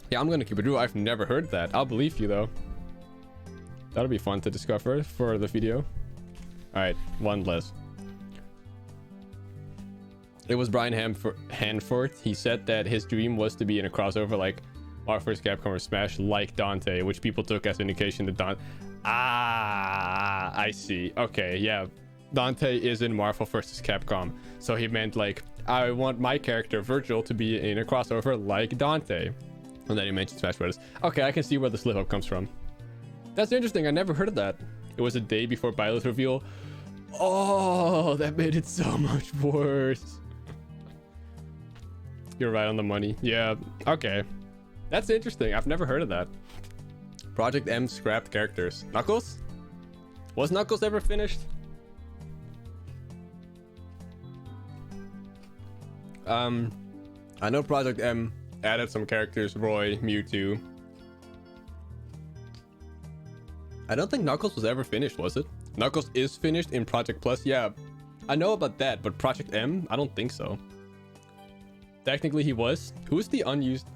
Yeah, I'm gonna keep it real. I've never heard that. I'll believe you though. That'll be fun to discover for the video. Alright, one less. It was Brian Hanford. He said that his dream was to be in a crossover like Marvel vs. Capcom or Smash like Dante, which people took as indication that Dante... Ah, I see. Okay, yeah. Dante is in Marvel vs. Capcom. So he meant like, I want my character Virgil to be in a crossover like Dante. And then he mentioned Smash Bros. Okay, I can see where the slip up comes from. That's interesting. I never heard of that. It was a day before Byleth reveal. Oh, that made it so much worse. You're right on the money. Yeah, okay. That's interesting. I've never heard of that. Project M scrapped characters. Knuckles? Was Knuckles ever finished? I know Project M added some characters, Roy, Mewtwo. I don't think Knuckles was ever finished, was it? Knuckles is finished in Project Plus. Yeah, I know about that, but Project M, I don't think so. Technically he was. Who's the unused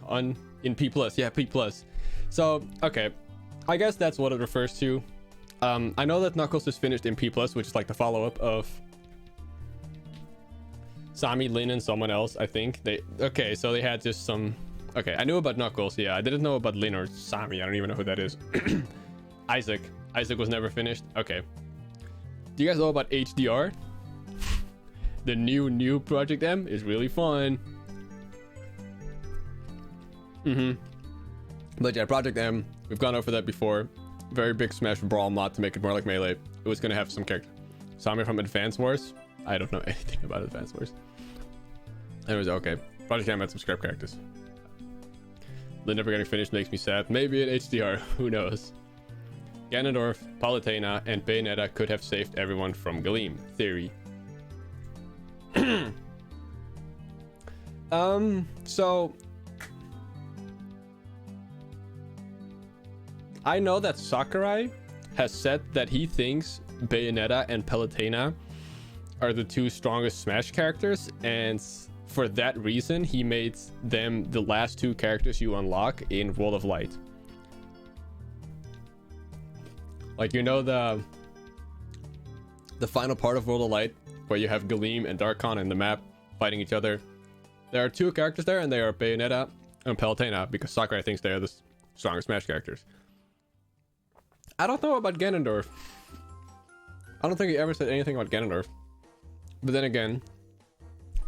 in P Plus? Yeah, P Plus. So, okay. I guess that's what it refers to. I know that Knuckles is finished in P Plus, which is like the follow-up of Sami, Lin, and someone else, I think. Okay, so they had just some... Okay, I knew about Knuckles, yeah. I didn't know about Lin or Sami. I don't even know who that is. Isaac. Isaac was never finished. Okay. Do you guys know about HDR? The new Project M is really fun. But yeah, Project M, we've gone over that before. Very big Smash Brawl mod to make it more like Melee. It was gonna have some character. Sami from Advance Wars. I don't know anything about Advance Wars. Anyways, okay. Project M had some scrap characters. Lin never getting finished makes me sad. Maybe in HDR, who knows? Ganondorf, Palutena, and Bayonetta could have saved everyone from Galeem. Theory. So I know that Sakurai has said that he thinks Bayonetta and Palutena are the two strongest Smash characters, and for that reason he made them the last two characters you unlock in World of Light. Like, you know, the final part of World of Light where you have Galeem and Darkon in the map fighting each other. There are two characters there, and they are Bayonetta and Palutena, because Sakurai thinks they are the strongest Smash characters. I don't know about Ganondorf. I don't think he ever said anything about Ganondorf. But then again,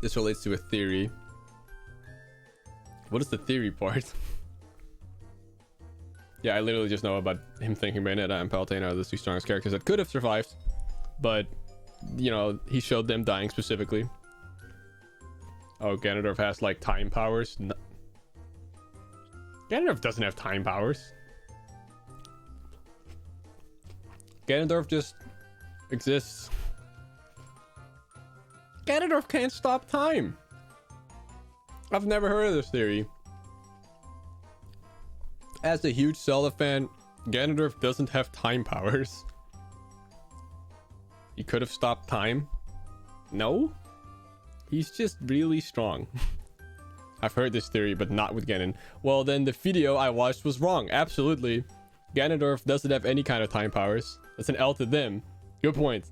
this relates to a theory. What is the theory part? Yeah, I literally just know about him thinking Bayonetta and Palutena are the two strongest characters that could have survived. But, you know, he showed them dying specifically. Oh, Ganondorf has, like, time powers? No. Ganondorf doesn't have time powers. Ganondorf just exists. Ganondorf can't stop time. I've never heard of this theory. As a huge Zelda fan, Ganondorf doesn't have time powers. He could have stopped time. No, he's just really strong. I've heard this theory, but not with Ganon. Well, then the video I watched was wrong. Absolutely. Ganondorf doesn't have any kind of time powers. That's an L to them. Good point.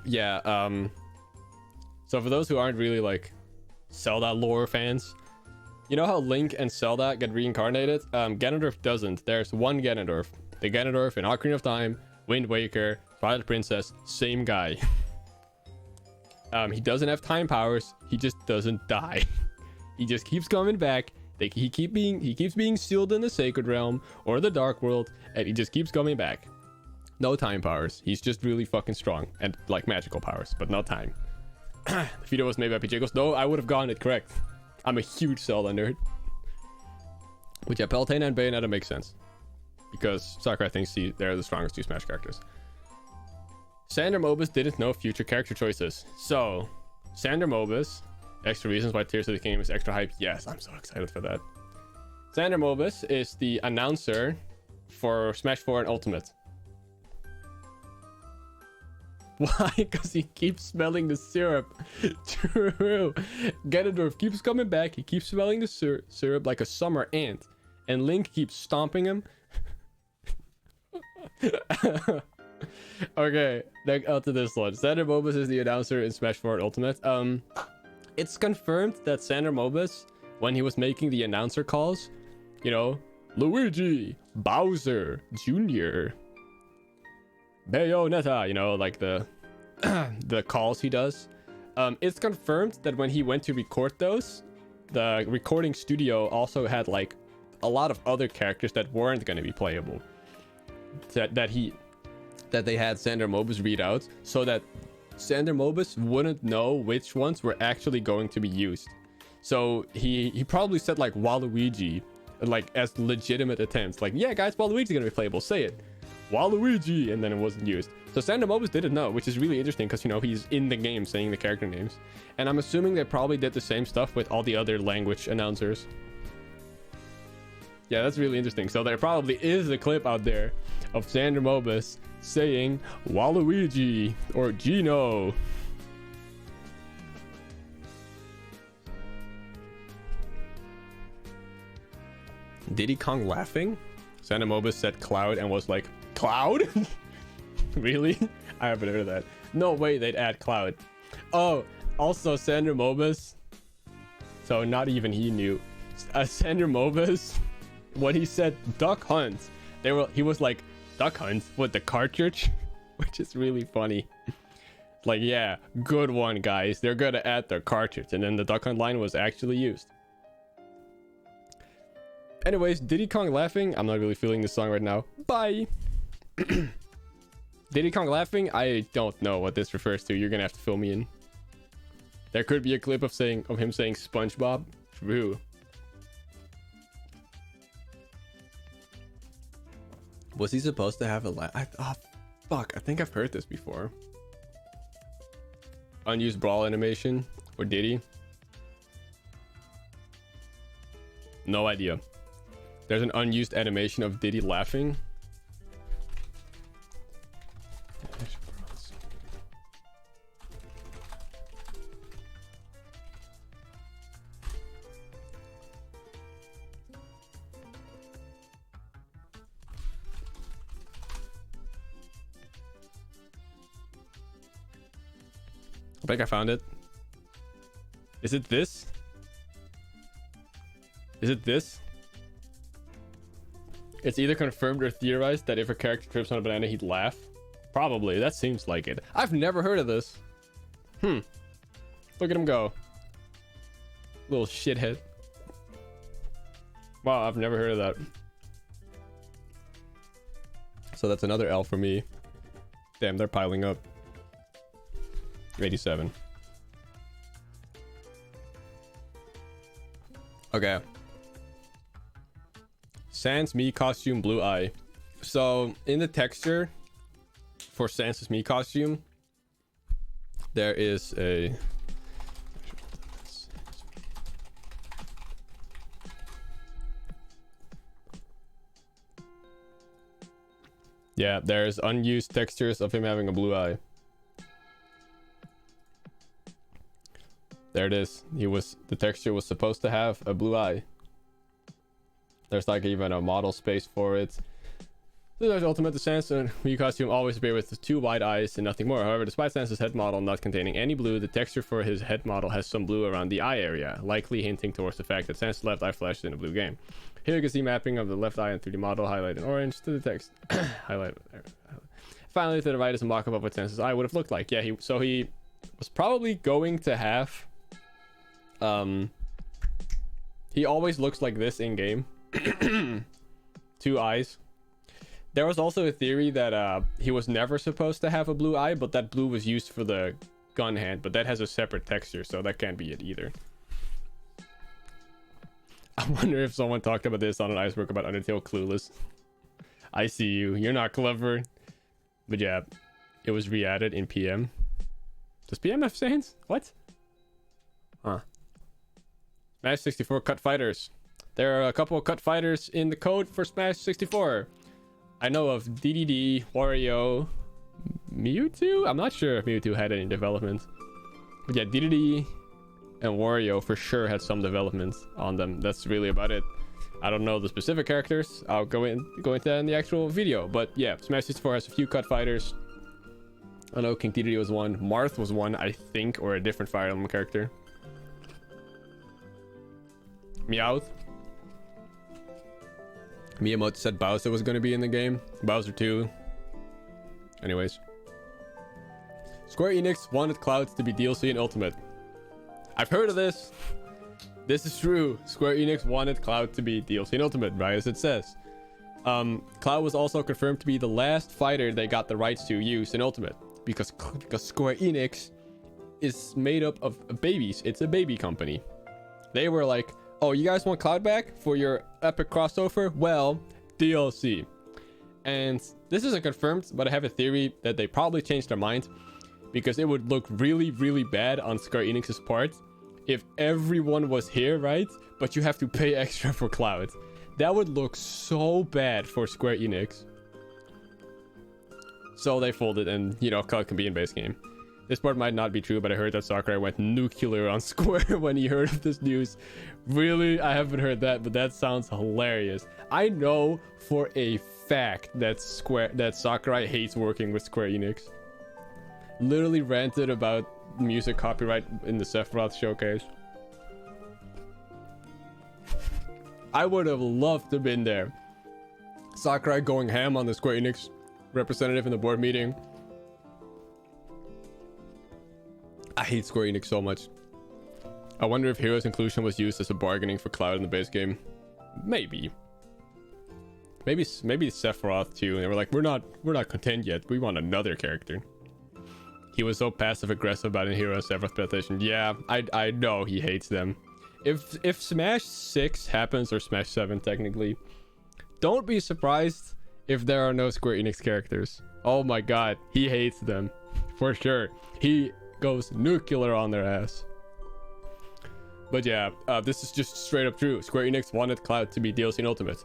Yeah, so for those who aren't really like Zelda lore fans, you know how Link and Zelda get reincarnated? Ganondorf doesn't. There's one Ganondorf. The Ganondorf in Ocarina of Time, Wind Waker, Twilight Princess, same guy. He doesn't have time powers. He just doesn't die. He just keeps coming back. He keeps being sealed in the Sacred Realm or the Dark World, and he just keeps coming back. No time powers. He's just really fucking strong and like magical powers, but not time. The video was made by PJ Goes. No, I would have gotten it correct. I'm a huge Zelda nerd. But yeah, Palutena and Bayonetta makes sense because Sakurai thinks they're the strongest two Smash characters. Sander Mobus didn't know future character choices. So, Sander Mobus, extra reasons why Tears of the Kingdom is extra hype. Yes, I'm so excited for that. Sander Mobus is the announcer for Smash 4 and Ultimate. Why? Because he keeps smelling the syrup. True. Ganondorf keeps coming back. He keeps smelling the syrup like a summer ant. And Link keeps stomping him. Okay, back out to this one. Sander Mobus is the announcer in Smash 4 Ultimate. It's confirmed that Sander Mobus, when he was making the announcer calls, you know, Luigi, Bowser, Jr., Bayonetta, you know, like the the calls he does. It's confirmed that when he went to record those, the recording studio also had like a lot of other characters that weren't going to be playable. That they had Sander Mobus read out so that Sander Mobus wouldn't know which ones were actually going to be used. So he probably said like Waluigi, like as legitimate attempts, like, yeah guys, Waluigi's gonna be playable, say it, Waluigi, and then it wasn't used. So Sander Mobus didn't know, which is really interesting because, you know, he's in the game saying the character names. And I'm assuming they probably did the same stuff with all the other language announcers. Yeah, that's really interesting. So there probably is a clip out there of Sander Mobus saying Waluigi or Gino. Diddy Kong laughing? Sander Mobus said Cloud and was like, Cloud? Really? I haven't heard of that. No way they'd add Cloud. Oh, also Sander Mobus. So not even he knew. Sander Mobus, when he said Duck Hunt, he was like, Duck Hunt with the cartridge, which is really funny. Like, yeah, good one, guys. They're gonna add their cartridge, and then the Duck Hunt line was actually used. Anyways, Diddy Kong laughing. I'm not really feeling this song right now. Bye. Diddy Kong laughing. I don't know what this refers to. You're gonna have to fill me in. There could be a clip of him saying SpongeBob. True. Was he supposed to have a laugh? Oh, fuck. I think I've heard this before. Unused brawl animation. Or did he? No idea. There's an unused animation of Diddy laughing. I think I found it. Is it this? Is it this? It's either confirmed or theorized that if a character trips on a banana, he'd laugh. Probably. That seems like it. I've never heard of this. Look at him go. Little shithead. Wow, I've never heard of that. So that's another L for me. Damn, they're piling up. 87. Okay. Sans Mii costume, blue eye. So in the texture for Sans's Mii costume, there is a yeah, there's unused textures of him having a blue eye. There it is. The texture was supposed to have a blue eye. There's like even a model space for it. So there's Ultimate Sans, and Wii costume always appear with 2 wide eyes and nothing more. However, despite Sans's head model not containing any blue, the texture for his head model has some blue around the eye area, likely hinting towards the fact that Sans's left eye flashes in a blue game. Here you can see mapping of the left eye in 3D model, highlight in orange to the text. Highlight. Finally, to the right is a mock-up of what Sans's eye would have looked like. Yeah, he was probably going to have... he always looks like this in game. 2 eyes. There was also a theory that he was never supposed to have a blue eye, but that blue was used for the gun hand, but that has a separate texture, so that can't be it either. I wonder if someone talked about this on an iceberg about Undertale Clueless. I see you. You're not clever. But yeah, it was re-added in PM. Does PM have Sans? What? Huh. Smash 64 cut fighters. There are a couple of cut fighters in the code for Smash 64. I know of DDD, Wario, Mewtwo? I'm not sure if Mewtwo had any development. But yeah, DDD and Wario for sure had some development on them. That's really about it. I don't know the specific characters. I'll go into that in the actual video. But yeah, Smash 64 has a few cut fighters. I know King Dedede was one. Marth was one, I think, or a different Fire Emblem character. Meowth. Miyamoto said Bowser was going to be in the game. Bowser 2. Anyways. Square Enix wanted Cloud to be DLC in Ultimate. I've heard of this. This is true. Square Enix wanted Cloud to be DLC in Ultimate, right as it says. Cloud was also confirmed to be the last fighter they got the rights to use in Ultimate. Because Square Enix is made up of babies. It's a baby company. They were like, oh, you guys want Cloud back for your epic crossover? Well, DLC. And this isn't confirmed, but I have a theory that they probably changed their mind because it would look really, really bad on Square Enix's part if everyone was here, right? But you have to pay extra for Cloud. That would look so bad for Square Enix. So they folded and, you know, Cloud can be in base game. This part might not be true, but I heard that Sakurai went nuclear on Square when he heard of this news. Really? I haven't heard that, but that sounds hilarious. I know for a fact that Sakurai hates working with Square Enix. Literally ranted about music copyright in the Sephiroth showcase. I would have loved to have been there. Sakurai going ham on the Square Enix representative in the board meeting. I hate Square Enix so much. I wonder if Heroes inclusion was used as a bargaining for Cloud in the base game. Maybe Sephiroth too, and they were like, we're not content yet. We want another character. He was so passive aggressive about in Heroes Sephiroth presentation. Yeah, I know he hates them. If Smash 6 happens, or Smash 7 technically, don't be surprised if there are no Square Enix characters. Oh my god, he hates them for sure. He goes nuclear on their ass. But yeah, this is just straight up true. Square Enix wanted Cloud to be DLC in Ultimate.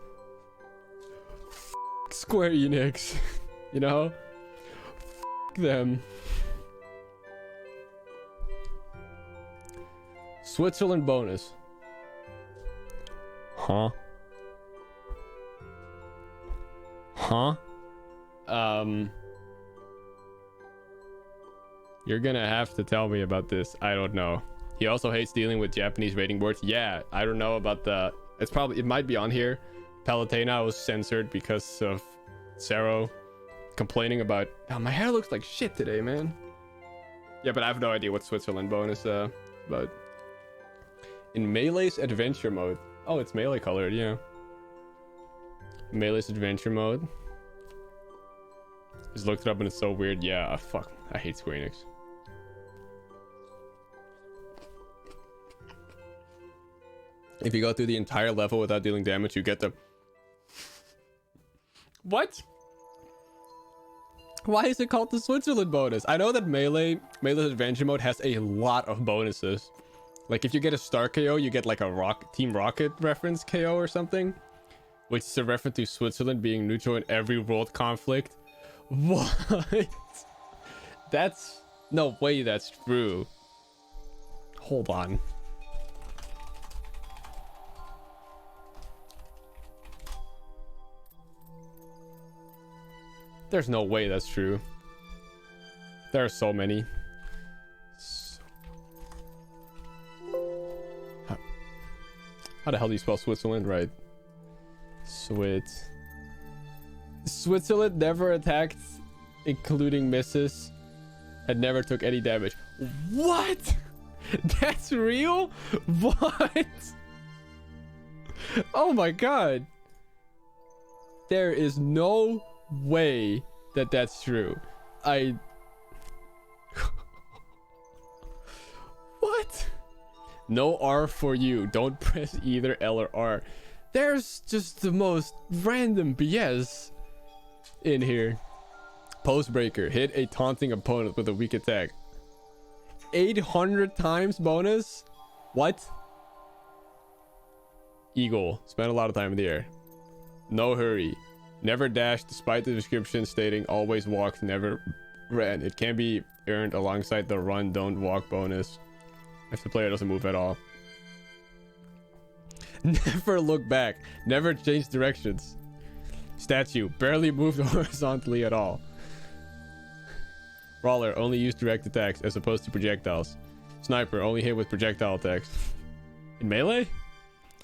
Square Enix. You know? Them. Switzerland bonus. Huh? You're gonna have to tell me about this. I don't know. He also hates dealing with Japanese rating boards. Yeah, I don't know about the... it might be on here. Palutena was censored because of Zero complaining about... Oh, my hair looks like shit today, man. Yeah, but I have no idea what Switzerland bonus, but... In Melee's adventure mode. Oh, it's melee colored, yeah. Melee's adventure mode. Just looked it up and it's so weird. Yeah, fuck. I hate Square Enix. If you go through the entire level without dealing damage, you get the... What? Why is it called the Switzerland bonus? I know that Melee's adventure mode has a lot of bonuses. Like if you get a star KO, you get like a Team Rocket reference KO or something. Which is a reference to Switzerland being neutral in every world conflict. What? That's... No way that's true. Hold on. There's no way that's true. There are so many. How the hell do you spell Switzerland? Right. Switzerland never attacked, including misses, and never took any damage. What? That's real? What? Oh my god. There is no way that that's true. What? No R for you. Don't press either L or R. There's just the most random BS in here. Postbreaker. Hit a taunting opponent with a weak attack. 800 times bonus? What? Eagle. Spend a lot of time in the air. No hurry. Never dash despite the description stating always walked, never ran. It can be earned alongside the run, don't walk bonus if the player doesn't move at all. Never look back. Never change directions. Statue. Barely moved horizontally at all. Brawler. Only use direct attacks as opposed to projectiles. Sniper. Only hit with projectile attacks. In melee?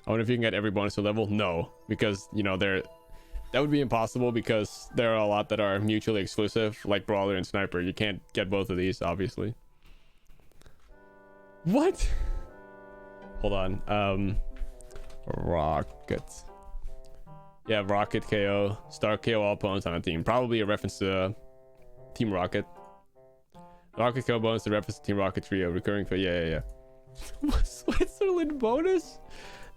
I wonder if you can get every bonus to level. No. Because, you know, that would be impossible because there are a lot that are mutually exclusive, like Brawler and Sniper. You can't get both of these, obviously. What? Hold on. Rocket. Yeah, Rocket KO. Star KO all opponents on a team. Probably a reference to Team Rocket. Rocket KO bonus, the reference to Team Rocket trio. Recurring for yeah. Switzerland bonus?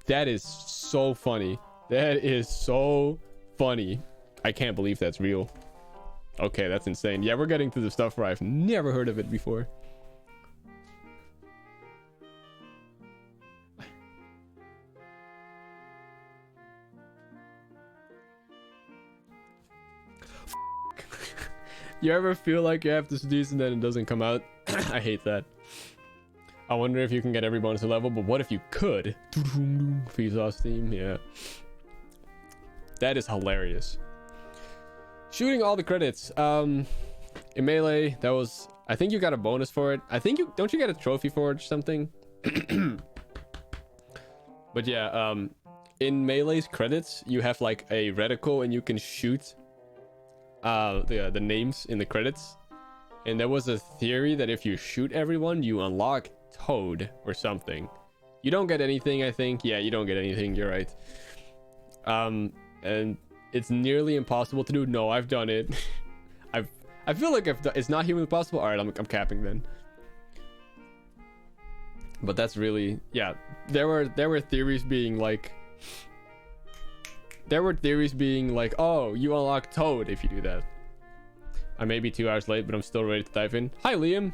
That is so funny. That is so funny. I can't believe that's real. Okay, that's insane. Yeah, we're getting to the stuff where I've never heard of it before. You ever feel like you have to sneeze and then it doesn't come out? I hate that. I wonder if you can get every bonus level, but what if you could? Feezoss theme, yeah. That is hilarious. Shooting all the credits. In Melee, that was... I think you got a bonus for it. I think you... Don't you get a trophy for it or something? But yeah, in Melee's credits, you have like a reticle and you can shoot the names in the credits. And there was a theory that if you shoot everyone, you unlock Toad or something. You don't get anything, I think. Yeah, you don't get anything. You're right. And it's nearly impossible to do. No, I've done it. I feel like it's not humanly possible. All right, I'm capping then. But that's really, yeah. There were theories being like, oh, you unlock Toad if you do that. I may be 2 hours late, but I'm still ready to dive in. Hi, Liam.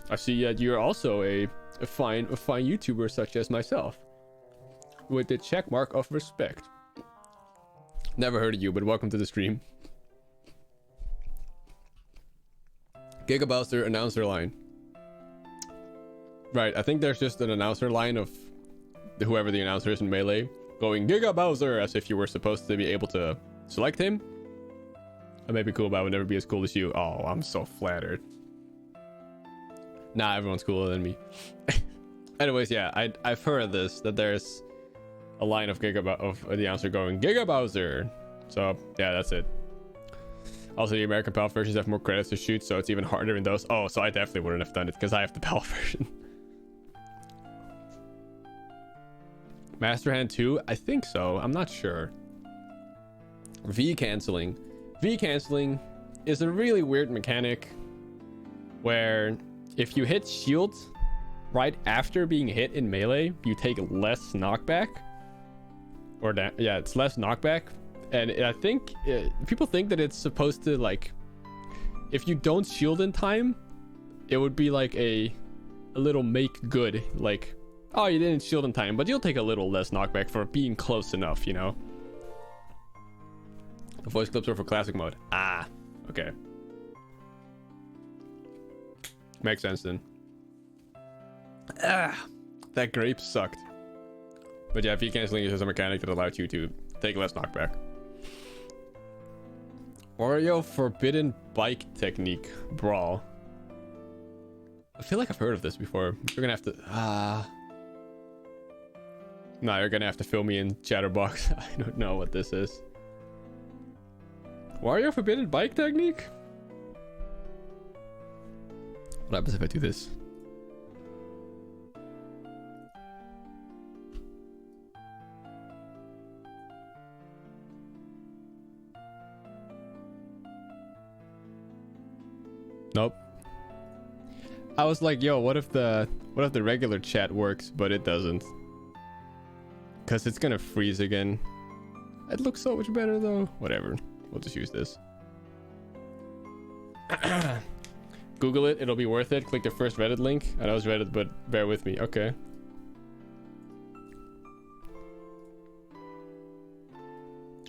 I see that you're also a fine YouTuber such as myself, with the check mark of respect. Never heard of you, but welcome to the stream. Gigabowser announcer line. Right, I think there's just an announcer line of whoever the announcer is in Melee going Giga Bowser as if you were supposed to be able to select him. I may be cool, but I would never be as cool as you. Oh, I'm so flattered. Nah, everyone's cooler than me. Anyways, yeah, I've heard of this, that there's a line of the announcer going Giga Bowser. So yeah, that's it. Also, the American PAL versions have more credits to shoot, so it's even harder in those. Oh, so I definitely wouldn't have done it because I have the PAL version. Master Hand 2? I think so. I'm not sure. V canceling. V canceling is a really weird mechanic where if you hit shield right after being hit in Melee, you take less knockback. Or yeah, it's less knockback. And I think people think that it's supposed to, like, if you don't shield in time, it would be like a little make good, like, oh, you didn't shield in time, but you'll take a little less knockback for being close enough, you know. The voice clips are for classic mode. Ah, okay, makes sense then. That grape sucked. But yeah, feed canceling is a mechanic that allows you to take less knockback. Wario forbidden bike technique brawl. I feel like I've heard of this before. You're gonna have to no, you're gonna have to fill me in, Chatterbox. I don't know what this is. Wario forbidden bike technique? What happens if I do this? Nope. I was like, yo, what if the regular chat works, but it doesn't? Cause it's gonna freeze again. It looks so much better though. Whatever. We'll just use this. Google it, it'll be worth it. Click the first Reddit link. I know it's Reddit, but bear with me. Okay.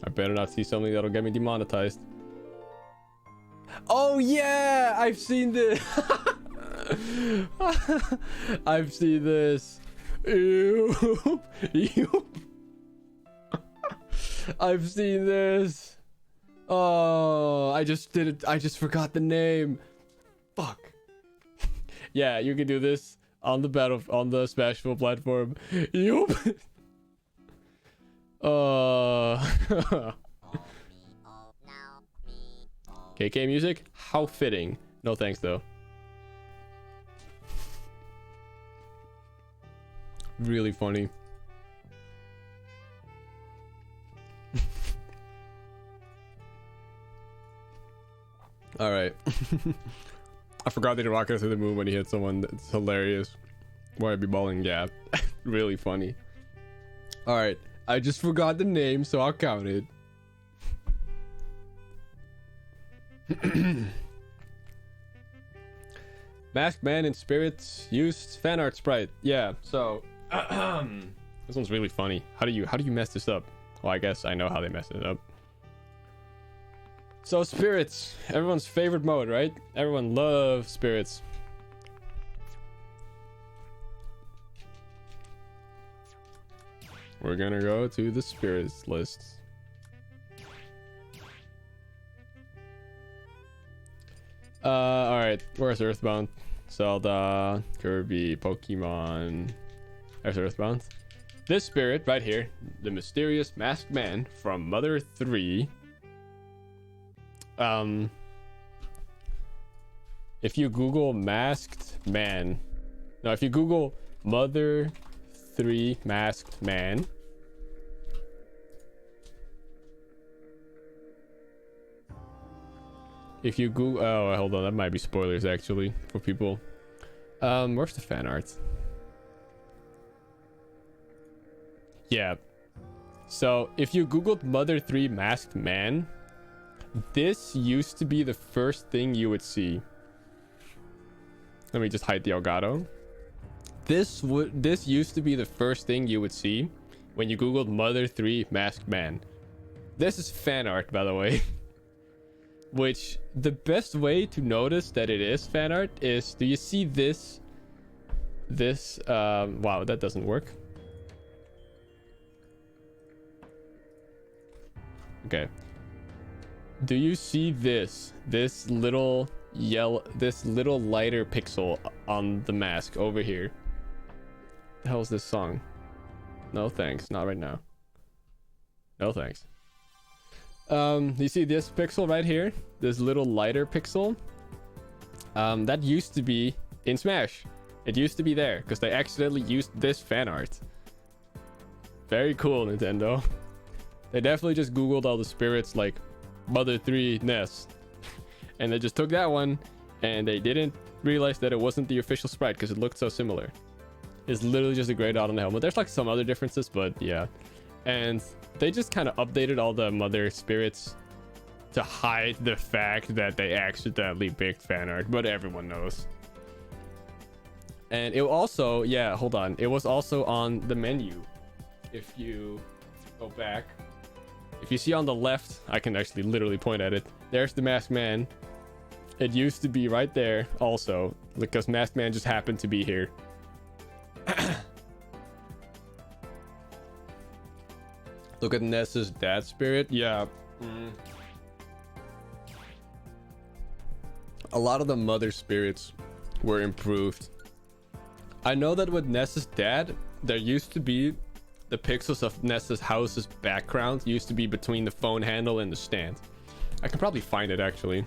I better not see something that'll get me demonetized. Oh yeah, I've seen this. I've seen this. Ew. Ew. I've seen this. Oh, I just did it. I just forgot the name. Fuck. Yeah, you can do this on the Smashville platform. Yup. KK music? How fitting. No thanks though. Really funny. All right. I forgot they rocket through the moon when he hit someone. That's hilarious. Why I'd be balling? Yeah. Really funny. All right. I just forgot the name, so I'll count it. Masked Man in Spirits used fan art sprite. Yeah, so this one's really funny. How do you mess this up? Well, I guess I know how they messed it up. So spirits, everyone's favorite mode, right? Everyone loves spirits. We're gonna go to the spirits list. All right, where's Earthbound? Zelda, Kirby, Pokemon. There's Earthbound. This spirit right here, the mysterious masked man from Mother 3. If you Google masked man, no, if you Google Mother 3 masked man, if you Google, oh, hold on, that might be spoilers actually for people. Where's the fan art? Yeah. So if you Googled Mother 3 masked man, this used to be the first thing you would see. Let me just hide the Elgato. This used to be the first thing you would see when you Googled Mother 3 masked man. This is fan art, by the way. Which, the best way to notice that it is fan art is, do you see this? Wow, that doesn't work. Okay. Do you see this little lighter pixel on the mask over here? The hell is this song? No thanks, not right now. No thanks. You see this pixel right here? This little lighter pixel? That used to be in Smash. It used to be there because they accidentally used this fan art. Very cool, Nintendo. They definitely just Googled all the spirits like Mother 3 Nest. And they just took that one and they didn't realize that it wasn't the official sprite because it looked so similar. It's literally just a gray dot on the helmet. There's like some other differences, but yeah. And they just kind of updated all the mother spirits to hide the fact that they accidentally picked fan art, but everyone knows. And it also, yeah, hold on. It was also on the menu. If you go back, if you see on the left, I can actually literally point at it. There's the masked man. It used to be right there also, because masked man just happened to be here. Look at Ness's dad spirit. Yeah. A lot of the mother spirits were improved. I know that with Ness's dad, there used to be the pixels of Ness's house's background used to be between the phone handle and the stand. I can probably find it actually.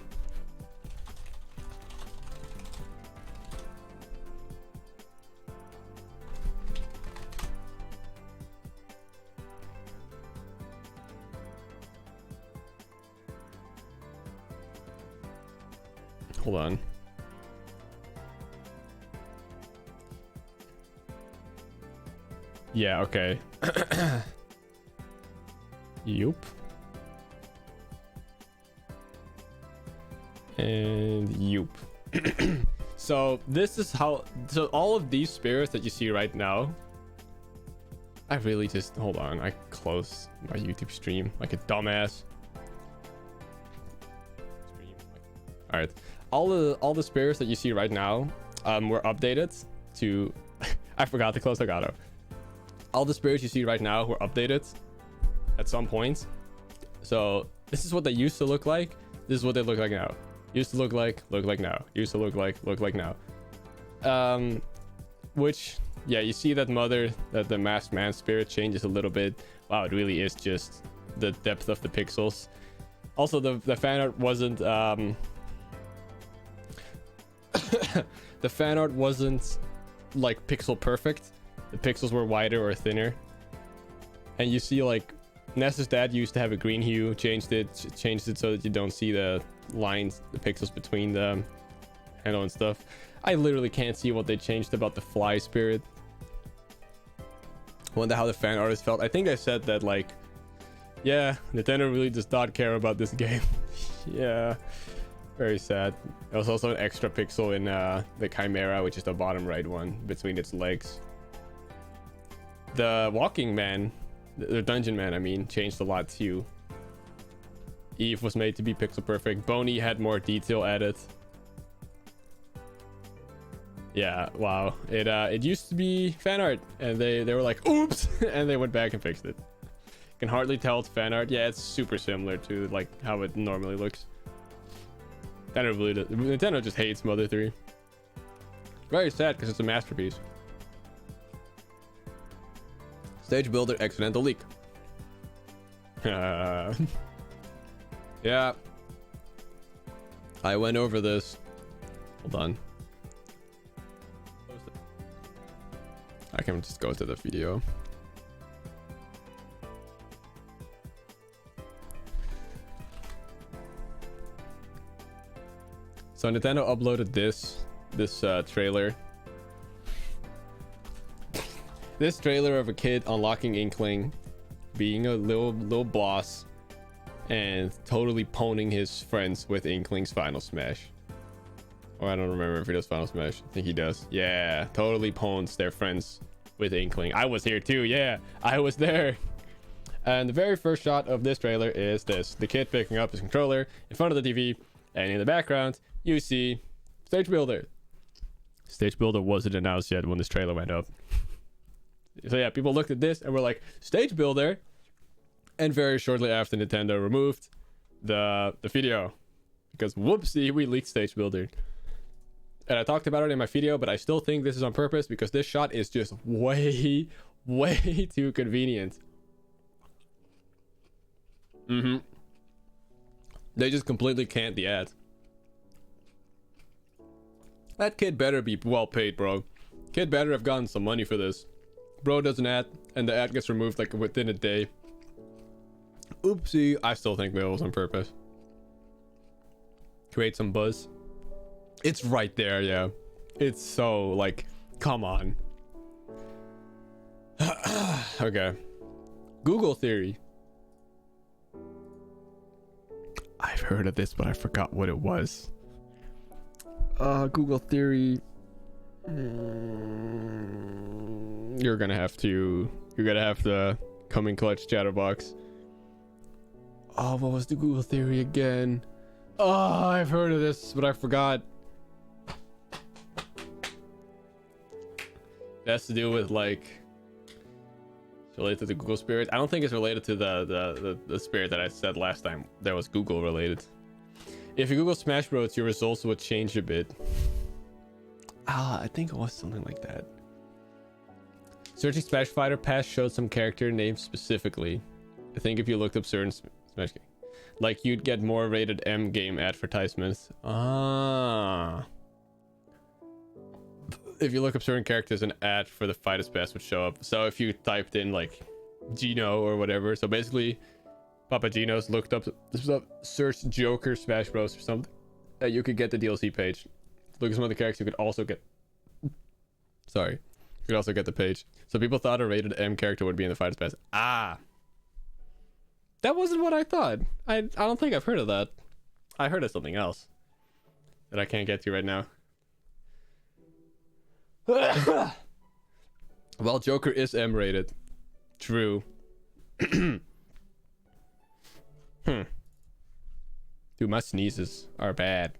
Hold on. Yeah, okay. Yup. And yup. So this is how, so all of these spirits that you see right now, I really just, hold on, I closed my YouTube stream like a dumbass. All right, all the spirits that you see right now were updated to I forgot to close Elgato. All the spirits you see right now were updated at some point. So this is what they used to look like. This is what they look like now. Used to look like now. Used to look like now. Which, yeah, you see that mother, that the masked man spirit changes a little bit. Wow, it really is just the depth of the pixels. Also, the fan art wasn't the fan art wasn't like pixel perfect. The pixels were wider or thinner. And you see like Ness's dad used to have a green hue, changed it so that you don't see the lines, the pixels between the handle and stuff. I literally can't see what they changed about the fly spirit. Wonder how the fan artist felt. I think I said that like, yeah, Nintendo really does not care about this game. Yeah, very sad. There was also an extra pixel in the Chimera, which is the bottom right one between its legs. The walking man, the dungeon man, I mean, changed a lot too. Eve was made to be pixel perfect. Boney had more detail added. Yeah, wow. It used to be fan art, and they were like, oops, and they went back and fixed it. Can hardly tell it's fan art. Yeah, it's super similar to like how it normally looks. Nintendo just hates Mother 3. Very sad because it's a masterpiece. Stage builder accidental leak. Yeah. I went over this. Hold on. I can just go to the video. So Nintendo uploaded this trailer. This trailer of a kid unlocking Inkling, being a little boss, and totally poning his friends with Inkling's Final Smash. Or I don't remember if he does Final Smash. I think he does. Yeah, totally pwns their friends with Inkling. I was here too. Yeah, I was there. And the very first shot of this trailer is this: the kid picking up his controller in front of the TV, and in the background you see Stage Builder. Stage Builder wasn't announced yet when this trailer went up. So yeah, people looked at this and were like, Stage Builder. And very shortly after, Nintendo removed the video, because whoopsie, we leaked Stage Builder. And I talked about it in my video, but I still think this is on purpose because this shot is just way too convenient. They just completely canned the ad. That kid better be well paid, bro. Kid better have gotten some money for this. Bro does an ad, and the ad gets removed like within a day. Oopsie. I still think that was on purpose. Create some buzz. It's right there, yeah. It's so, like, come on. Okay. Google theory. I've heard of this, but I forgot what it was. Google theory. You're gonna have to come in clutch, chatterbox. Oh, what was the Google theory again? Oh, I've heard of this, but I forgot. It has to do with like It's related to the Google spirit. I don't think it's related to the spirit that I said last time that was Google related. If you Google Smash Bros, your results would change a bit. I think it was something like that. Searching Smash Fighter Pass showed some character names specifically. I think if you looked up certain Smash game, like you'd get more rated M game advertisements. If you look up certain characters, an ad for the Fighters Pass would show up. So if you typed in like Gino or whatever, so basically Papa Gino's looked up, searched Joker Smash Bros or something, you could get the DLC page. Look at some of the characters, you could also get, sorry, you could also get the page. So people thought a rated M character would be in the Fighters Pass. That wasn't what I thought. I don't think I've heard of that. I heard of something else that I can't get to right now. Well, Joker is M rated. True. Dude, my sneezes are bad.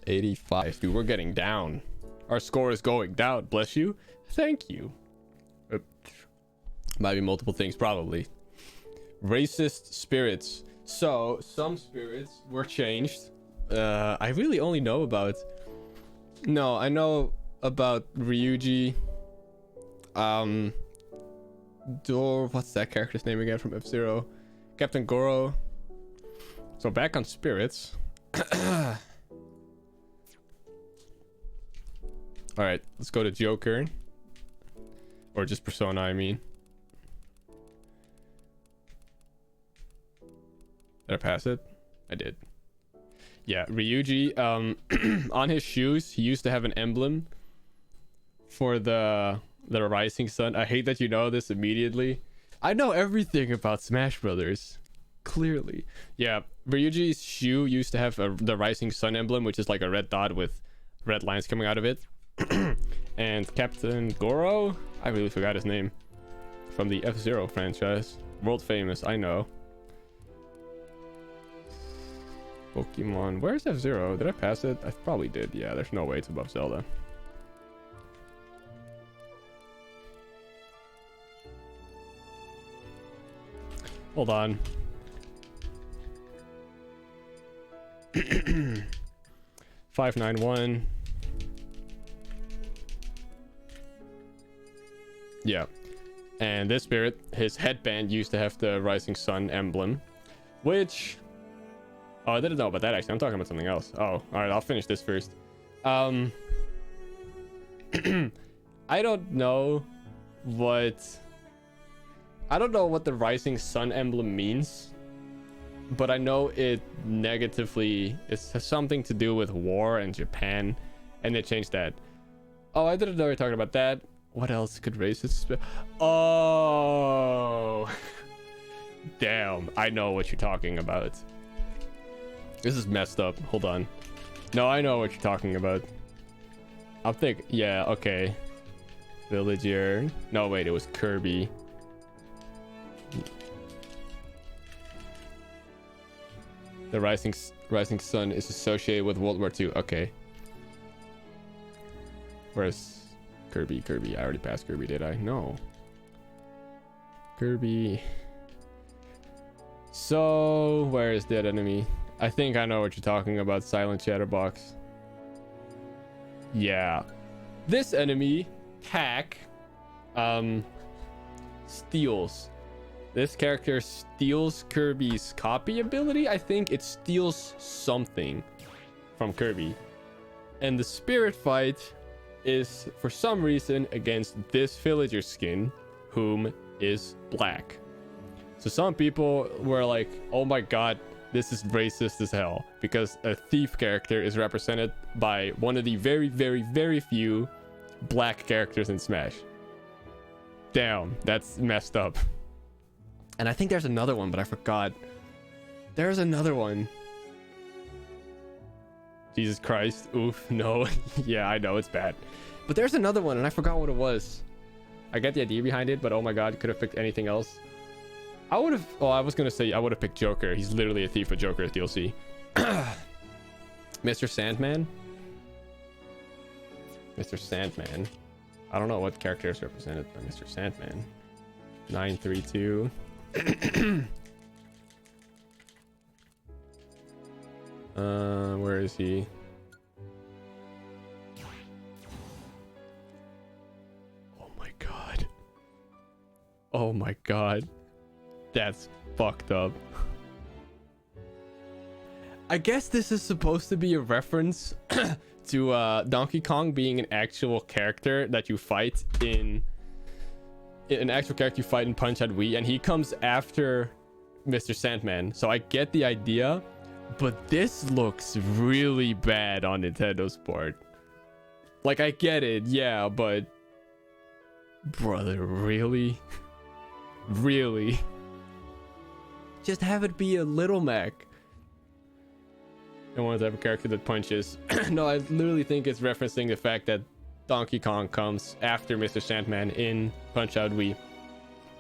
85. Dude, we're getting down. Our score is going down. Bless you. Thank you. Might be multiple things, probably. Racist spirits. So, some spirits were changed. I really only know about... No, I know about Ryuji. What's that character's name again from F-Zero? Captain Goro. So back on spirits. Alright, let's go to Joker. Or just Persona, I mean. Did I pass it? I did. Yeah, Ryuji, on his shoes, he used to have an emblem for the rising sun. I hate that you know this immediately. I know everything about Smash Brothers. Clearly. Yeah, Ryuji's shoe used to have the rising sun emblem, which is like a red dot with red lines coming out of it. And Captain Goro, I really forgot his name, from the F-Zero franchise. World famous, I know. Pokemon, where's F-Zero? Did I pass it? I probably did. Yeah, there's no way it's above Zelda. Hold on. 591. Yeah. And this spirit, his headband used to have the Rising Sun emblem, which... Oh, I didn't know about that actually. I'm talking about something else. Oh, all right. I'll finish this first. I don't know what the Rising Sun emblem means, but I know it negatively has something to do with war and Japan, and they changed that. Oh, I didn't know you were talking about that. What else could racists? Oh, damn! I know what you're talking about. This is messed up. Hold on. No, I know what you're talking about. I'll think. Yeah, okay. Villager. No, wait, it was Kirby. The rising sun is associated with World War II. Okay. Where's Kirby? I already passed Kirby, did I? No. Kirby. So, where is that enemy? I think I know what you're talking about. Silent Chatterbox. Yeah. This enemy, Hack, steals. This character steals Kirby's copy ability. I think it steals something from Kirby. And the spirit fight is, for some reason, against this villager skin, whom is black. So some people were like, oh my god, this is racist as hell, because a thief character is represented by one of the very, very, very few black characters in Smash. Damn, that's messed up. And I think there's another one, but I forgot. There's another one. Jesus Christ. Oof, no. Yeah, I know, it's bad. But there's another one, and I forgot what it was. I get the idea behind it, but oh my god, could have picked anything else. I would have... Oh, I was going to say I would have picked Joker. He's literally a thief with Joker's DLC. Mr. Sandman? Mr. Sandman. I don't know what character is represented by Mr. Sandman. 932. Where is he? Oh my god. Oh my god. That's fucked up. I guess this is supposed to be a reference to Donkey Kong being an actual character that you fight in Punch Out Wii, and he comes after Mr. Sandman. So I get the idea, but this looks really bad on Nintendo's part. Like, I get it, yeah, but brother, really? Really? Just have it be a Little Mac. I want to have a character that punches. No, I literally think it's referencing the fact that Donkey Kong comes after Mr. Sandman in Punch Out Wii.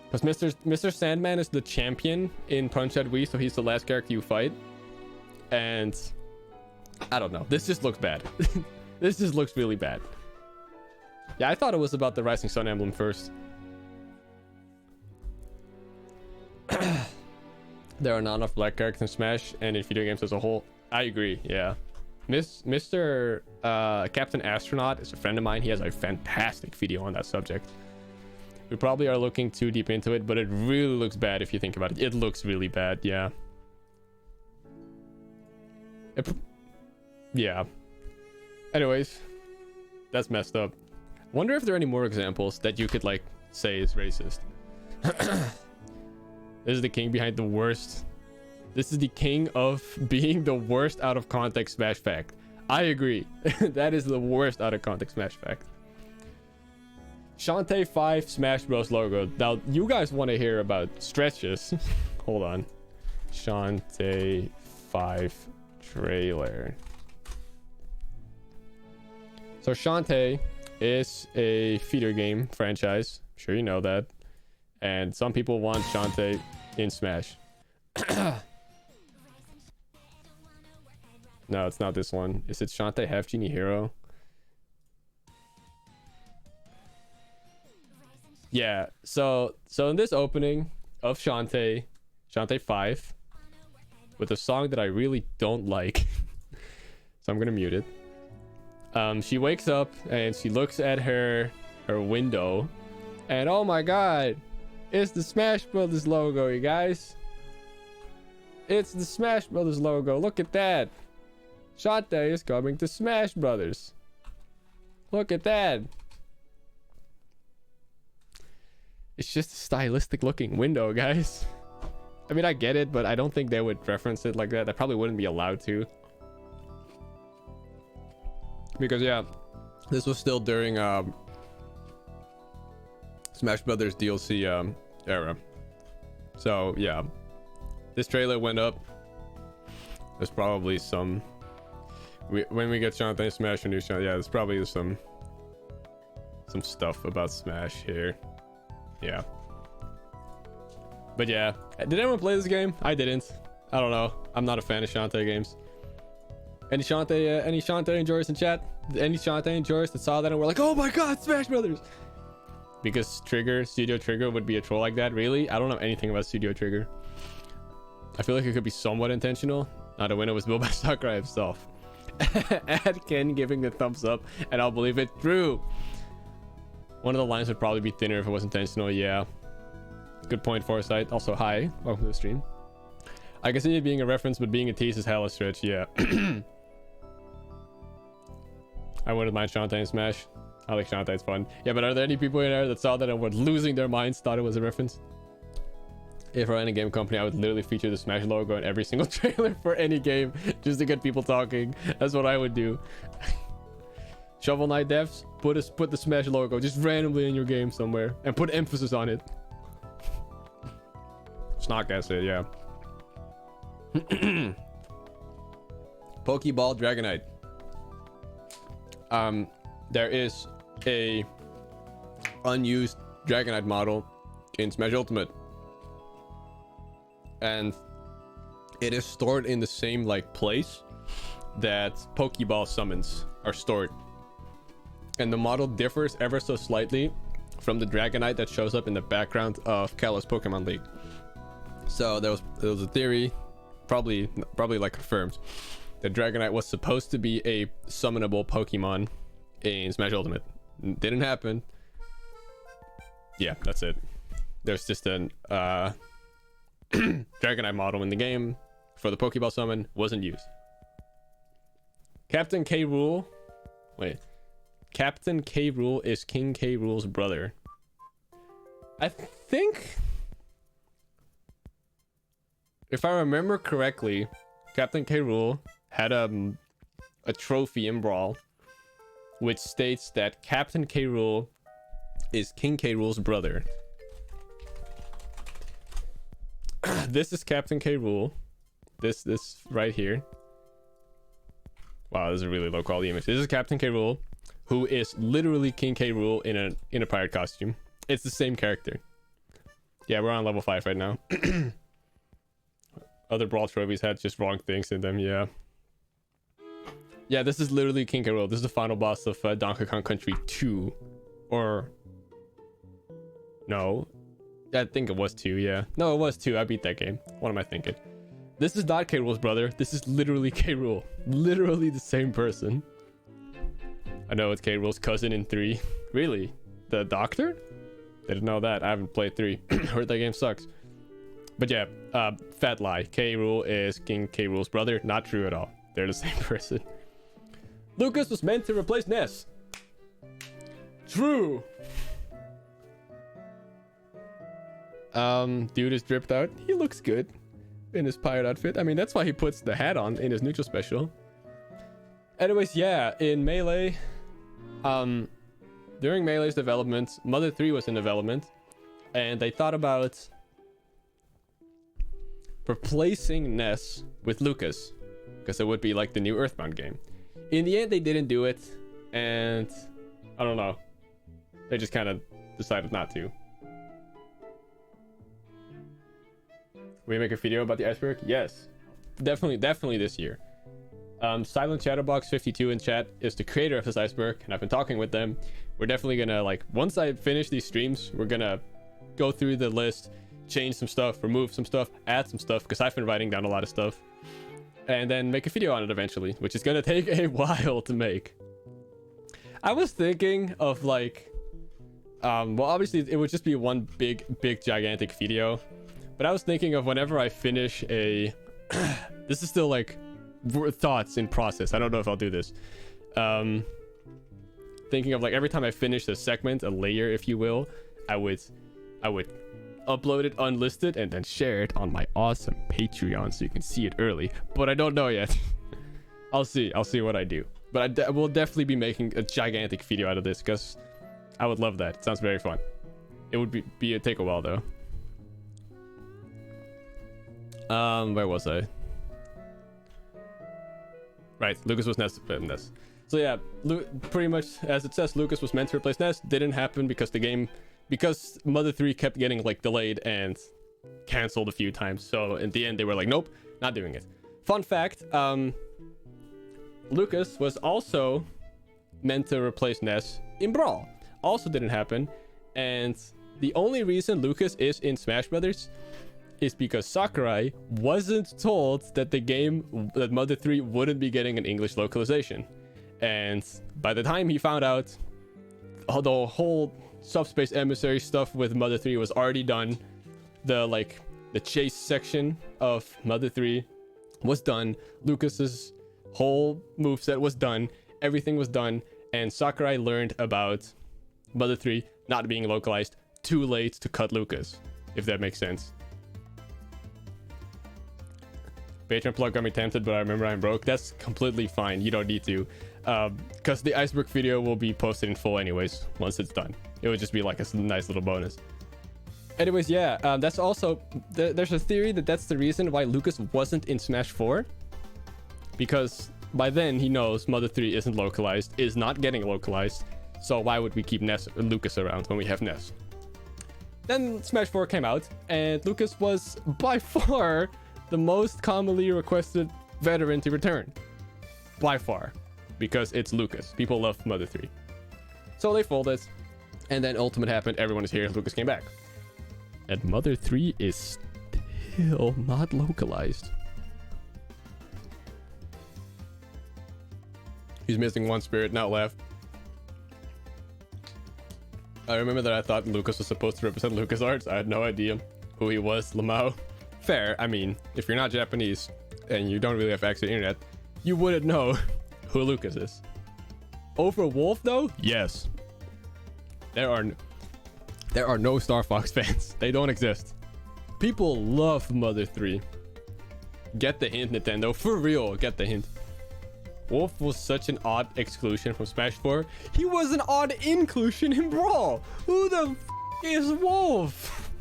Because Mr. Sandman is the champion in Punch Out Wii, so he's the last character you fight. And I don't know. This just looks bad. This just looks really bad. Yeah, I thought it was about the Rising Sun emblem first. There are not enough black characters in Smash and in video games as a whole. I agree, yeah. Mr. Captain Astronaut is a friend of mine. He has a fantastic video on that subject. We probably are looking too deep into it, but it really looks bad if you think about it. It looks really bad, yeah. Yeah. Anyways, that's messed up. Wonder if there are any more examples that you could, like, say is racist. This is the king behind the worst. This is the king of being the worst out of context Smash fact. I agree. That is the worst out of context Smash fact. Shantae 5 Smash Bros logo. Now, you guys want to hear about stretches. Hold on. Shantae 5 trailer. So Shantae is a feeder game franchise. I'm sure you know that. And some people want Shantae in Smash. No, it's not this one. Is it Shantae Half Genie Hero? Yeah, so in this opening of Shantae 5, with a song that I really don't like, so I'm gonna mute it. She wakes up and she looks at her window, and oh my god, it's the Smash Brothers logo, you guys. It's the Smash Brothers logo. Look at that. Shantae is coming to Smash Brothers. Look at that. It's just a stylistic looking window, guys. I mean, I get it, but I don't think they would reference it like that. They probably wouldn't be allowed to. Because, yeah, this was still during Smash Brothers DLC era. So, yeah. This trailer went up. There's probably some... when we get Shantae Smash or new Shantae, yeah, there's probably some stuff about Smash here. Yeah. But yeah, did anyone play this game? I didn't. I don't know. I'm not a fan of Shantae games. Any Shantae enjoyers in chat? Any Shantae enjoyers that saw that and were like, oh my god, Smash Brothers! Because Studio Trigger would be a troll like that? Really? I don't know anything about Studio Trigger. I feel like it could be somewhat intentional. Now the winner was built by Sakurai himself. Add Ken giving the thumbs up and I'll believe it. True. One of the lines would probably be thinner if it was intentional. Yeah. Good point, Foresight. Also, hi. Welcome to the stream. I can see it being a reference, but being a tease is hella stretch. Yeah. I wouldn't mind Shantae in Smash. I like Shantae. It's fun. Yeah, but are there any people in there that saw that and were losing their minds, thought it was a reference? If I were in a game company, I would literally feature the Smash logo in every single trailer for any game just to get people talking. That's what I would do. Shovel Knight devs, put the Smash logo just randomly in your game somewhere and put emphasis on it. Snark acid, yeah. Pokeball Dragonite. There is a unused Dragonite model in Smash Ultimate. And it is stored in the same like place that Pokeball summons are stored. and the model differs ever so slightly from the Dragonite that shows up in the background of Kalos Pokemon League. So there was a theory, probably like confirmed, that Dragonite was supposed to be a summonable Pokemon in Smash Ultimate. Didn't happen. Yeah, that's it. There's just an Dragonite model in the game for the Pokeball summon, wasn't used. Captain K. Rool. Wait. Captain K. Rool is King K. Rool's brother. I think, if I remember correctly, Captain K. Rool had a trophy in Brawl which states that Captain K. Rool is King K. Rool's brother. This is Captain K. Rool. This right here. Wow, this is a really low quality image. This is Captain K. Rool, who is literally King K. Rool in a pirate costume. It's the same character. Yeah, we're on level 5 right now. Other Brawl trophies had just wrong things in them, yeah. Yeah, this is literally King K. Rool. This is the final boss of Donkey Kong Country 2. Or... no. I think it was 2, yeah. No, it was 2. I beat that game. What am I thinking? This is not K. Rool's brother. This is literally K. Rool. Literally the same person. I know it's K. Rool's cousin in 3. Really? The doctor? Didn't know that. I haven't played 3. Heard that game sucks. But yeah, fat lie. K. Rool is King K. Rool's brother. Not true at all. They're the same person. Lucas was meant to replace Ness. True. Dude is dripped out. He looks good in his pirate outfit. I mean, that's why he puts the hat on in his neutral special. Anyways, yeah, in Melee, during Melee's development, Mother 3 was in development, and they thought about replacing Ness with Lucas, because it would be like the new Earthbound game. In the end, they didn't do it, and I don't know. They just kind of decided not to. We make a video about the iceberg? Yes. Definitely this year. silentchatterbox 52 in chat is the creator of this iceberg, and I've been talking with them. We're definitely gonna, like, once I finish these streams, we're gonna go through the list, change some stuff, remove some stuff, add some stuff, because I've been writing down a lot of stuff, and then make a video on it eventually, which is gonna take a while to make. I was thinking of, like, well, obviously it would just be one big gigantic video, but I was thinking of whenever I finish a this is still like thoughts in process. I don't know if I'll do this. Thinking of, like, every time I finish a segment, a layer, if you will, I would upload it unlisted and then share it on my awesome Patreon so you can see it early. But I don't know yet. I'll see what I do. But I will definitely be making a gigantic video out of this, because I would love that. It sounds very fun. It would take a while though. Where was I? Right, Lucas was Ness. So yeah, pretty much as it says, Lucas was meant to replace Ness. Didn't happen because because Mother 3 kept getting, like, delayed and canceled a few times. So in the end, they were like, nope, not doing it. Fun fact, Lucas was also meant to replace Ness in Brawl. Also didn't happen. And the only reason Lucas is in Smash Brothers is because Sakurai wasn't told that that Mother 3 wouldn't be getting an English localization. And by the time he found out, the whole subspace emissary stuff with Mother 3 was already done. The chase section of Mother 3 was done. Lucas's whole moveset was done. Everything was done. And Sakurai learned about Mother 3 not being localized too late to cut Lucas, if that makes sense. Patreon plug got me tempted, but I remember I'm broke. That's completely fine. You don't need to. Because the iceberg video will be posted in full anyways once it's done. It would just be like a nice little bonus. Anyways, yeah, that's also... there's a theory that that's the reason why Lucas wasn't in Smash 4. Because by then he knows Mother 3 isn't localized, is not getting localized. So why would we keep Lucas around when we have Ness? Then Smash 4 came out, and Lucas was by far the most commonly requested veteran to return. By far. Because it's Lucas. People love Mother 3. So they folded, and then Ultimate happened. Everyone is here. Lucas came back. And Mother 3 is still not localized. He's missing one spirit, not left. I remember that I thought Lucas was supposed to represent LucasArts. I had no idea who he was. Lamau. Fair. I mean, if you're not Japanese and you don't really have access to the internet, you wouldn't know who Lucas is. Over Wolf, though? Yes. There are no Star Fox fans. They don't exist. People love Mother 3. Get the hint, Nintendo. For real, get the hint. Wolf was such an odd exclusion from Smash 4. He was an odd inclusion in Brawl. Who the f is Wolf?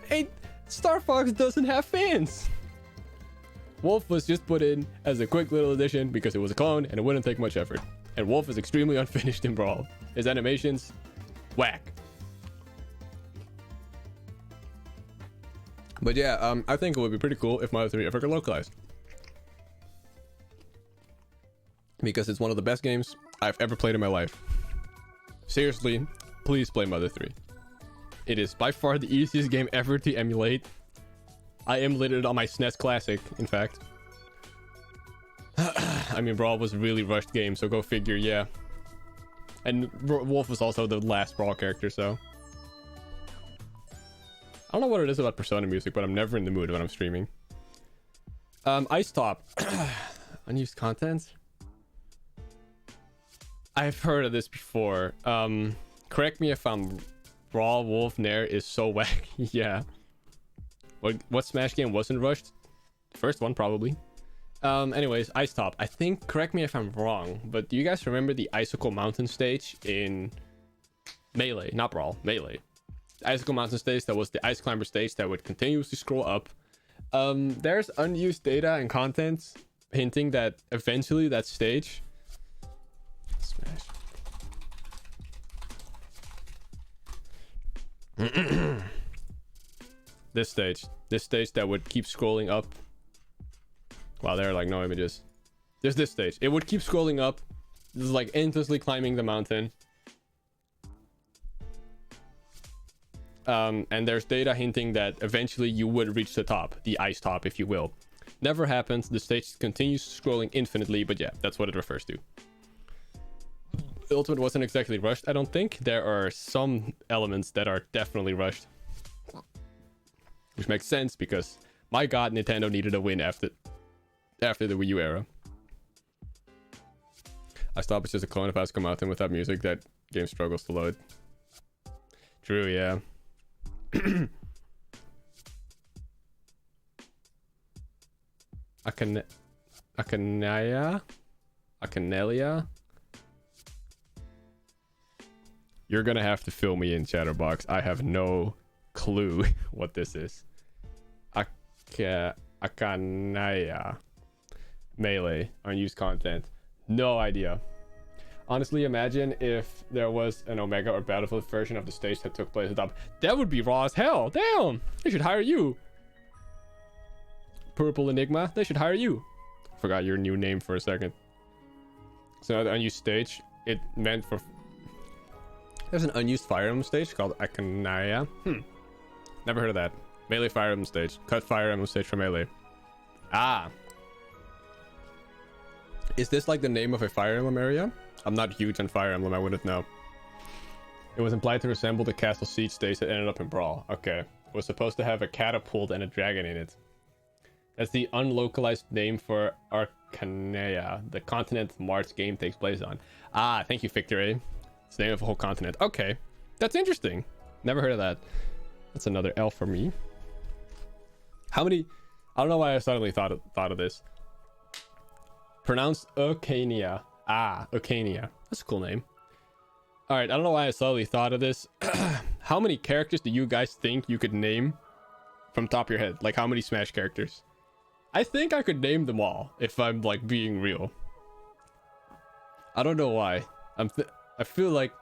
Hey, Star Fox doesn't have fans. Wolf was just put in as a quick little addition because it was a clone and it wouldn't take much effort. And Wolf is extremely unfinished in Brawl. His animations, whack. But yeah, I think it would be pretty cool if Mother 3 ever got localized. Because it's one of the best games I've ever played in my life. Seriously, please play Mother 3. It is by far the easiest game ever to emulate. I emulated it on my SNES Classic, in fact. I mean, Brawl was a really rushed game, so go figure, yeah. And Wolf was also the last Brawl character, so... I don't know what it is about Persona music, but I'm never in the mood when I'm streaming. Ice Top. Unused content? I've heard of this before. Correct me if I'm Brawl. Wolf Nair is so whack. Yeah. What Smash game wasn't rushed? First one, probably. Anyways, Ice Top. I think, correct me if I'm wrong, but do you guys remember the Icicle Mountain stage in Melee? Not Brawl, Melee. The Icicle Mountain stage, that was the Ice Climber stage that would continuously scroll up. There's unused data and content hinting that eventually that stage... Smash. This stage that would keep scrolling up. Wow, there are like no images. There's this stage. It would keep scrolling up. This is like endlessly climbing the mountain. And there's data hinting that eventually you would reach the top, the ice top, if you will. Never happens. The stage continues scrolling infinitely, but yeah, that's what it refers to. Ultimate wasn't exactly rushed, I don't think. There are some elements that are definitely rushed. Which makes sense because, my god, Nintendo needed a win after the Wii U era. I Stop is just a clone of Icicle Mountain without music. That game struggles to load. True, yeah. Acanelia? You're gonna have to fill me in, Chatterbox. I have no clue what this is. Akanaya. Melee. Unused content. No idea. Honestly, imagine if there was an Omega or Battlefield version of the stage that took place at the top. That would be raw as hell. Damn! They should hire you. Purple Enigma. They should hire you. Forgot your new name for a second. So the unused stage, it meant for... There's an unused Fire Emblem stage called Akanaya. Never heard of that. Melee Fire Emblem stage. Cut Fire Emblem stage from Melee. Ah. Is this like the name of a Fire Emblem area? I'm not huge on Fire Emblem, I wouldn't know. It was implied to resemble the Castle Siege stage that ended up in Brawl. Okay. It was supposed to have a catapult and a dragon in it. That's the unlocalized name for Arcanea, the continent March game takes place on. Ah, thank you, Victor A. It's the name of a whole continent. Okay. That's interesting. Never heard of that. That's another L for me. How many... I don't know why I suddenly thought of this. Pronounced Ocarina. Ah, Ocarina. That's a cool name. Alright, I don't know why I suddenly thought of this. How many characters do you guys think you could name from top of your head? Like, how many Smash characters? I think I could name them all, if I'm, like, being real. I don't know why. I feel like...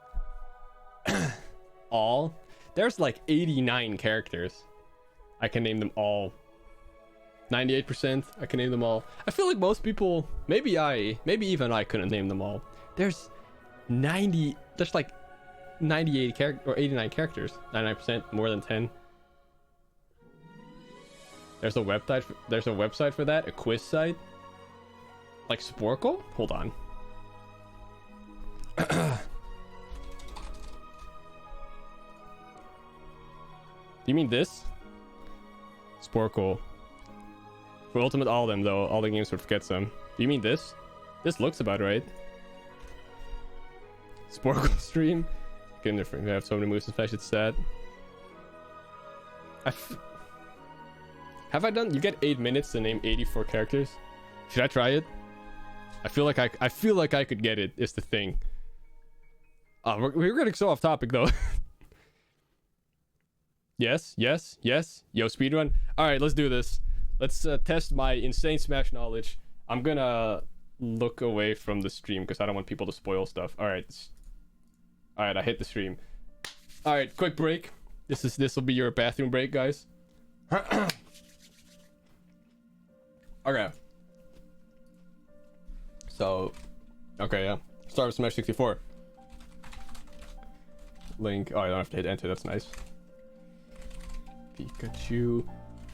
all? There's, like, 89 characters. I can name them all. 98%, I can name them all. I feel like most people, maybe even I couldn't name them all. There's 90 there's like 98 character or 89 characters, 99%, more than 10. There's a website. There's a website for that. A quiz site. Like Squirtle? Hold on. You mean this? Squirtle. For Ultimate all of them though, all the games would forget some. Do you mean this? This looks about right. Squirtle stream. Getting different. We have so many moves and special. It's sad. Have I done? You get 8 minutes to name 84 characters. Should I try it? I feel like I could get it. Is the thing. We're getting so off topic though. Yes. Yo, speedrun. All right, let's do this. Let's test my insane Smash knowledge. I'm gonna look away from the stream because I don't want people to spoil stuff. All right, I hit the stream. All right, quick break. This will be your bathroom break, guys. Okay. So, okay, yeah. Start with Smash 64. Link. Oh, I don't have to hit enter. That's nice. Pikachu,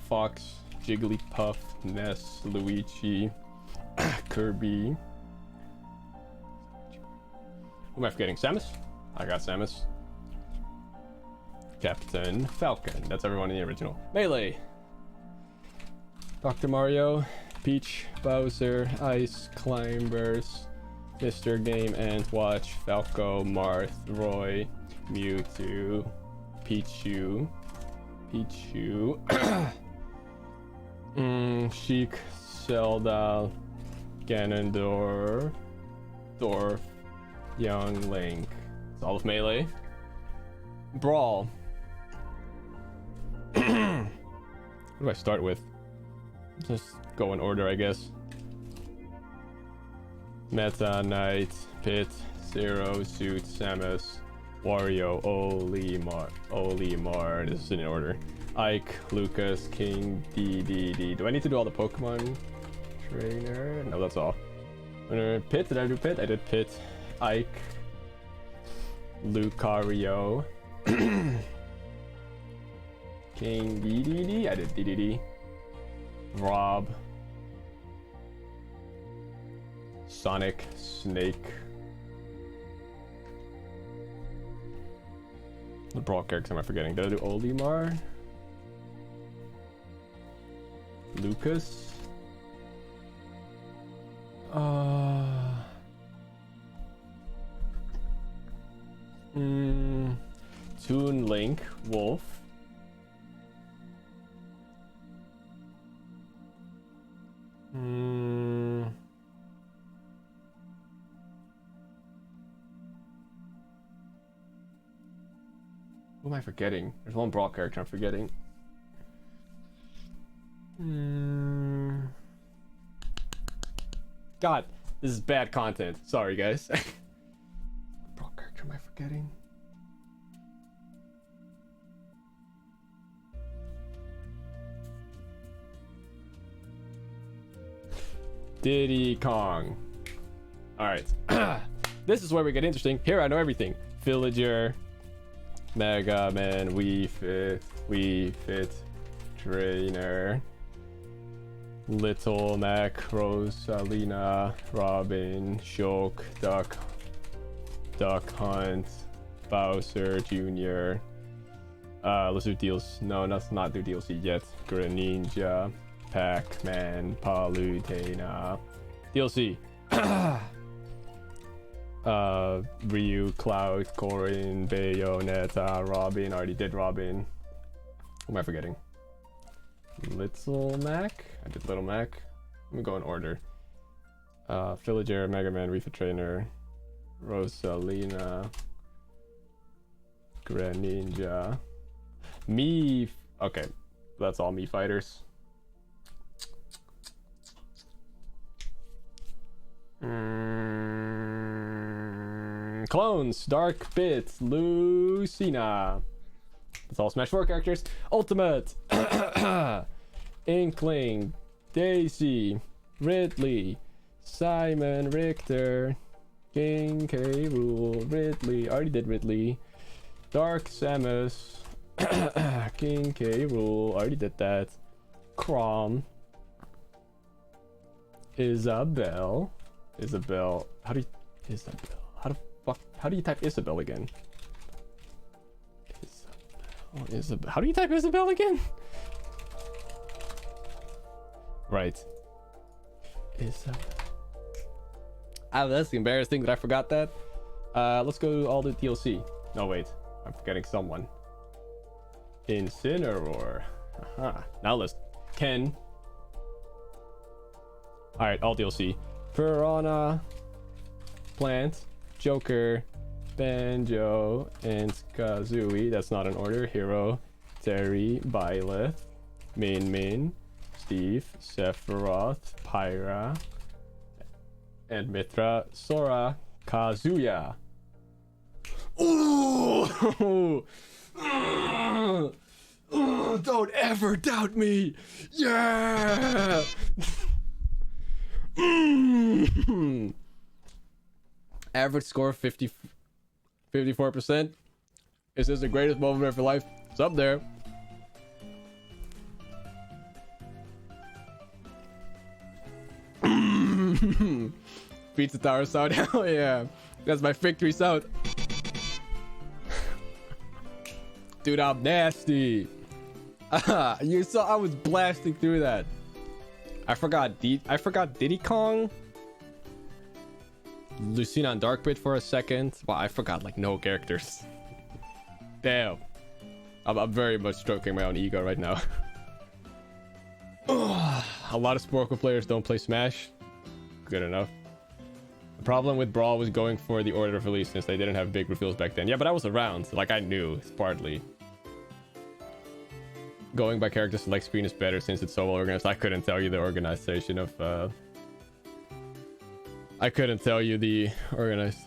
Fox, Jigglypuff, Ness, Luigi, Kirby. Who am I forgetting? Samus? I got Samus. Captain Falcon. That's everyone in the original. Melee. Dr. Mario, Peach, Bowser, Ice, Climbers, Mr. Game and Watch, Falco, Marth, Roy, Mewtwo, Pichu, Sheik, Zelda, Ganondorf, Dorf, Young Link. It's all of Melee. Brawl. What do I start with? Just go in order, I guess. Meta Knight, Pit, Zero, Suit, Samus, Wario, Olimar. This is in order. Ike, Lucas, King, DDD. Do I need to do all the Pokemon trainer? No, that's all. Pit, did I do Pit? I did Pit. Ike, Lucario, King DDD. I did DDD. Rob, Sonic, Snake. The brawl characters am I forgetting? Did I do Olimar? Lucas? Toon Link, Wolf. Who am I forgetting? There's one brawl character I'm forgetting. God, this is bad content. Sorry, guys. What brawl character am I forgetting? Diddy Kong. Alright. This is where we get interesting. Here I know everything. Villager, Mega Man, Wii Fit, Trainer, Little Mac, Rosalina, Robin, Shulk, Duck Hunt, Bowser Jr. Let's do deals. No, let's not do DLC yet. Greninja, Pac-Man, Palutena. DLC. Ryu, Cloud, Corrin, Bayonetta, Robin. I already did Robin. Who am I forgetting? Little Mac? I did Little Mac. Let me go in order. Villager, Mega Man, Wii Fit Trainer, Rosalina, Greninja. Me. Okay, that's all me fighters. Clones, Dark Bit, Lucina. That's all Smash 4 characters. Ultimate, Inkling, Daisy, Ridley, Simon, Richter, King K. Rool. Ridley. Already did Ridley. Dark Samus. King K. Rool. Already did that. Crom. Isabel. Isabel. How do you... Isabel. How do you type Isabel again? Isabel. How do you type Isabel again? Right. Isabel. Ah, that's embarrassing that I forgot that. Let's go to all the DLC. No, wait. I'm forgetting someone. Incineroar. Now let's... Ken. Alright, all DLC. Piranha Plant. Joker. Banjo. And Kazooie. That's not in order. Hero. Terry. Byleth. Min. Steve. Sephiroth. Pyra. And Mithra. Sora. Kazuya. Ooh! Don't ever doubt me! Yeah! Average score 54%. Is this the greatest moment of your life? It's up there. Pizza Tower sound. Hell yeah. That's my victory sound. Dude, I'm nasty. You saw I was blasting through that. I forgot Diddy Kong. Lucina and Darkbit for a second. Wow, I forgot like no characters. Damn. I'm very much stroking my own ego right now. A lot of Squirtle players don't play Smash. Good enough. The problem with Brawl was going for the order of release since they didn't have big reveals back then. Yeah, but I was around, so like I knew, partly. Going by character select screen is better since it's so well organized. I couldn't tell you the organization of I couldn't tell you the organized.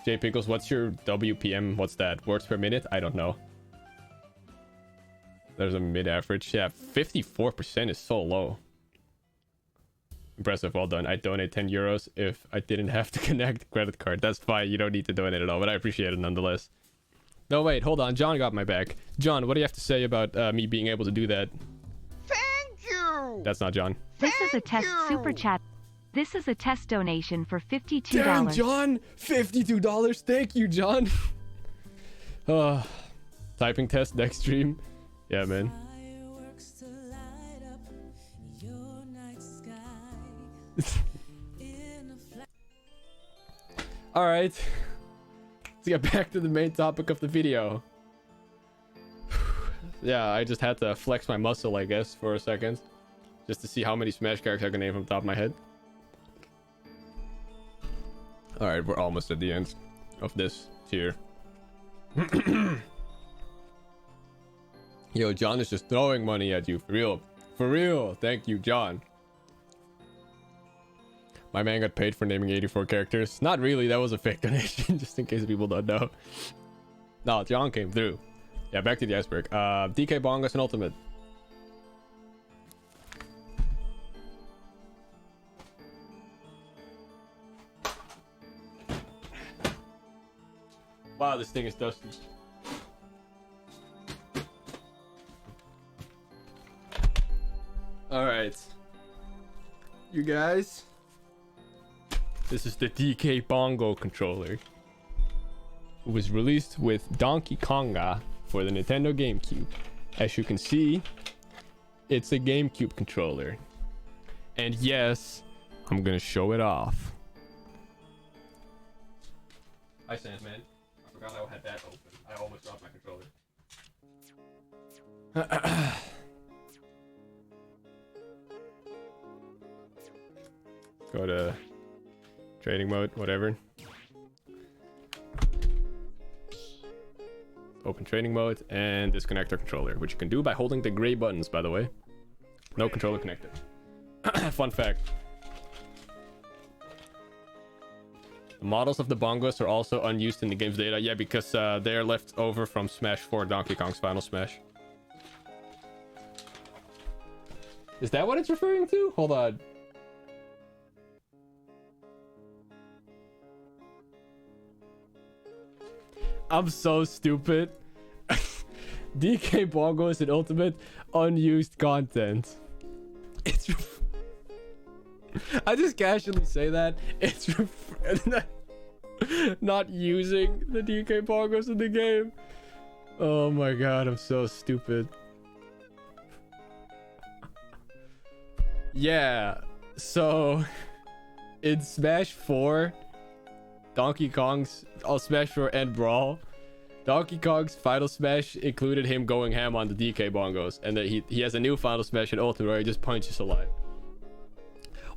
J Pickles, what's your WPM? What's that? Words per minute? I don't know. There's a mid average. Yeah, 54% is so low. Impressive, well done. I'd donate 10 euros if I didn't have to connect credit card. That's fine, you don't need to donate at all, but I appreciate it nonetheless. No, wait, hold on. John got my back. John, what do you have to say about me being able to do that? Thank you! That's not John. This is a test super chat. This is a test donation for $52. Damn, John! $52! Thank you, John! Typing test next stream. Yeah, man. Alright. Let's get back to the main topic of the video. Yeah, I just had to flex my muscle, I guess, for a second. Just to see how many Smash characters I can name from the top of my head. Alright, we're almost at the end of this tier. Yo, John is just throwing money at you, for real. For real, thank you, John. My man got paid for naming 84 characters. Not really, that was a fake donation, just in case people don't know. No, John came through. Yeah, back to the iceberg. DK Bongos and Ultimate. Wow, this thing is dusty. Alright. You guys. This is the DK Bongo controller. It was released with Donkey Konga for the Nintendo GameCube. As you can see, it's a GameCube controller. And yes, I'm gonna show it off. Hi, Sandman. I forgot I had that open. I almost dropped my controller. Go to trading mode, whatever. Open trading mode and disconnect our controller, which you can do by holding the gray buttons, by the way. No controller connected. Fun fact. The models of the bongos are also unused in the game's data. Yeah, because they are left over from Smash 4, Donkey Kong's Final Smash. Is that what it's referring to? Hold on. I'm so stupid. DK Bongos in Ultimate unused content. It's I just casually say that. It's not using the DK Bongos in the game. Oh my god, I'm so stupid. Yeah, so in Smash 4, Donkey Kong's Smash 4 and Brawl, Donkey Kong's Final Smash included him going ham on the DK Bongos, and that he has a new Final Smash in Ultimate where he just punches a lot.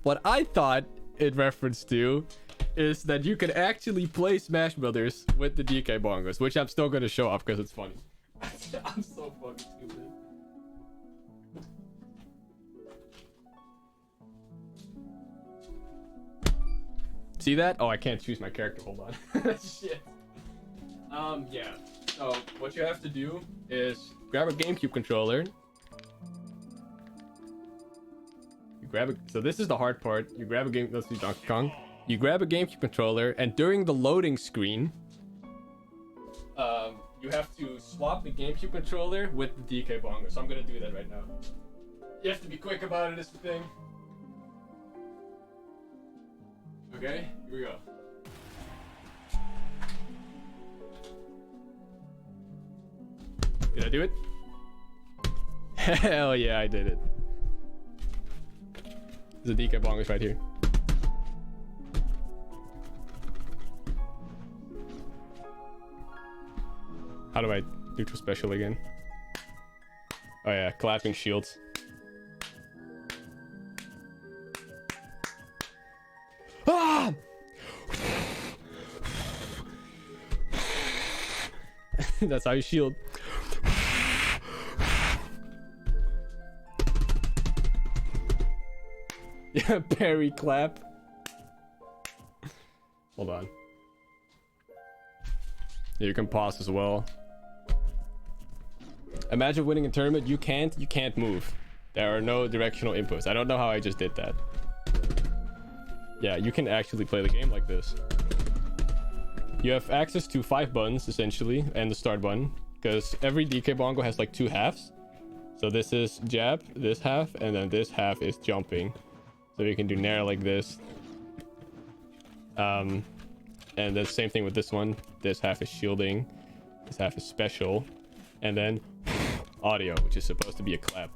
What I thought it referenced to is that you can actually play Smash Brothers with the DK Bongos, which I'm still going to show off because it's funny. I'm so fucking stupid. See that? Oh, I can't choose my character. Hold on. Shit. Yeah. So what you have to do is grab a GameCube controller. So this is the hard part. You grab a let's do Donkey Kong. You grab a GameCube controller, and during the loading screen, you have to swap the GameCube controller with the DK Bongo. So I'm gonna do that right now. You have to be quick about it, is the thing. Okay, here we go. Did I do it? Hell yeah, I did it. There's a DK Bongos right here. How do I neutral special again? Oh yeah, clapping shields. Ah! That's how you shield. Yeah, parry clap. Hold on. You can pause as well. Imagine winning a tournament. You can't move. There are no directional inputs. I don't know how I just did that. Yeah, you can actually play the game like this. You have access to 5 buttons essentially, and the start button, because every DK Bongo has like 2 halves. So this is jab, this half, and then this half is jumping. So you can do nair like this. And the same thing with this one. This half is shielding, this half is special, and then audio, which is supposed to be a clap.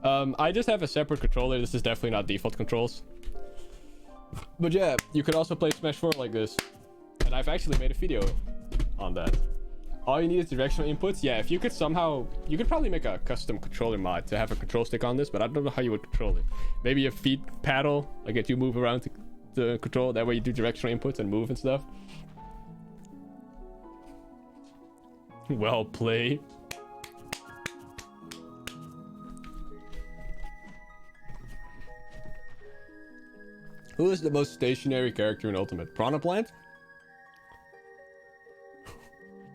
I just have a separate controller. This is definitely not default controls. But yeah, you could also play Smash 4 like this. And I've actually made a video on that. All you need is directional inputs. Yeah, if you could somehow... You could probably make a custom controller mod to have a control stick on this, but I don't know how you would control it. Maybe a feet paddle, like if you move around to control. That way you do directional inputs and move and stuff. Well played. Who is the most stationary character in Ultimate? Piranha Plant?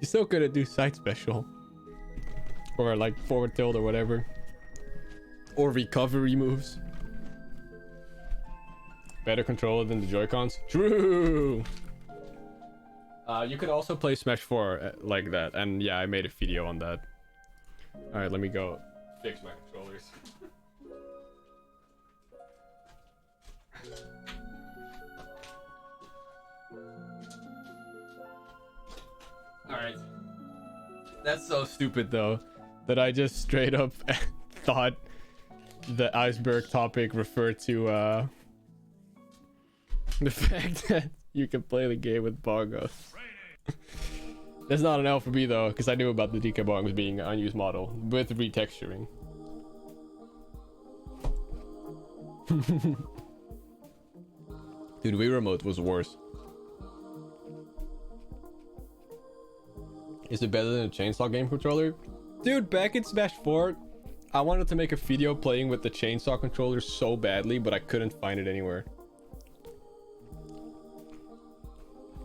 You still couldn't do side special. Or like forward tilt or whatever. Or recovery moves. Better controller than the Joy-Cons? True! You could also play Smash 4 like that. And yeah, I made a video on that. Alright, let me go fix my controllers. Alright. That's so stupid though, that I just straight up thought the iceberg topic referred to the fact that you can play the game with bongos. That's not an L for me though, because I knew about the DK bongos being an unused model with retexturing. Dude, Wii Remote was worse. Is it better than a chainsaw game controller? Dude, back in Smash 4, I wanted to make a video playing with the chainsaw controller so badly, but I couldn't find it anywhere.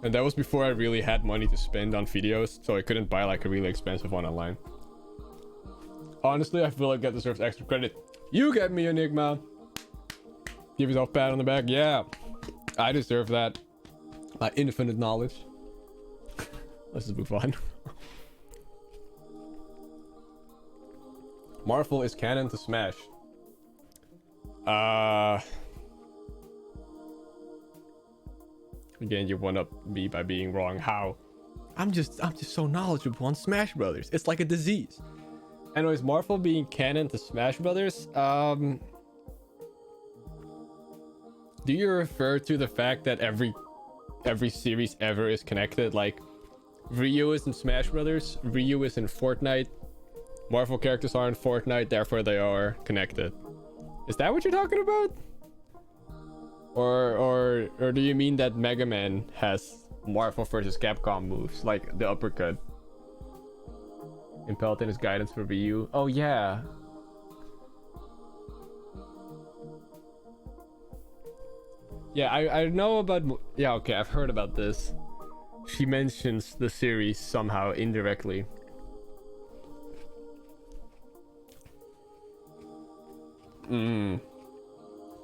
And that was before I really had money to spend on videos, so I couldn't buy like a really expensive one online. Honestly, I feel like that deserves extra credit. You get me, Enigma! Give yourself a pat on the back. Yeah, I deserve that. My infinite knowledge. Let's just move on. Marvel is canon to Smash. Again, you one up me by being wrong. How? I'm just so knowledgeable on Smash Brothers. It's like a disease. Anyways, Marvel being canon to Smash Brothers. Do you refer to the fact that every series ever is connected? Like, Ryu is in Smash Brothers, Ryu is in Fortnite, Marvel characters are in Fortnite, therefore they are connected. Is that what you're talking about? Or do you mean that Mega Man has Marvel versus Capcom moves, like the uppercut? Impelled in his guidance for Ryu. Oh yeah. Yeah, I know about... Yeah, okay, I've heard about this. She mentions the series somehow indirectly.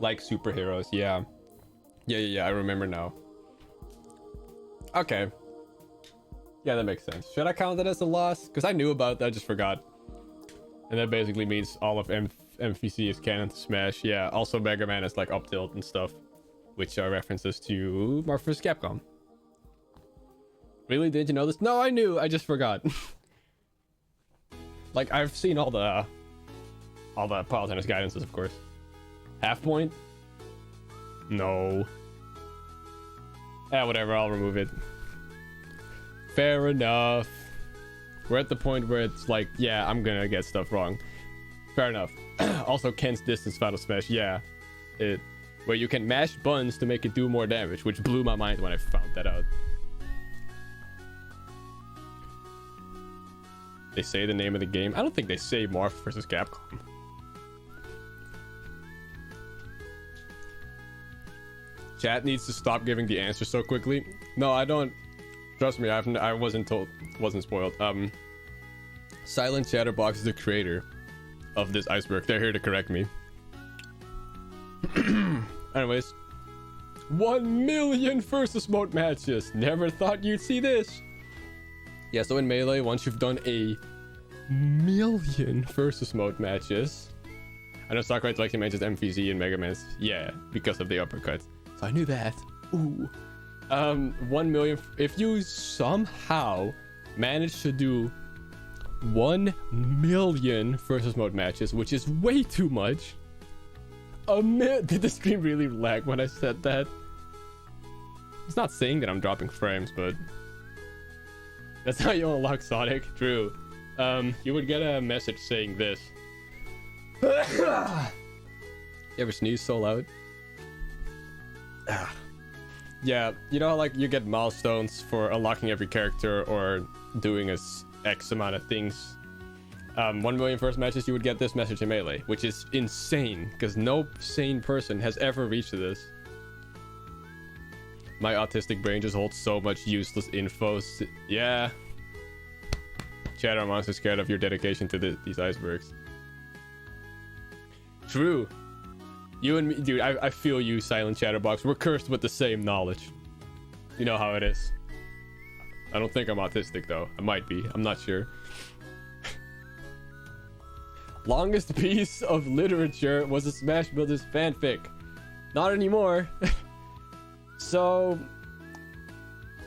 Like superheroes, yeah. Yeah, I remember now. Okay. Yeah, that makes sense. Should I count that as a loss? Because I knew about that, I just forgot. And that basically means all of MVC is canon to Smash. Yeah, also Mega Man is like up tilt and stuff, which are references to Marvel vs. Capcom. Really? Did you know this? No, I knew. I just forgot. Like, I've seen all the Paul Tennis guidances, of course. Half point? No. Whatever. I'll remove it. Fair enough. We're at the point where it's like, yeah, I'm gonna get stuff wrong. Fair enough. Also, Ken's distance Final Smash. Yeah. Where you can mash buttons to make it do more damage, which blew my mind when I found that out. They say the name of the game. I don't think they say Marvel vs. Capcom. Chat needs to stop giving the answer so quickly. No, I don't. Trust me, I wasn't spoiled. Silent Chatterbox is the creator of this iceberg. They're here to correct me. Anyways, 1 million versus mode matches. Never thought you'd see this. Yeah, so in Melee, once you've done a million versus mode matches, I know Sakurai likes to mention MVZ and Mega Man's. Yeah, because of the uppercut. So I knew that. Ooh. 1 million. If you somehow manage to do 1 million versus mode matches, which is way too much. Did the stream really lag when I said that? It's not saying that I'm dropping frames, but that's how you unlock Sonic. True. You would get a message saying this. You ever sneeze so loud? Yeah, you know how like you get milestones for unlocking every character or doing a X amount of things. 1 million first matches, you would get this message in Melee, which is insane because no sane person has ever reached this. My autistic brain just holds so much useless info. Yeah. Chatter, I'm honestly scared of your dedication to these icebergs. True. You and me, dude, I feel you, Silent Chatterbox. We're cursed with the same knowledge. You know how it is. I don't think I'm autistic, though. I might be. I'm not sure. Longest piece of literature was a Smash Brothers fanfic. Not anymore. So,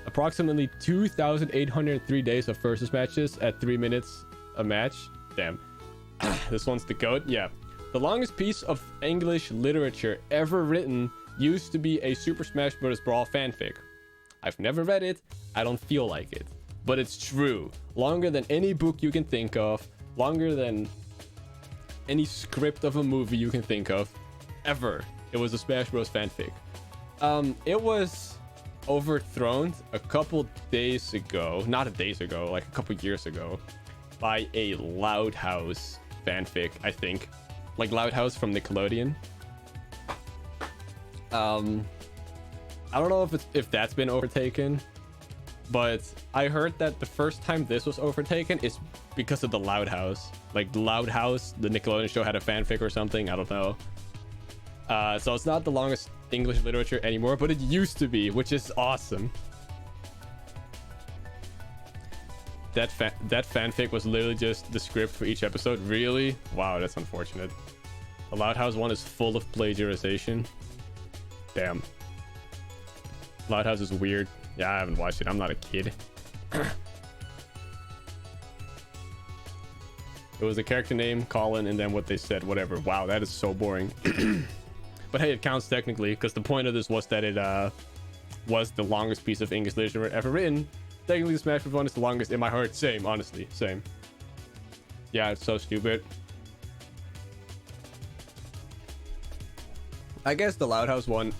approximately 2,803 days of versus matches at 3 minutes a match. Damn. This one's the goat. Yeah. The longest piece of English literature ever written used to be a Super Smash Bros. Brawl fanfic. I've never read it. I don't feel like it. But it's true. Longer than any book you can think of. Longer than any script of a movie you can think of. Ever. It was a Smash Bros. Fanfic. It was overthrown a couple days ago. Not days ago, like a couple years ago. By a Loud House fanfic, I think. Like Loud House from Nickelodeon. I don't know if that's been overtaken, but I heard that the first time this was overtaken is because of the Loud House. Like Loud House, the Nickelodeon show, had a fanfic or something. I don't know. So it's not the longest English literature anymore, but it used to be, which is awesome. that fanfic was literally just the script for each episode. Really? Wow, that's unfortunate. The Loud House one is full of plagiarization. Damn. Loud House is weird. Yeah, I haven't watched it. I'm not a kid. It was the character name, Colin, and then what they said, whatever. Wow, that is so boring. But hey, it counts technically, because the point of this was that it was the longest piece of English literature ever written. Technically, the Smash Bros. One is the longest in my heart. Same, honestly, same. Yeah, it's so stupid. I guess the Loud House one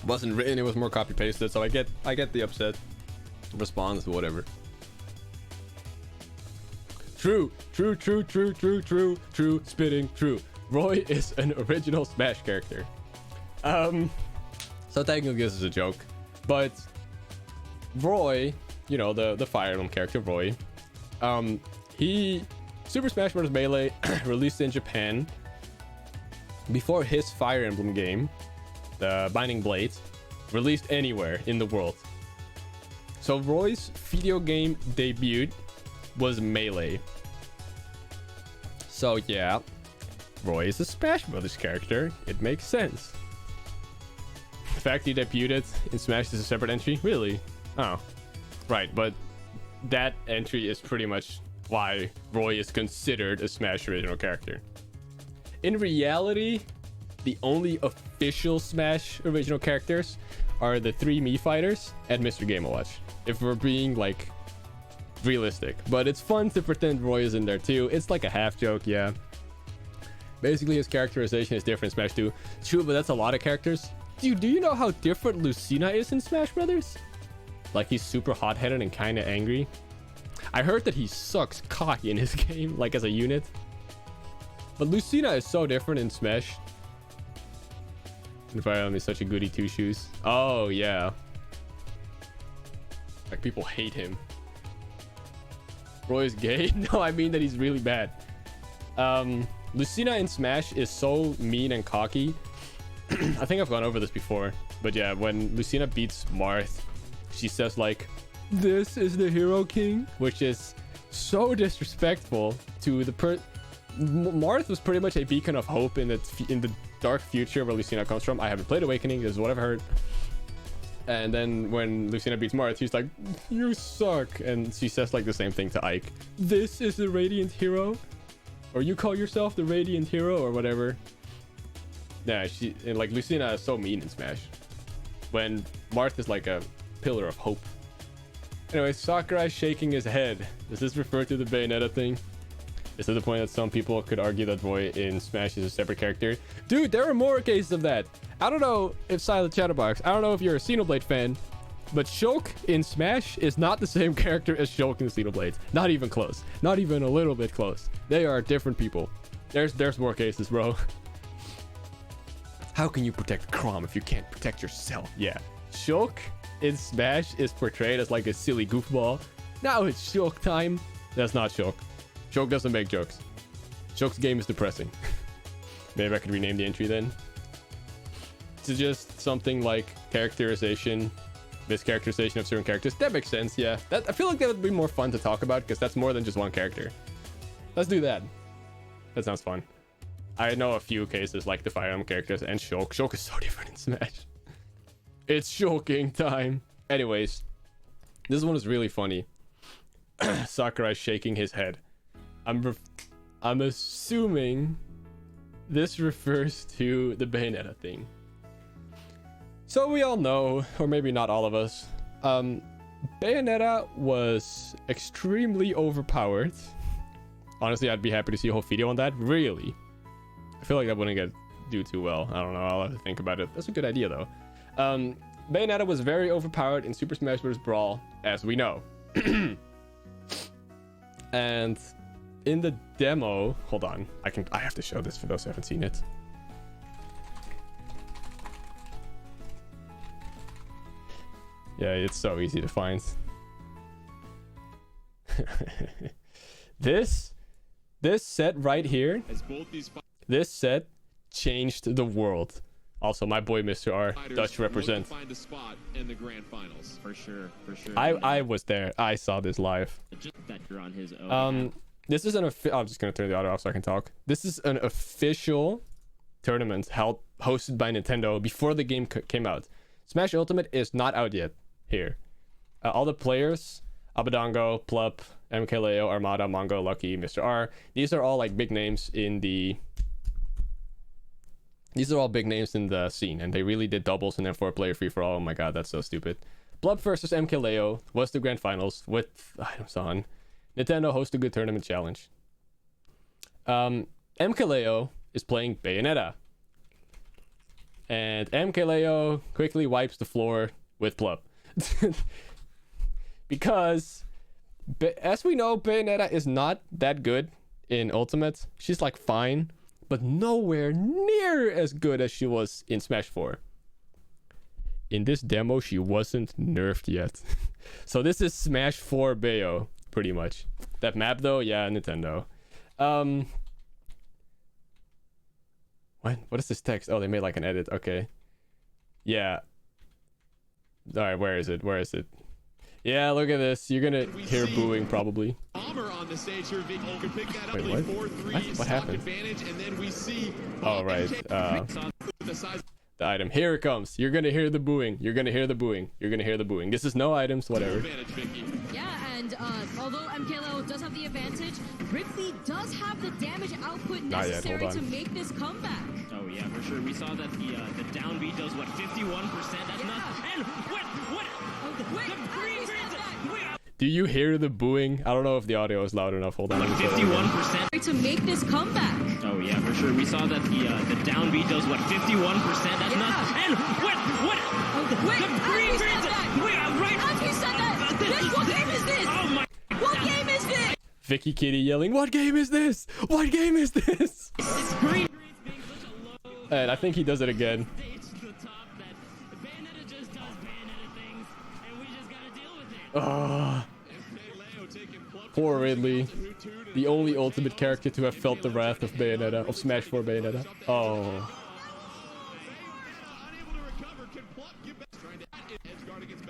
wasn't written; it was more copy pasted. So I get the upset response, whatever. True, spitting true. Roy is an original Smash character. So technically this is a joke, but Roy, you know, the Fire Emblem character Roy, he Super Smash Bros. Melee released in Japan before his Fire Emblem game, the Binding Blades, released anywhere in the world. So Roy's video game debut was Melee. So yeah, Roy is a Smash Brothers character. It makes sense. The fact he debuted in Smash is a separate entry? Really? Oh, right, but that entry is pretty much why Roy is considered a Smash original character. In reality, the only official Smash original characters are the 3 Mii fighters and Mr. Game & Watch, if we're being like realistic. But it's fun to pretend Roy is in there too. It's like a half joke, yeah. Basically his characterization is different in Smash 2. True, but that's a lot of characters. Dude, do you know how different Lucina is in Smash Brothers? Like, he's super hot-headed and kind of angry. I heard that he sucks cock in his game, like as a unit. But Lucina is so different in Smash. And Fire Emblem is such a goody two-shoes. Oh, yeah. Like, people hate him. Roy's gay? No, I mean that he's really bad. Lucina in Smash is so mean and cocky. I think I've gone over this before. But yeah, when Lucina beats Marth, she says like, "This is the Hero King," which is so disrespectful to the Marth was pretty much a beacon of hope in the dark future where Lucina comes from. I haven't played Awakening, this is what I've heard. And then when Lucina beats Marth, she's like, "You suck," and she says like the same thing to Ike. "This is the Radiant Hero," or "You call yourself the Radiant Hero," or whatever. Yeah, and like Lucina is so mean in Smash, when Marth is like a pillar of hope. Anyway, Sakurai shaking his head. Does this refer to the Bayonetta thing? Is to the point that some people could argue that Roy in Smash is a separate character? Dude, there are more cases of that. I don't know if Silent Chatterbox, I don't know if you're a Xenoblade fan, but Shulk in Smash is not the same character as Shulk in Xenoblade. Not even close. Not even a little bit close. They are different people. There's more cases, bro. How can you protect Chrom if you can't protect yourself? Yeah. Shulk in Smash is portrayed as like a silly goofball. Now it's Shulk time. That's not Shulk. Shulk doesn't make jokes. Shulk's game is depressing. Maybe I could rename the entry then. To just something like characterization, mischaracterization of certain characters. That makes sense, yeah. I feel like that would be more fun to talk about because that's more than just one character. Let's do that. That sounds fun. I know a few cases like the Fire Emblem characters and Shulk. Shulk is so different in Smash. It's Shulking time. Anyways, this one is really funny. Sakurai shaking his head. I'm assuming this refers to the Bayonetta thing. So we all know, or maybe not all of us, Bayonetta was extremely overpowered. Honestly, I'd be happy to see a whole video on that. Really. I feel like that wouldn't do too well. I don't know. I'll have to think about it. That's a good idea, though. Bayonetta was very overpowered in Super Smash Bros. Brawl, as we know. And in the demo, hold on. I have to show this for those who haven't seen it. Yeah, it's so easy to find. This set right here. This set changed the world. Also, my boy Mr. R, Dutch represent. Find a spot in the grand finals. For sure. I was there. I saw this live. Just that you're on his own. This is I'm just gonna turn the audio off so I can talk. This is an official tournament hosted by Nintendo before the game came out. Smash Ultimate is not out yet here. All the players, Abadango, Plup, MKLeo, Armada, Mongo, Lucky, Mr. R, these are all like big names in the scene, and they really did doubles and then 4-player free-for-all. Oh my god, that's so stupid. Plup versus MKLeo was the grand finals with items on. Nintendo hosts a good tournament challenge. MKLeo is playing Bayonetta. And MKLeo quickly wipes the floor with Plup. Because, as we know, Bayonetta is not that good in Ultimate. She's like fine, but nowhere near as good as she was in Smash 4. In this demo, she wasn't nerfed yet. So this is Smash 4 Bayo, pretty much. That map though, yeah, Nintendo. What is this text? Oh, they made like an edit. Okay. Yeah. All right, where is it? Yeah, look at this. You're gonna hear booing probably. On the stage here, Vicky. You can pick that up. Wait, what? What happened? Advantage, and then we see oh, right. The item. Here it comes. You're gonna hear the booing. This is no items, whatever. Yeah, and although MKLeo does have the advantage, Ridley does have the damage output necessary to make this comeback. Oh yeah, for sure. We saw that the down B does what, 51%? That's nuts. And what? Do you hear the booing? I don't know if the audio is loud enough. Hold on. 51% to make this comeback. Oh yeah, for sure. We saw that the down B does what, 51%? That's nuts. And what? What game is this? Oh my! What game is this? Vicky Kitty yelling, "What game is this? What game is this?" It's green. And I think he does it again. Oh, poor Ridley, the only Ultimate character to have felt the wrath of Bayonetta, of Smash 4 Bayonetta. Oh.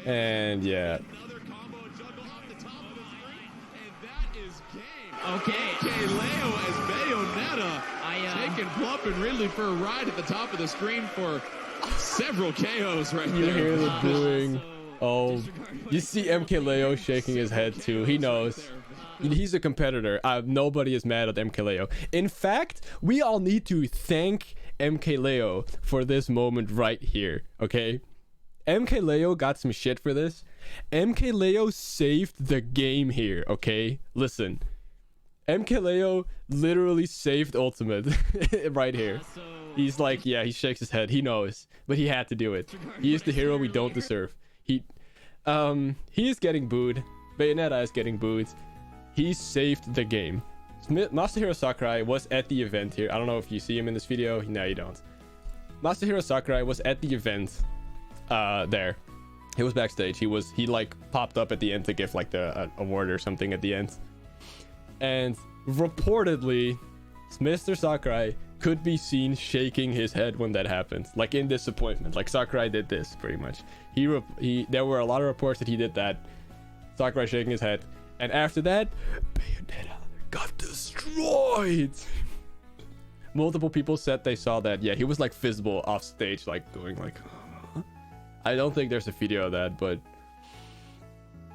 And yeah. Okay, Leo as Bayonetta taking Plup and Ridley for a ride at the top of the screen for several KOs right there. You hear the booing. Oh, you see MKLeo shaking his head too. He knows. He's a competitor. Nobody is mad at MKLeo. In fact, we all need to thank MKLeo for this moment right here, okay? MKLeo got some shit for this. MKLeo saved the game here, okay? Listen. MKLeo literally saved Ultimate right here. He's like, yeah, he shakes his head. He knows, but he had to do it. He is the hero we don't deserve. He is getting booed. Bayonetta is getting booed. He saved the game. Masahiro Sakurai was at the event here. I don't know if you see him in this video. No, you don't. Masahiro Sakurai was at the event there. He was backstage. He like popped up at the end to give like the award or something at the end. And reportedly, Mr. Sakurai could be seen shaking his head when that happened, like in disappointment. Like Sakurai did this pretty much. There were a lot of reports that he did that. Sakurai shaking his head, and after that, Bayonetta got destroyed. Multiple people said they saw that. Yeah, he was like visible off stage, like going like. I don't think there's a video of that, but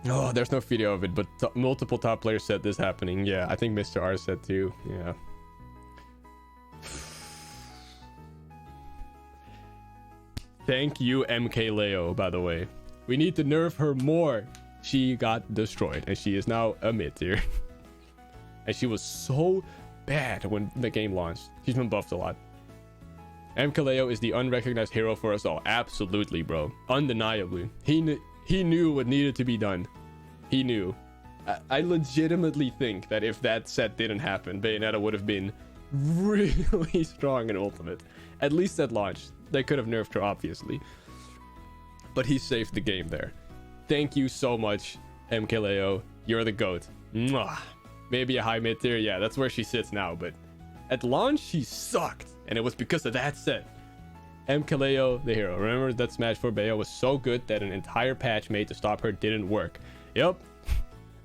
there's no video of it. But multiple top players said this happening. Yeah, I think Mr. R said too. Yeah. Thank you, MKLeo, by the way. We need to nerf her more. She got destroyed, and she is now a mid tier. And she was so bad when the game launched. She's been buffed a lot. MKLeo is the unrecognized hero for us all. Absolutely, bro. Undeniably. He knew what needed to be done. He knew. I legitimately think that if that set didn't happen, Bayonetta would have been really strong in Ultimate. At least at launch. They could have nerfed her, obviously. But he saved the game there. Thank you so much, MKLeo. You're the GOAT. Mwah. Maybe a high mid tier. Yeah, that's where she sits now. But at launch, she sucked. And it was because of that set. MKLeo the hero. Remember that Smash 4 Bayo was so good that an entire patch made to stop her didn't work. Yep.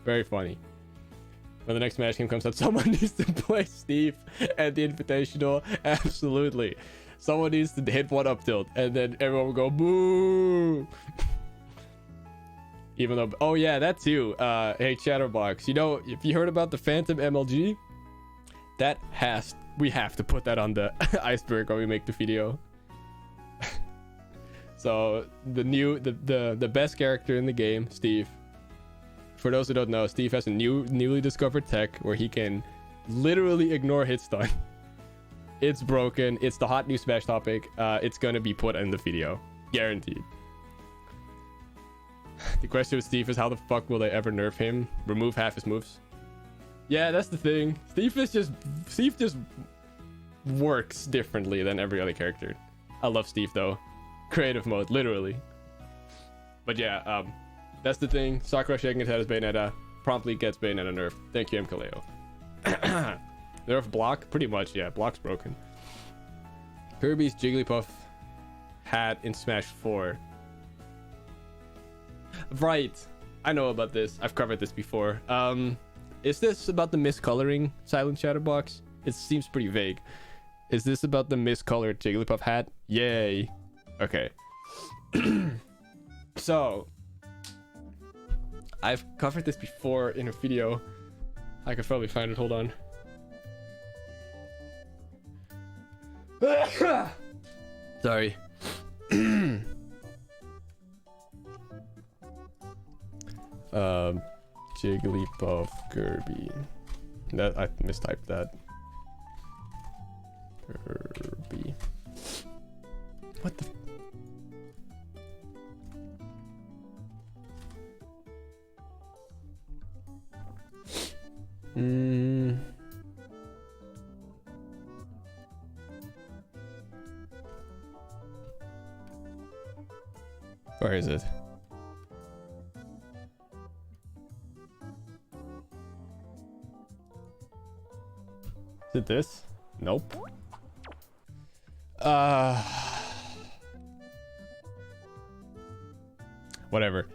Very funny. When the next Smash game comes out, someone needs to play Steve at the Invitational. Absolutely. Someone needs to hit one up tilt, and then everyone will go boo. Even though, oh yeah, that too. Hey Chatterbox, you know, if you heard about the Phantom MLG, we have to put that on the iceberg when we make the video. So the best character in the game, Steve. For those who don't know, Steve has a newly discovered tech where he can literally ignore hit stun. It's broken. It's the hot new Smash topic. It's gonna be put in the video, guaranteed. The question with Steve is, how the fuck will they ever nerf him? Remove half his moves? Yeah, that's the thing. Steve just works differently than every other character. I love Steve though. Creative mode, literally. But yeah, that's the thing. Sakura shaking his head as Bayonetta promptly gets Bayonetta nerfed. Thank you, MKLeo. Nerf block? Pretty much, yeah. Block's broken. Kirby's Jigglypuff hat in Smash 4. Right. I know about this. I've covered this before. Is this about the miscoloring, Silent Chatterbox? It seems pretty vague. Is this about the miscolored Jigglypuff hat? Yay. Okay. So, I've covered this before in a video. I could probably find it. Hold on. Sorry. Jigglypuff Kirby. That I mistyped that. Kirby. What the? Where is it? Is it this? Nope. Whatever.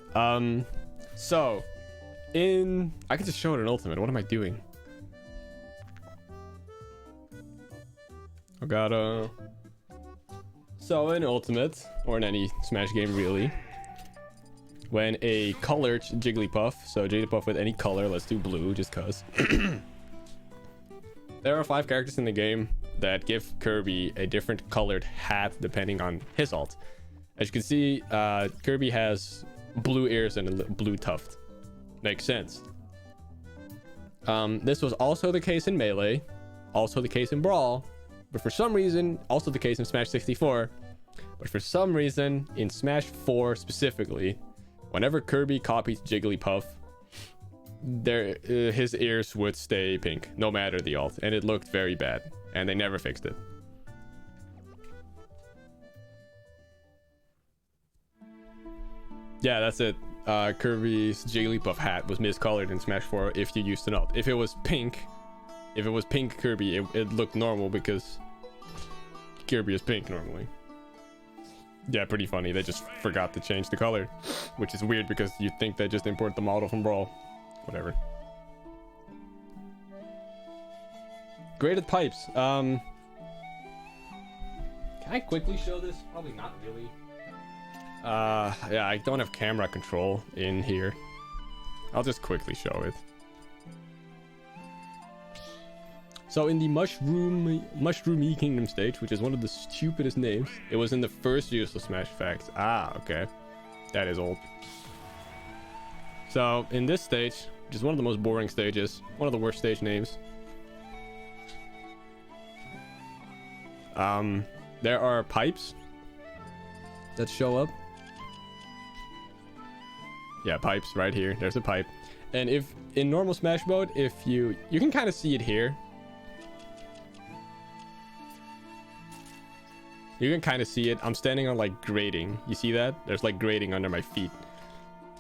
So I could just show it in Ultimate. What am I doing? I gotta. So in Ultimate, or in any Smash game really, when a colored Jigglypuff, so Jigglypuff with any color, let's do blue just cause. There are 5 characters in the game that give Kirby a different colored hat depending on his ult. As you can see, Kirby has blue ears and a blue tuft. Makes sense. This was also the case in Melee, also the case in Brawl, but for some reason, also the case in Smash 64. But for some reason, in Smash 4 specifically, whenever Kirby copies Jigglypuff, his ears would stay pink, no matter the ult, and it looked very bad, and they never fixed it. Yeah, that's it. Kirby's Jigglypuff hat was miscolored in Smash 4 if you used an ult. If it was pink Kirby, it looked normal because Kirby is pink normally. Yeah, pretty funny. They just forgot to change the color, which is weird because you'd think they just import the model from Brawl. Whatever. Graded pipes. Can I quickly show this? Probably not really. Yeah, I don't have camera control in here. I'll just quickly show it. So in the Mushroomy Kingdom stage, which is one of the stupidest names, it was in the first Useless Smash Facts. Ah, okay. That is old. So in this stage, which is one of the most boring stages, one of the worst stage names, there are pipes that show up. Yeah, pipes right here. There's a pipe. And if in normal Smash mode, if you can kind of see it here. You can kind of see it. I'm standing on like grating. You see that? There's like grating under my feet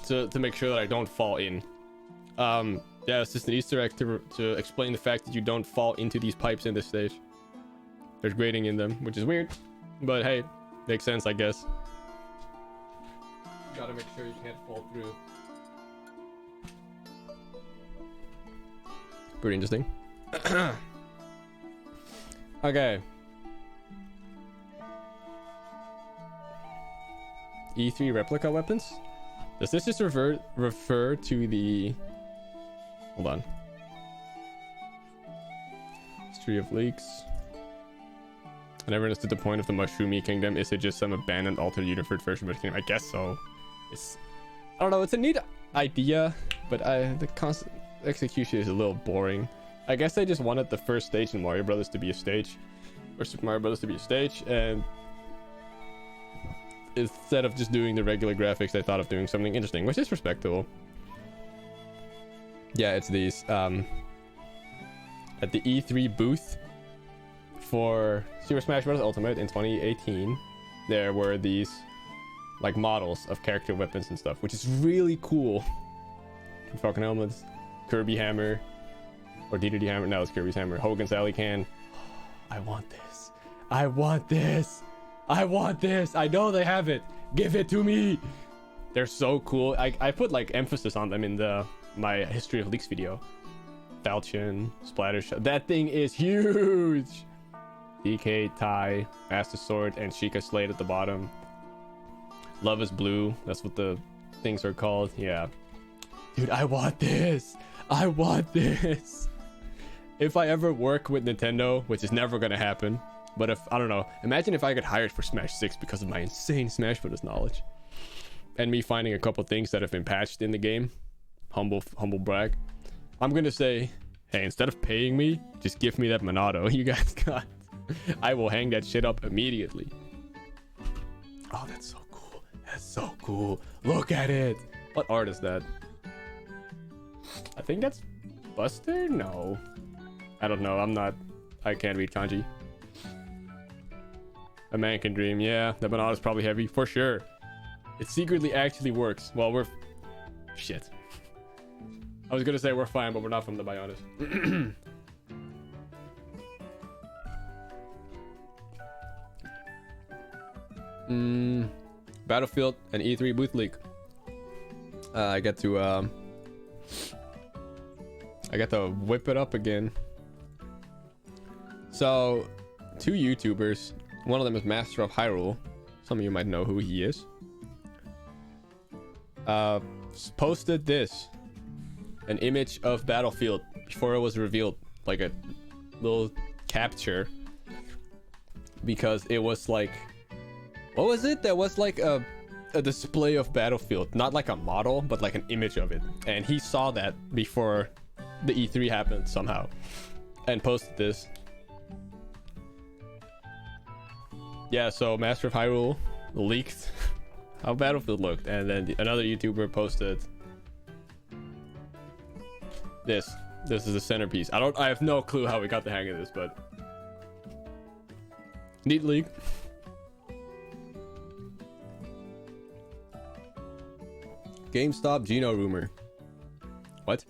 to make sure that I don't fall in. Yeah, it's just an Easter egg to explain the fact that you don't fall into these pipes in this stage. There's grating in them, which is weird, but hey, Makes sense, I guess. Gotta make sure you can't fall through. Pretty interesting. Okay. E3 replica weapons? Does this just refer to the... Hold on. History of leaks. I never understood the point of the Mushroomy Kingdom. Is it just some abandoned altered universe version of the kingdom? I guess so. It's... I don't know, it's a neat idea, but the constant execution is a little boring. I guess they just wanted the first stage in Mario Brothers to be a stage. Or Super Mario Brothers to be a stage, and... instead of just doing the regular graphics, they thought of doing something interesting, which is respectable. Yeah, it's these. At the E3 booth for Super Smash Bros. Ultimate in 2018, there were these like models of character weapons and stuff, which is really cool. Falcon helmets, Kirby hammer, or DDD hammer. No, it's Kirby's hammer. Hogan's Alley can. I want this. I want this. I want this. I know they have it. Give it to me. They're so cool. I put like emphasis on them in my History of Leaks video. Falchion, Splattershot. That thing is huge. DK, Tai, Master Sword, and Sheikah Slate at the bottom. Love is Blue. That's what the things are called. Yeah. Dude, I want this. I want this. If I ever work with Nintendo, which is never gonna happen, but if, I don't know, imagine if I get hired for Smash 6 because of my insane Smash Bros. Knowledge. And me finding a couple things that have been patched in the game. Humble brag. I'm gonna say, hey, instead of paying me, just give me that Monado you guys got. I will hang that shit up immediately. Oh, that's so cool. That's so cool. Look at it. What art is that? I think that's Buster? No. I don't know. I can't read kanji. A man can dream. Yeah, the Monado is probably heavy for sure. It secretly actually works. Well, we're... Shit. I was gonna say we're fine, but we're not from the Bionis. Battlefield and E3 booth leak. I get to whip it up again. So, two YouTubers. One of them is Master of Hyrule. Some of you might know who he is. Posted this. An image of Battlefield before it was revealed, like a little capture, because it was like, what was it? There was like a display of Battlefield, not like a model, but like an image of it, and he saw that before the E3 happened somehow, and posted this. Yeah, so Master of Hyrule leaked how Battlefield looked, and then another YouTuber posted this is the centerpiece. I have no clue how we got the hang of this, but neat leak. GameStop Geno rumor. What?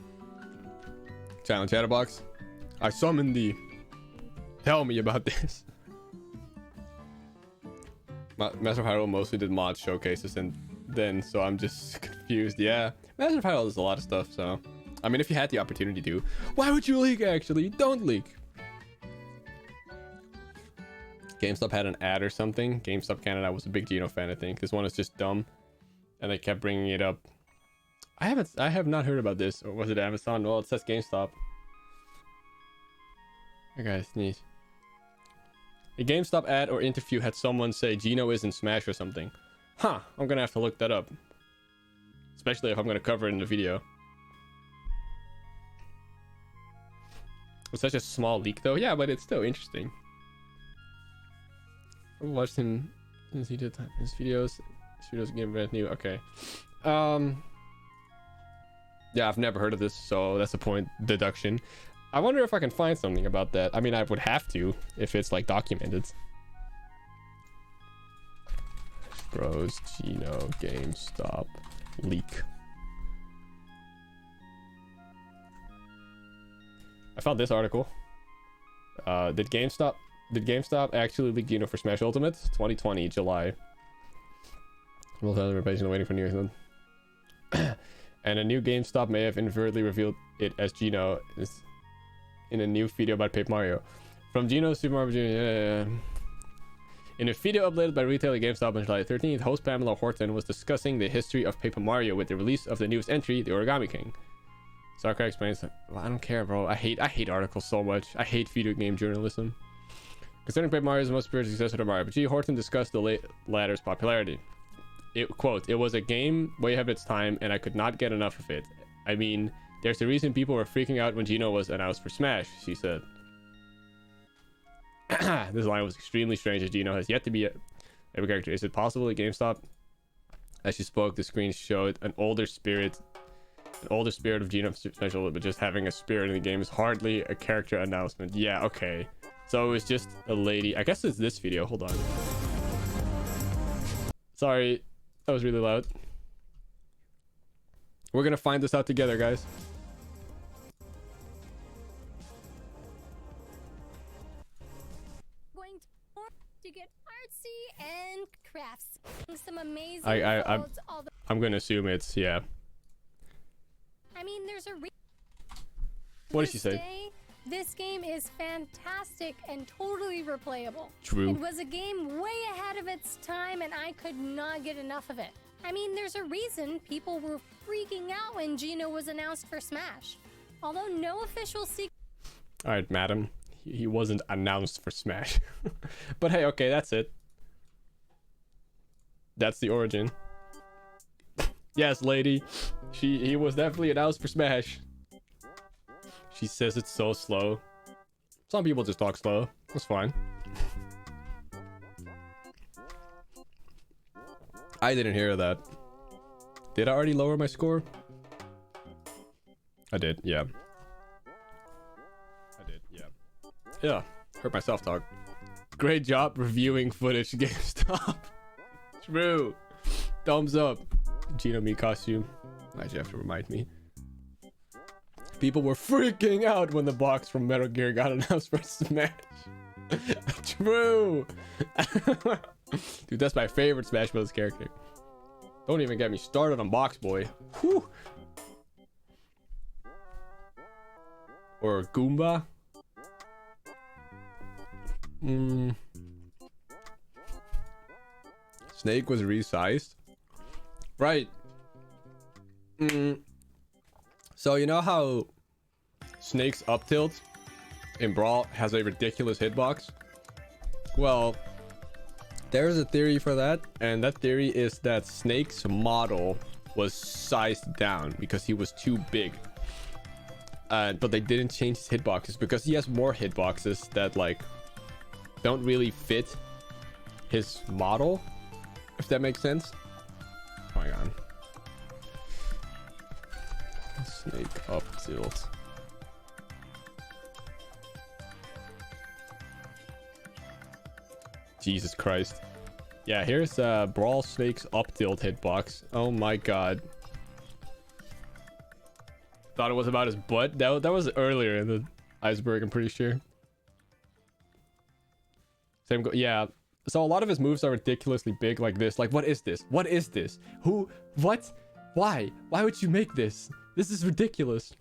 Silent Chatterbox. I summoned thee. Tell me about this. Master of Hyrule mostly did mod showcases, and then so I'm just confused. Yeah, Master of Hyrule does a lot of stuff, so I mean, if you had the opportunity to, why would you leak? Actually, don't leak. GameStop had an ad or something. GameStop Canada was a big Geno fan, I think. This one is just dumb, and they kept bringing it up. I have not heard about this, or was it Amazon? Well, it says GameStop. Okay, sneeze. A GameStop ad or interview had someone say Geno is in Smash or something. Huh, I'm gonna have to look that up. Especially if I'm gonna cover it in the video. It's such a small leak though. Yeah, but it's still interesting. I've watched him since he did his videos. His videos get brand new. Okay. Yeah, I've never heard of this, so that's a point deduction. I wonder if I can find something about that. I mean, I would have to if it's like documented. Bros, Geno, GameStop, leak. I found this article. Did GameStop Did GameStop actually leak Geno for Smash Ultimate? 2020 July. We'll tell them patiently waiting for news. And a new GameStop may have inadvertently revealed it as Geno in a new video about Paper Mario. From Geno Super Mario Jr. In a video uploaded by retailer GameStop on July 13th, host Pamela Horton was discussing the history of Paper Mario with the release of the newest entry, The Origami King. Sakura explains, well, I don't care, bro. I hate articles so much. I hate video game journalism. Considering Paper Mario is the most spiritual successor to Mario RPG, Horton discussed the latter's popularity. Quote, it was a game way ahead of its time, and I could not get enough of it. I mean, there's a reason people were freaking out when Geno was announced for Smash, she said. This line was extremely strange as Geno has yet to be every character. Is it possible that GameStop, as she spoke, the screen showed an older spirit of Geno special, but just having a spirit in the game is hardly a character announcement. Yeah, okay. So it was just a lady. I guess it's this video. Hold on. Sorry, that was really loud. We're gonna find this out together, guys. Going to get artsy and crafts. Some amazing I'm gonna assume it's, yeah. I mean, there's a what did she say? This game is fantastic and totally replayable. True. It was a game way ahead of its time and I could not get enough of it. I mean, there's a reason people were freaking out when Geno was announced for Smash. Although no official secret. Alright, madam. He wasn't announced for Smash. But hey, okay, that's it. That's the origin. Yes, lady. He was definitely announced for Smash. She says it's so slow. Some people just talk slow. That's fine. I didn't hear that. Did I already lower my score? I did, yeah. Yeah, heard myself talk. Great job reviewing footage, GameStop. True. Thumbs up. Geno me costume. Why'd you have to remind me? People were freaking out when the box from Metal Gear got announced for Smash. True. Dude, that's my favorite Smash Bros. Character. Don't even get me started on Box Boy. Whew. Or Goomba. Snake was resized. Right. So you know how Snake's up tilt in Brawl has a ridiculous hitbox? Well, there's a theory for that, and that theory is that Snake's model was sized down because he was too big. But they didn't change his hitboxes because he has more hitboxes that like don't really fit his model, if that makes sense. Hang on. Snake up tilt. Jesus Christ. Yeah, here's Brawl Snake's up tilt hitbox. Oh my god. Thought it was about his butt. That was earlier in the iceberg, I'm pretty sure. Same yeah. So a lot of his moves are ridiculously big like this. Like, what is this? What is this? Who? What? Why? Why would you make this? This is ridiculous.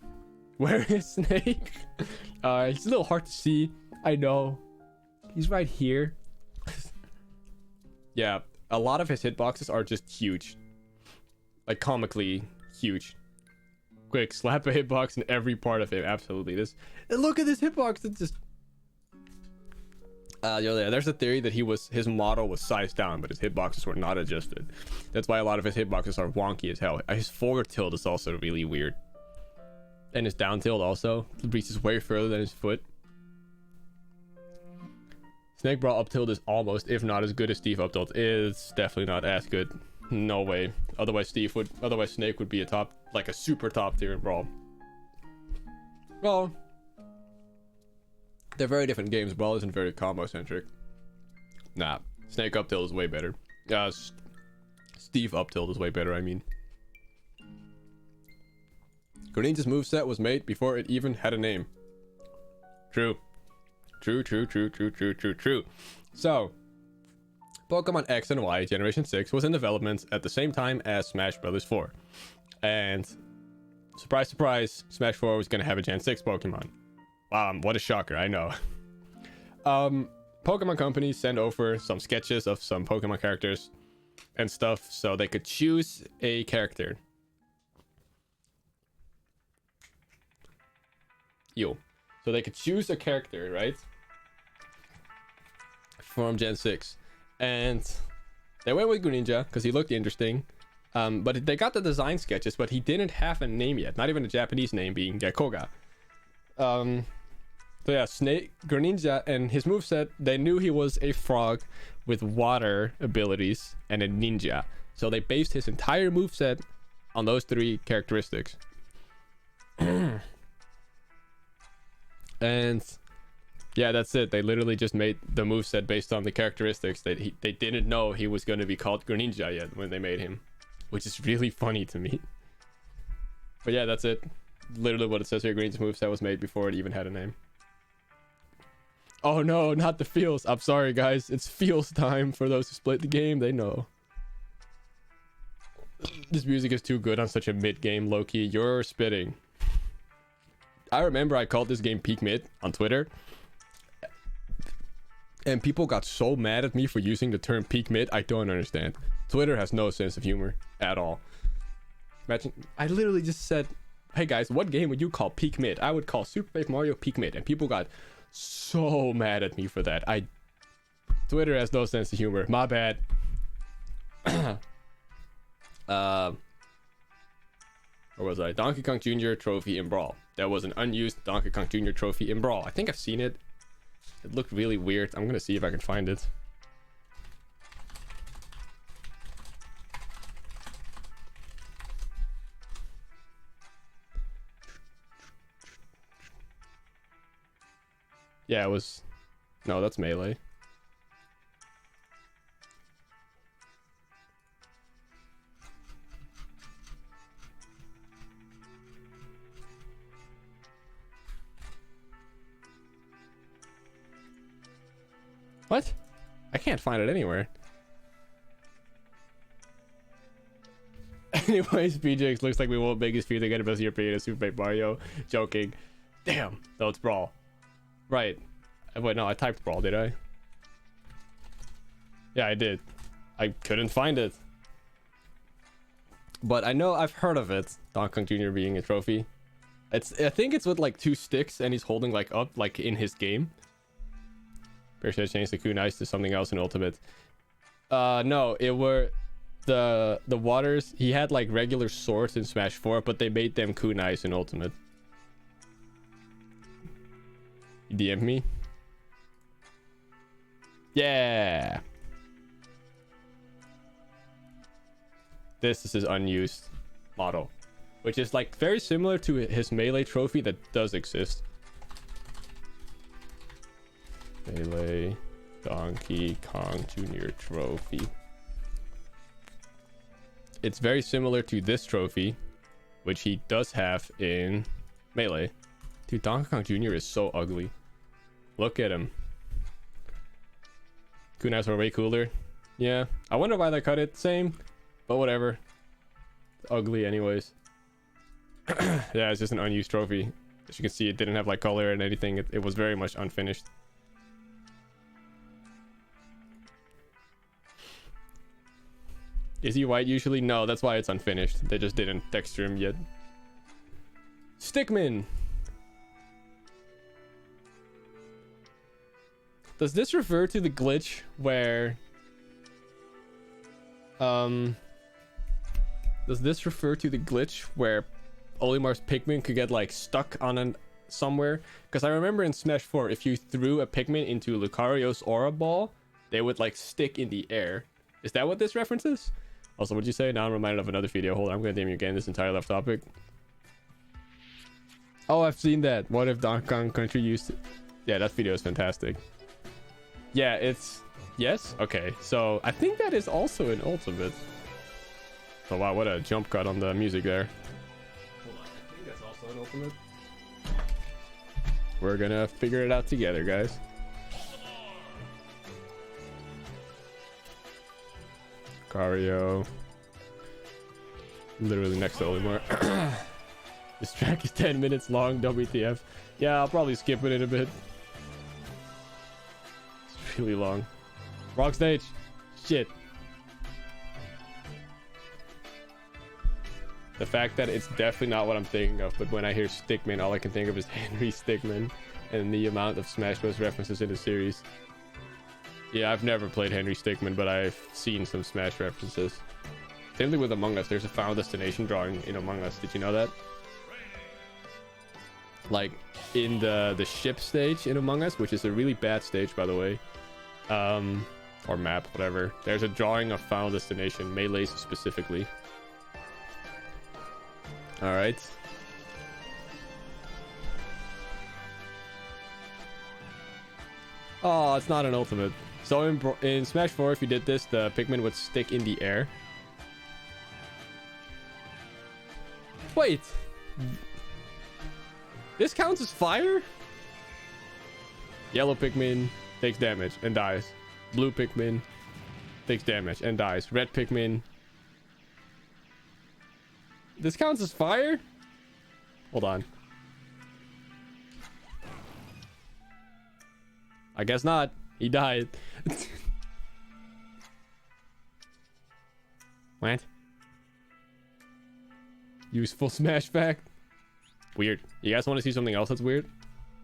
Where is Snake? He's a little hard to see. I know. He's right here. Yeah, a lot of his hitboxes are just huge. Like, comically huge. Quick, slap a hitbox in every part of it. Absolutely. And look at this hitbox. It's just... there's a theory that his model was sized down, but his hitboxes were not adjusted. That's why a lot of his hitboxes are wonky as hell. His forward tilt is also really weird. And his down tilt also reaches way further than his foot. Snake Brawl up tilt is almost, if not as good as Steve up tilt. It's definitely not as good. No way. Otherwise Snake would be a super top tier in Brawl. Well, they're very different games. Brawl isn't very combo centric. Nah, Snake up tilt is way better. Steve up tilt is way better, I mean. Greninja's moveset was made before it even had a name. True. True. So, Pokemon X and Y Generation 6 was in development at the same time as Smash Bros. 4. And surprise, surprise, Smash 4 was going to have a Gen 6 Pokemon. Wow, what a shocker, I know. Pokemon companies sent over some sketches of some Pokemon characters and stuff so they could choose a character. So they could choose a character, right? From Gen 6. And they went with Greninja because he looked interesting. But they got the design sketches, but he didn't have a name yet. Not even a Japanese name, being Gekkoga. So yeah, Greninja and his moveset, they knew he was a frog with water abilities and a ninja. So they based his entire moveset on those 3 characteristics. And yeah, that's it. They literally just made the moveset based on the characteristics. They didn't know he was going to be called Greninja yet when they made him, which is really funny to me. But yeah, that's it. Literally what it says here. Greninja's moveset was made before it even had a name. Oh no, not the feels. I'm sorry guys, it's feels time. For those who split the game, they know. This music is too good on such a mid-game. Low-key, you're spitting. I remember I called this game peak mid on Twitter, and people got so mad at me for using the term peak mid. I don't understand. Twitter has no sense of humor at all. Imagine, I literally just said, hey guys, what game would you call peak mid? I would call Super Paper Mario peak mid, and people got so mad at me for that. Twitter has no sense of humor. My bad. Where was I? Donkey Kong Jr. trophy in Brawl. There was an unused Donkey Kong Jr. trophy in Brawl. I think I've seen it. It looked really weird. I'm gonna see if I can find it. Yeah, it was... No, that's Melee. What? I can't find it anywhere. Anyways, BJX, looks like we won't make his fear to get a best European Super Paper Mario. Joking. Damn. No, it's Brawl. Right. Wait, no, I typed Brawl, did I? Yeah, I did. I couldn't find it. But I know I've heard of it. Donkey Kong Jr. being a trophy. I think it's with like 2 sticks and he's holding like up like in his game. Bear should have changed the kunais to something else in Ultimate. No, it were the waters. He had like regular swords in Smash 4, but they made them kunais in Ultimate. You DM'd me? Yeah. This is his unused model, which is like very similar to his Melee trophy that does exist. Melee Donkey Kong Jr. trophy. It's very similar to this trophy, which he does have in Melee. Dude, Donkey Kong Jr. is so ugly. Look at him. Kunais are way cooler. Yeah, I wonder why they cut it. Same, but whatever. It's ugly anyways. Yeah, it's just an unused trophy. As you can see, it didn't have like color and anything. It was very much unfinished. Is he white usually? No, that's why it's unfinished. They just didn't texture him yet. Stickman! Does this refer to the glitch where... Does this refer to the glitch where Olimar's Pikmin could get like stuck on somewhere? Because I remember in Smash 4, if you threw a Pikmin into Lucario's Aura Ball, they would like stick in the air. Is that what this reference is? Also, what'd you say? Now I'm reminded of another video. Hold on, I'm gonna name you again. This entire left topic. Oh, I've seen that. What if Donkey Kong Country used to... Yeah, that video is fantastic. Yeah, it's... Yes? Okay, so I think that is also in Ultimate. So wow, what a jump cut on the music there. Hold on, I think that's also in Ultimate. We're gonna figure it out together, guys. Lucario. Literally next to Olimar. This track is 10 minutes long, WTF. Yeah, I'll probably skip it in a bit. It's really long. Wrong stage. Shit. The fact that it's definitely not what I'm thinking of, but when I hear Stickmin, all I can think of is Henry Stickmin and the amount of Smash Bros. References in the series. Yeah, I've never played Henry Stickmin, but I've seen some Smash references. Same thing with Among Us. There's a Final Destination drawing in Among Us. Did you know that? Like, in the ship stage in Among Us, which is a really bad stage, by the way. Or map, whatever. There's a drawing of Final Destination, Melee's specifically. Alright. Oh, it's not an ultimate. So in Smash 4, if you did this, the Pikmin would stick in the air. Wait. This counts as fire? Yellow Pikmin takes damage and dies. Blue Pikmin takes damage and dies. Red Pikmin. This counts as fire? Hold on. I guess not. He died. What? Useful Smash fact? Weird. You guys want to see something else that's weird?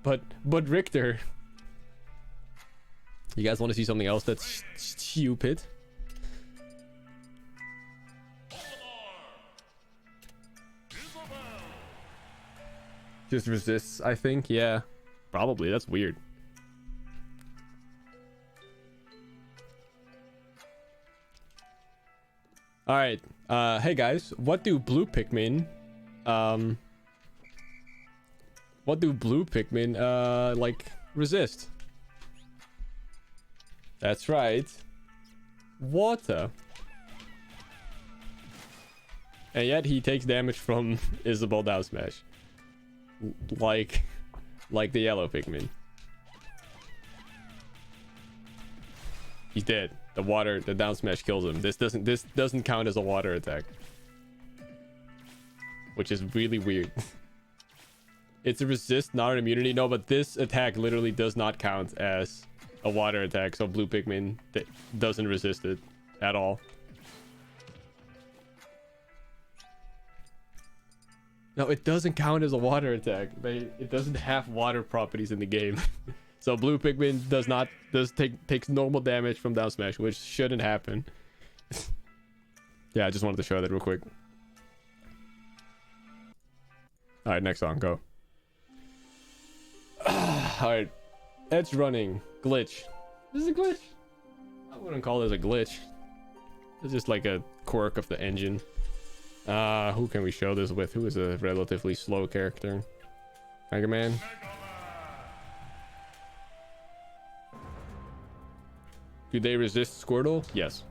But Richter. You guys want to see something else that's stupid? Just resists, I think. Yeah, probably. That's weird. All right. Hey guys, what do blue Pikmin like resist? That's right. Water. And yet he takes damage from Isabelle down smash. Like the yellow Pikmin. He's dead. The down smash kills him. This doesn't count as a water attack. Which is really weird. It's a resist, not an immunity. No, but this attack literally does not count as a water attack. So blue Pikmin doesn't resist it at all. No, it doesn't count as a water attack. It doesn't have water properties in the game. So blue Pikmin takes normal damage from down smash, which shouldn't happen. Yeah, I just wanted to show that real quick. All right, next song, go. All right, edge running glitch. This is a glitch. I wouldn't call this a glitch. It's just like a quirk of the engine. Who can we show this with? Who is a relatively slow character? Mega Man. Do they resist Squirtle? Yes.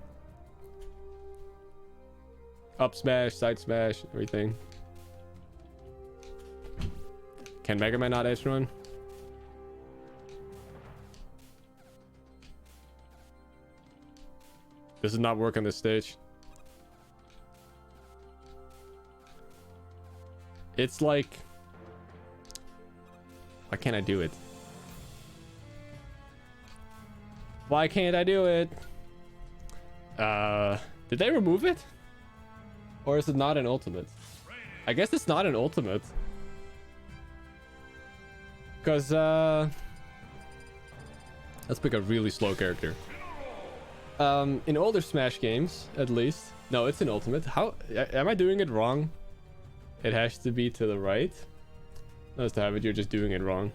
Up smash, side smash, everything. Can Mega Man not edge run? This does not work on this stage. It's like... Why can't I do it? Why can't I do it? Did they remove it? Or is it not an ultimate? I guess it's not an ultimate. Because, let's pick a really slow character. In older Smash games, at least. No, it's an ultimate. How... Am I doing it wrong? It has to be to the right. Nice to have it. You're just doing it wrong.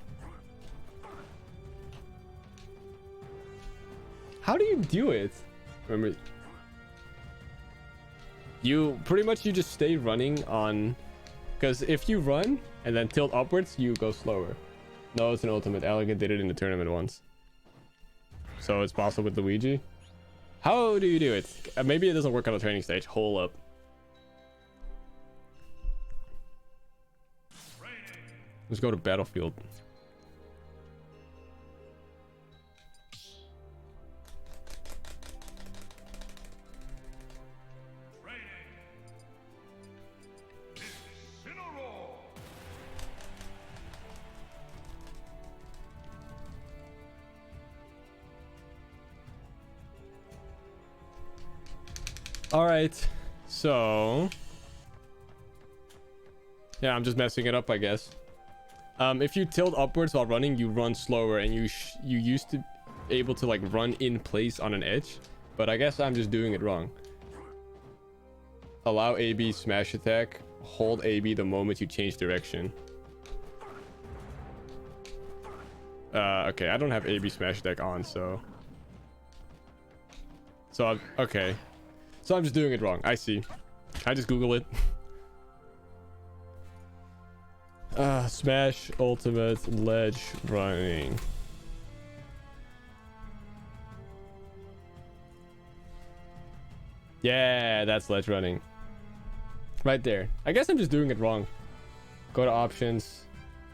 How do you do it? Remember, you just stay running on, because if you run and then tilt upwards, you go slower. No, it's an ultimate. Elegant did it in the tournament once, so it's possible with Luigi. How do you do it? Maybe it doesn't work on a training stage. Hold up. Let's go to Battlefield. All right, so yeah, I'm just messing it up, I guess. If you tilt upwards while running, you run slower, and you used to able to like run in place on an edge, but I guess I'm just doing it wrong. Allow AB smash attack. Hold AB the moment you change direction. Okay, I don't have AB smash attack on, so okay, so I'm just doing it wrong. I see. I just Google it. Smash ultimate ledge running. Yeah, that's ledge running. Right there. I guess I'm just doing it wrong. Go to options.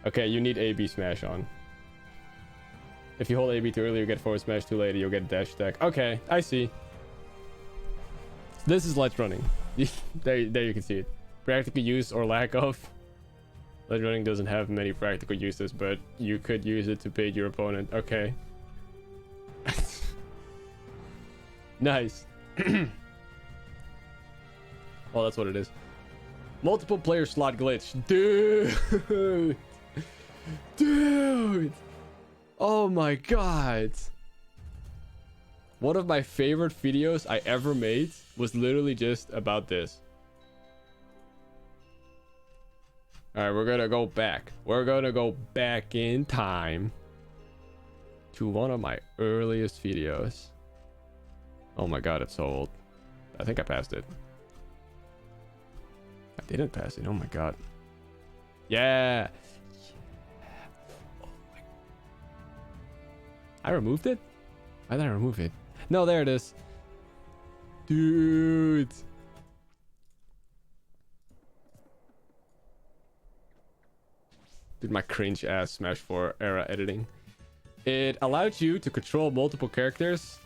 Okay, you need AB smash on. If you hold AB too early, you get forward smash. Too late, you'll get dash attack. Okay, I see. This is ledge running. there you can see it. Practical use or lack of. Ledge running doesn't have many practical uses, but you could use it to bait your opponent. Okay. Nice. Oh, that's what it is. Multiple player slot glitch. Dude. Dude. Oh my god. One of my favorite videos I ever made was literally just about this. Alright, we're gonna go back. We're gonna go back in time to one of my earliest videos. Oh my god, it's so old. I think I passed it. I didn't pass it. Oh my god. Yeah. Oh my... I removed it? Why did I remove it? No, there it is. Dude. Dude, my cringe ass Smash 4 era editing. It allowed you to control multiple characters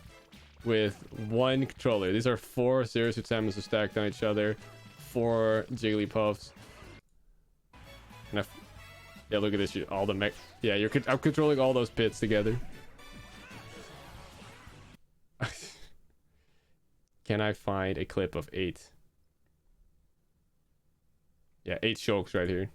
with one controller. These are 4 Zero Suit Samus stacked on each other. 4 Jigglypuffs. And yeah, look at this. All the mech. Yeah, I'm controlling all those pits together. Can I find a clip of 8? Yeah, 8 shulks right here.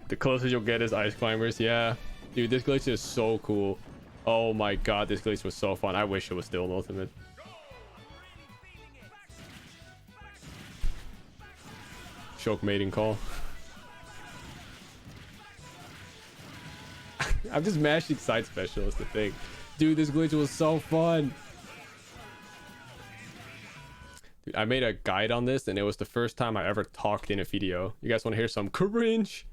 The closest you'll get is Ice Climbers. Yeah. Dude, this glitch is so cool. Oh my god, this glitch was so fun. I wish it was still an ultimate. Shulk mating call. I'm just mashing side specialist to think. Dude, this glitch was so fun. Dude, I made a guide on this, and it was the first time I ever talked in a video. You guys want to hear some cringe?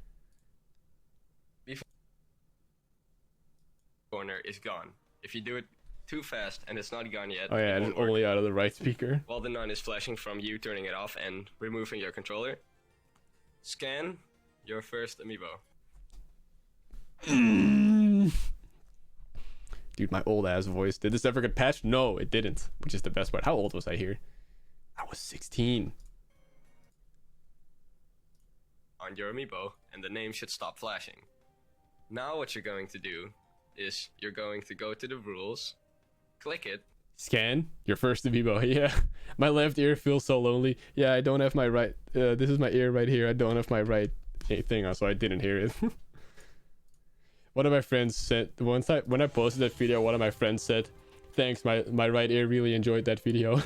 Corner is gone. If you do it too fast and it's not gone yet. Oh yeah, it's only out of the right speaker. While the 9 is flashing from you turning it off and removing your controller. Scan your first amiibo. Dude, my old ass voice. Did this ever get patched? No, it didn't. Which is the best part. How old was I here? I was 16. On your amiibo, and the name should stop flashing. Now what you're going to do is you're going to go to the rules, click it. Scan your first amiibo. Yeah, my left ear feels so lonely. Yeah, I don't have my right. This is my ear right here. I don't have my right thing on, so I didn't hear it. One of my friends said when I posted that video, one of my friends said, "Thanks, my right ear really enjoyed that video."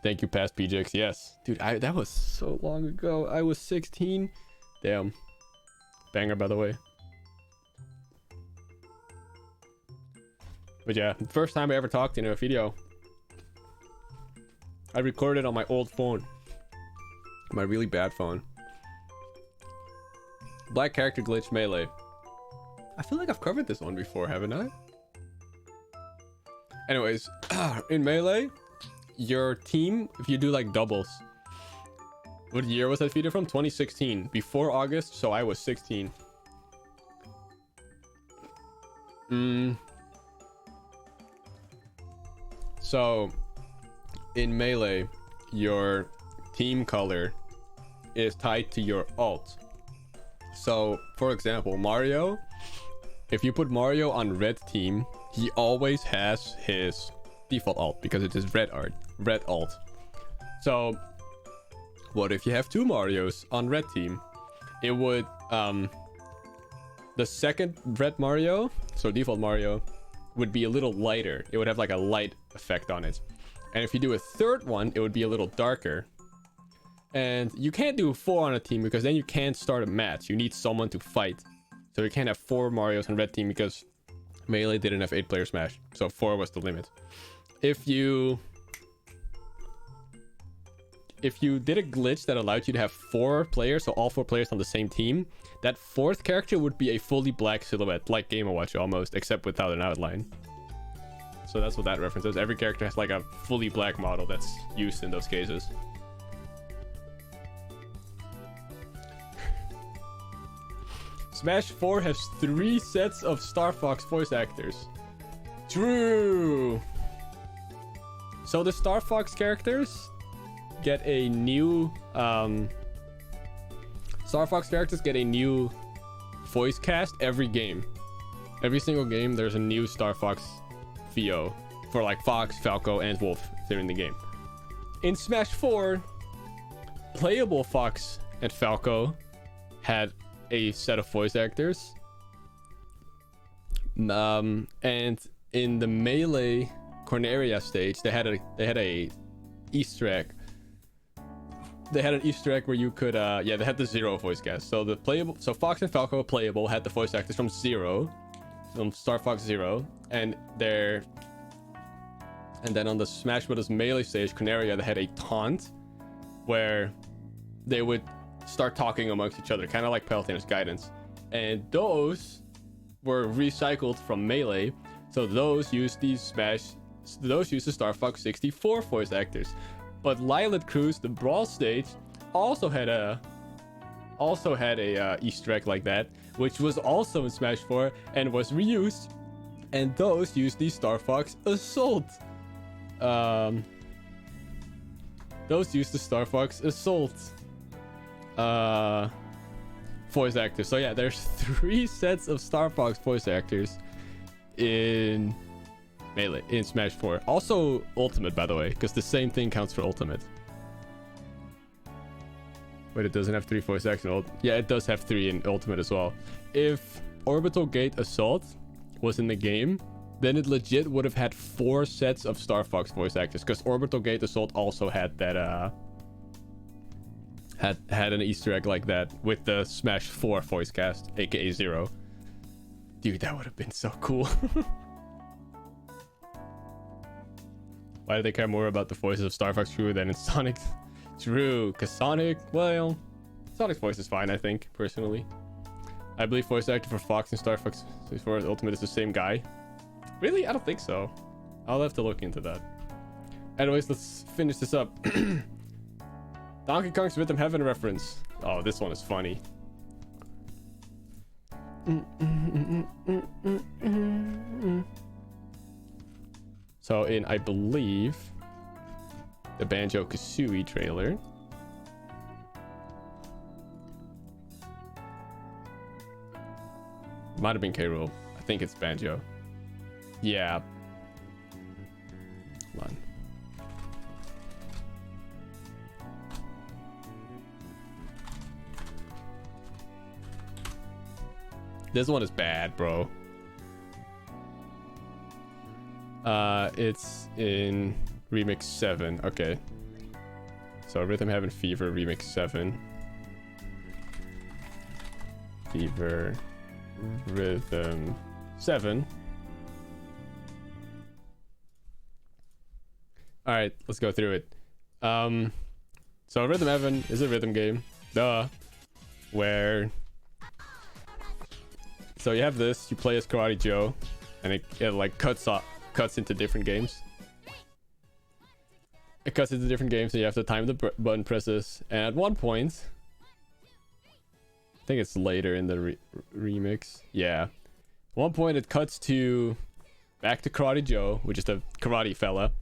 Thank you, past PJX. Yes, dude, that was so long ago. I was 16. Damn, banger by the way. But yeah, first time I ever talked in a video. I recorded on my old phone. My really bad phone. Black character glitch melee. I feel like I've covered this one before, haven't I? Anyways, in melee, your team, if you do like doubles. What year was that video from? 2016. Before August, so I was 16. So, in melee, your team color is tied to your ult. So, for example, Mario, if you put Mario on red team, he always has his default alt because it is red alt. So, what if you have two Marios on red team? It would, the second red Mario, so default Mario, would be a little lighter. It would have like a light effect on it. And if you do a third one, it would be a little darker. And you can't do 4 on a team because then you can't start a match. You need someone to fight. So you can't have 4 Marios on red team because Melee didn't have 8-player Smash. So 4 was the limit. If you did a glitch that allowed you to have 4 players, so all 4 players on the same team, that 4th character would be a fully black silhouette, like Game & Watch almost, except without an outline. So that's what that reference is. Every character has like a fully black model that's used in those cases. Smash 4 has 3 sets of Star Fox voice actors. True! So the Star Fox characters get a new voice cast every game. Every single game there's a new Star Fox VO for like Fox, Falco, and Wolf during the game. In Smash 4, playable Fox and Falco had a set of voice actors. And in the Melee Corneria stage, they had a Easter egg. They had an Easter egg where you could they had the 0 voice cast. So so Fox and Falco playable had the voice actors from 0, from Star Fox 0, and then on the Smash Bros. Melee stage, Corneria, they had a taunt where they would start talking amongst each other, kind of like Palutena's Guidance, and those were recycled from Melee. So those used the Star Fox 64 voice actors. But Lylat Cruise, the Brawl stage, also had a Easter egg like that, which was also in Smash 4 and was reused. And those used the Star Fox Assault. Those used the Star Fox Assault voice actors. So yeah, there's 3 sets of Star Fox voice actors in Melee, in Smash 4. Also Ultimate, by the way, because the same thing counts for Ultimate. Wait, it doesn't have 3 voice actors in Ultimate. Yeah, it does have 3 in Ultimate as well. If Orbital Gate Assault was in the game, then it legit would have had 4 sets of Star Fox voice actors, because Orbital Gate Assault also had that had an Easter egg like that with the Smash 4 voice cast, aka 0. Dude, that would have been so cool. Why do they care more about the voices of Star Fox Crew than in Sonic? True, because Sonic's voice is fine, I think, personally. I believe voice actor for Fox and Star Fox 64 Ultimate is the same guy. Really? I don't think so. I'll have to look into that. Anyways, let's finish this up. Donkey Kong's Rhythm Heaven reference. Oh, this one is funny. So in, I believe, the Banjo-Kazooie trailer, might have been K. Rool. I think it's Banjo. Yeah. Hold on. This one is bad, bro. It's in Remix 7. Okay. So Rhythm Heaven Fever Remix 7. Fever Rhythm 7. Alright, let's go through it. So Rhythm Heaven is a rhythm game. Duh. Where... So you have this, you play as Karate Joe, and it like cuts into different games. It cuts into different games, and you have to time the button presses. And at one point, I think it's later in the remix. Yeah. At one point, it cuts back to Karate Joe, which is the karate fella.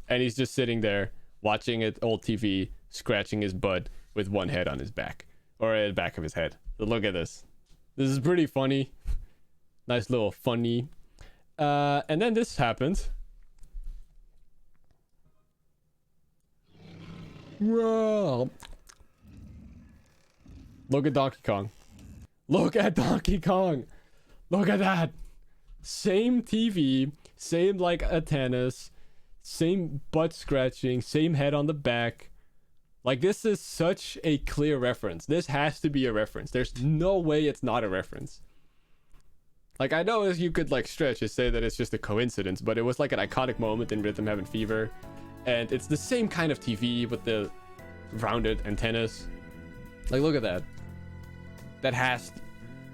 And he's just sitting there watching it old TV, scratching his butt with one head on his back. or at the back of his head. So look at this. This is pretty funny. Nice little funny. And then this happened. Whoa. Look at Donkey Kong. Look at Donkey Kong. Look at that. Same TV, same like antennas, same butt scratching, same head on the back. Like, this is such a clear reference. This has to be a reference. There's no way it's not a reference. Like, I know you could like stretch and say that it's just a coincidence, but it was like an iconic moment in Rhythm Heaven Fever. And it's the same kind of TV with the rounded antennas. Like, look at that. That has...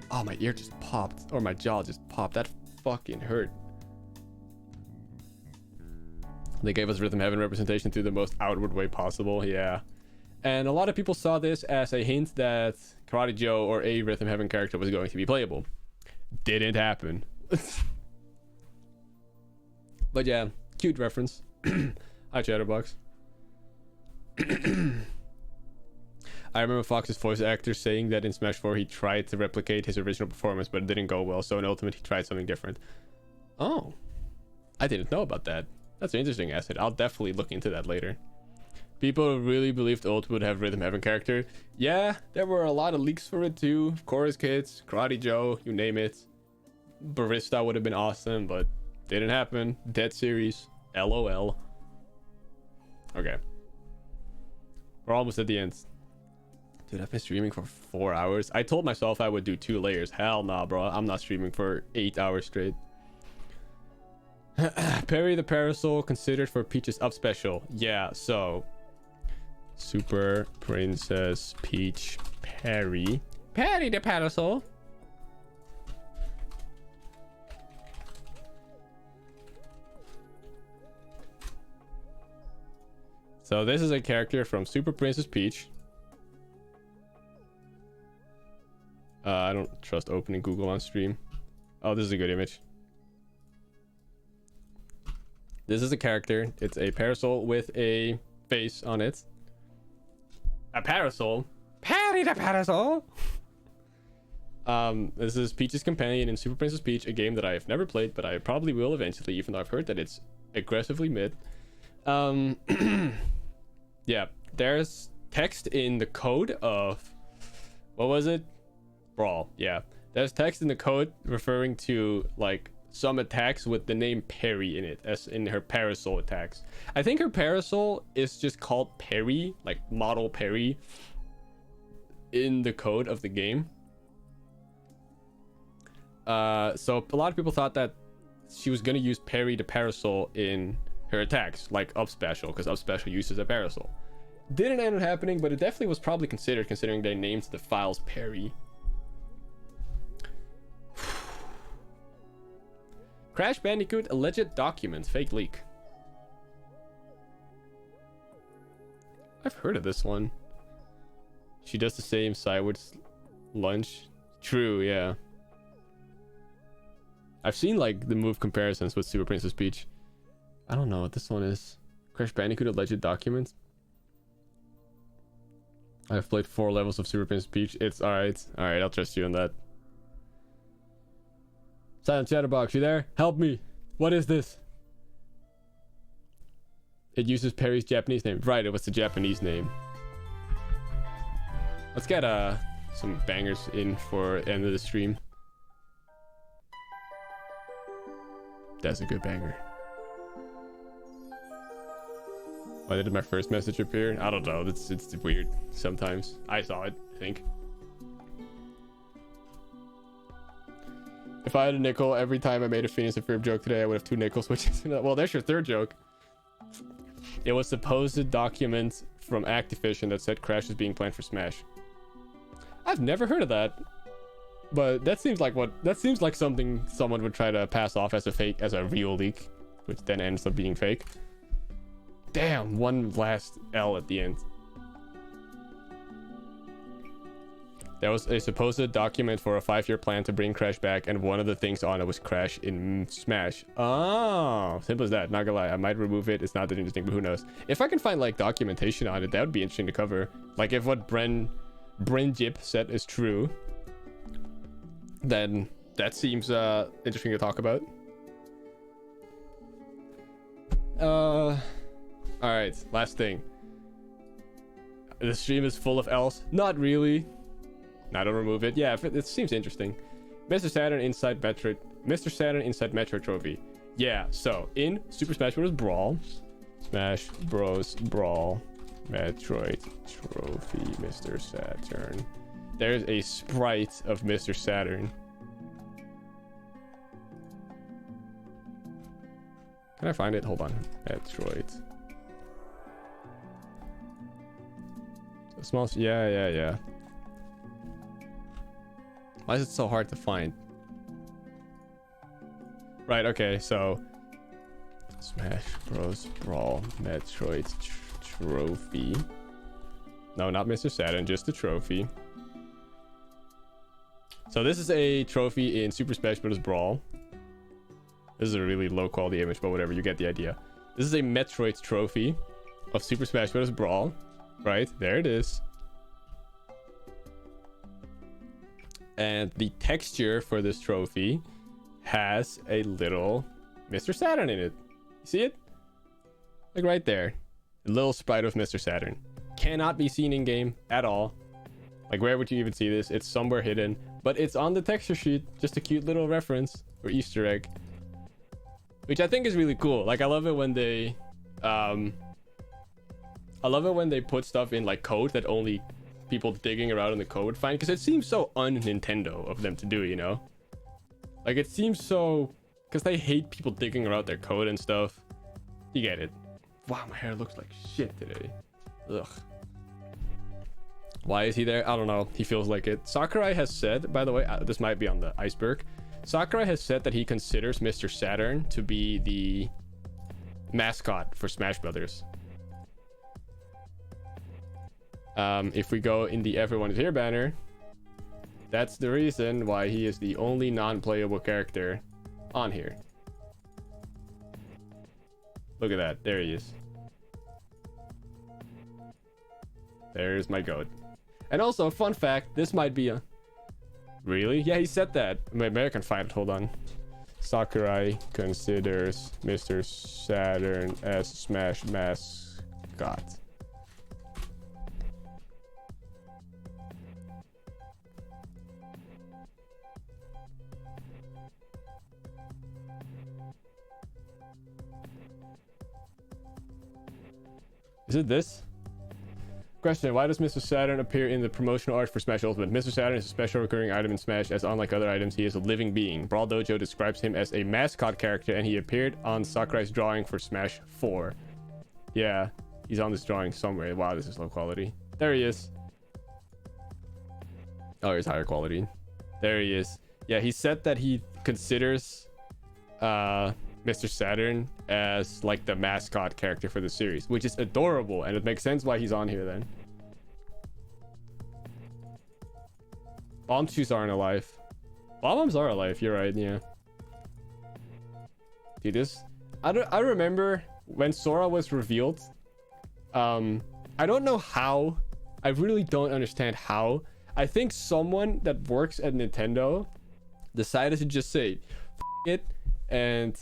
Oh, my ear just popped. Or my jaw just popped. That fucking hurt. They gave us Rhythm Heaven representation through the most outward way possible. Yeah. And a lot of people saw this as a hint that Karate Joe or a Rhythm Heaven character was going to be playable. Didn't happen. But yeah, cute reference. Hi, Chatterbox. I remember Fox's voice actor saying that in Smash 4 he tried to replicate his original performance, but it didn't go well, so in Ultimate he tried something different. Oh, I didn't know about that. That's an interesting asset. I'll definitely look into that later. People really believed Ult would have Rhythm Heaven character. Yeah, there were a lot of leaks for it too. Chorus Kids, Karate Joe, you name it. Barista would have been awesome, but didn't happen. Dead series. LOL. Okay. We're almost at the end. Dude, I've been streaming for 4 hours. I told myself I would do 2 layers. Hell nah, bro. I'm not streaming for 8 hours straight. Perry the Parasol considered for Peach's up special. Yeah, so Super Princess Peach Perry. Perry the Parasol. So this is a character from Super Princess Peach. I don't trust opening Google on stream. Oh, this is a good image. This is a character. It's a parasol with a face on it. A parasol? Perry the Parasol! This is Peach's companion in Super Princess Peach, a game that I have never played, but I probably will eventually, even though I've heard that it's aggressively mid. Yeah, there's text in the code of... What was it? Brawl, yeah. There's text in the code referring to, like, some attacks with the name Perry in it, as in her parasol attacks. I think her parasol is just called Perry, like model Perry, in the code of the game. So a lot of people thought that she was gonna use Perry the Parasol in her attacks, like up special, because up special uses a parasol. Didn't end up happening, but it definitely was probably considered, considering they named the files Perry. Crash Bandicoot alleged document fake leak. I've heard of this one. She does the same sideways lunge. True, yeah. I've seen like the move comparisons with Super Princess Peach. I don't know what this one is. Crash Bandicoot alleged document. I've played 4 levels of Super Princess Peach. It's alright. Alright, I'll trust you on that. Silent Chatterbox, you there? Help me. What is this? It uses Perry's Japanese name. Right, it was the Japanese name. Let's get some bangers in for end of the stream. That's a good banger. Why did my first message appear? I don't know. It's weird sometimes. I saw it, I think. If I had a nickel every time I made a Phineas and Ferb joke today, I would have 2 nickels, which is... Well, there's your 3rd joke. It was supposed document from Activision that said Crash is being planned for Smash. I've never heard of that. But that seems like something someone would try to pass off as a fake, as a real leak, which then ends up being fake. Damn, one last L at the end. There was a supposed document for a 5-year plan to bring Crash back, and one of the things on it was Crash in Smash. Oh, simple as that. Not gonna lie, I might remove it. It's not that interesting, but who knows? If I can find like documentation on it, that would be interesting to cover. Like if what Bren Brinjip set is true, then that seems interesting to talk about. All right, last thing. The stream is full of L's. Not really. No, don't remove it. Yeah, it seems interesting. Mr. Saturn inside Metro trophy. Yeah, so in Super Smash Bros. Brawl, Smash Bros. Brawl, Metroid trophy, Mr. Saturn. There's a sprite of Mr. Saturn. Can I find it? Hold on. Metroid. Small. Yeah. Why is it so hard to find? Right, okay, so Smash Bros. Brawl Metroid trophy. No, not Mr. Saturn, just the trophy. So this is a trophy in Super Smash Bros. Brawl. This is a really low quality image, but whatever, you get the idea. This is a Metroid trophy of Super Smash Bros. Brawl. Right, there it is. And the texture for this trophy has a little Mr. Saturn in it. You see it? Like right there. A little sprite of Mr. Saturn. Cannot be seen in game at all. Like, where would you even see this? It's somewhere hidden, but it's on the texture sheet. Just a cute little reference or Easter egg, which I think is really cool. Like, I love it when they put stuff in like code that only people digging around in the code would find, because it seems so un-Nintendo of them to do, you know? Like, it seems so, because they hate people digging around their code and stuff. You get it. Wow, my hair looks like shit today. Ugh. Why is he there? I don't know. He feels like it. Sakurai has said, by the way, this might be on the iceberg. Sakurai has said that he considers Mr. Saturn to be the mascot for Smash Brothers. If we go in the Everyone is Here banner, that's the reason why he is the only non-playable character on here. Look at that. There he is. There's my goat. And also, fun fact, this might be a... Really? Yeah, he said that. Maybe I can find it. Hold on. Sakurai considers Mr. Saturn as Smash mascot. Is it this? Question: why does Mr. Saturn appear in the promotional art for Smash Ultimate? Mr. Saturn is a special recurring item in Smash, as unlike other items, he is a living being. Brawl Dojo describes him as a mascot character, and he appeared on Sakurai's drawing for Smash 4. Yeah, he's on this drawing somewhere. Wow, this is low quality. There he is. Oh, here's higher quality. There he is. Yeah, he said that he considers Mr. Saturn as like the mascot character for the series, which is adorable, and it makes sense why he's on here then. Bomb shoes aren't alive. Bombs are alive, you're right, yeah. Dude, this... I remember when Sora was revealed. I don't know how. I really don't understand how. I think someone that works at Nintendo decided to just say F it and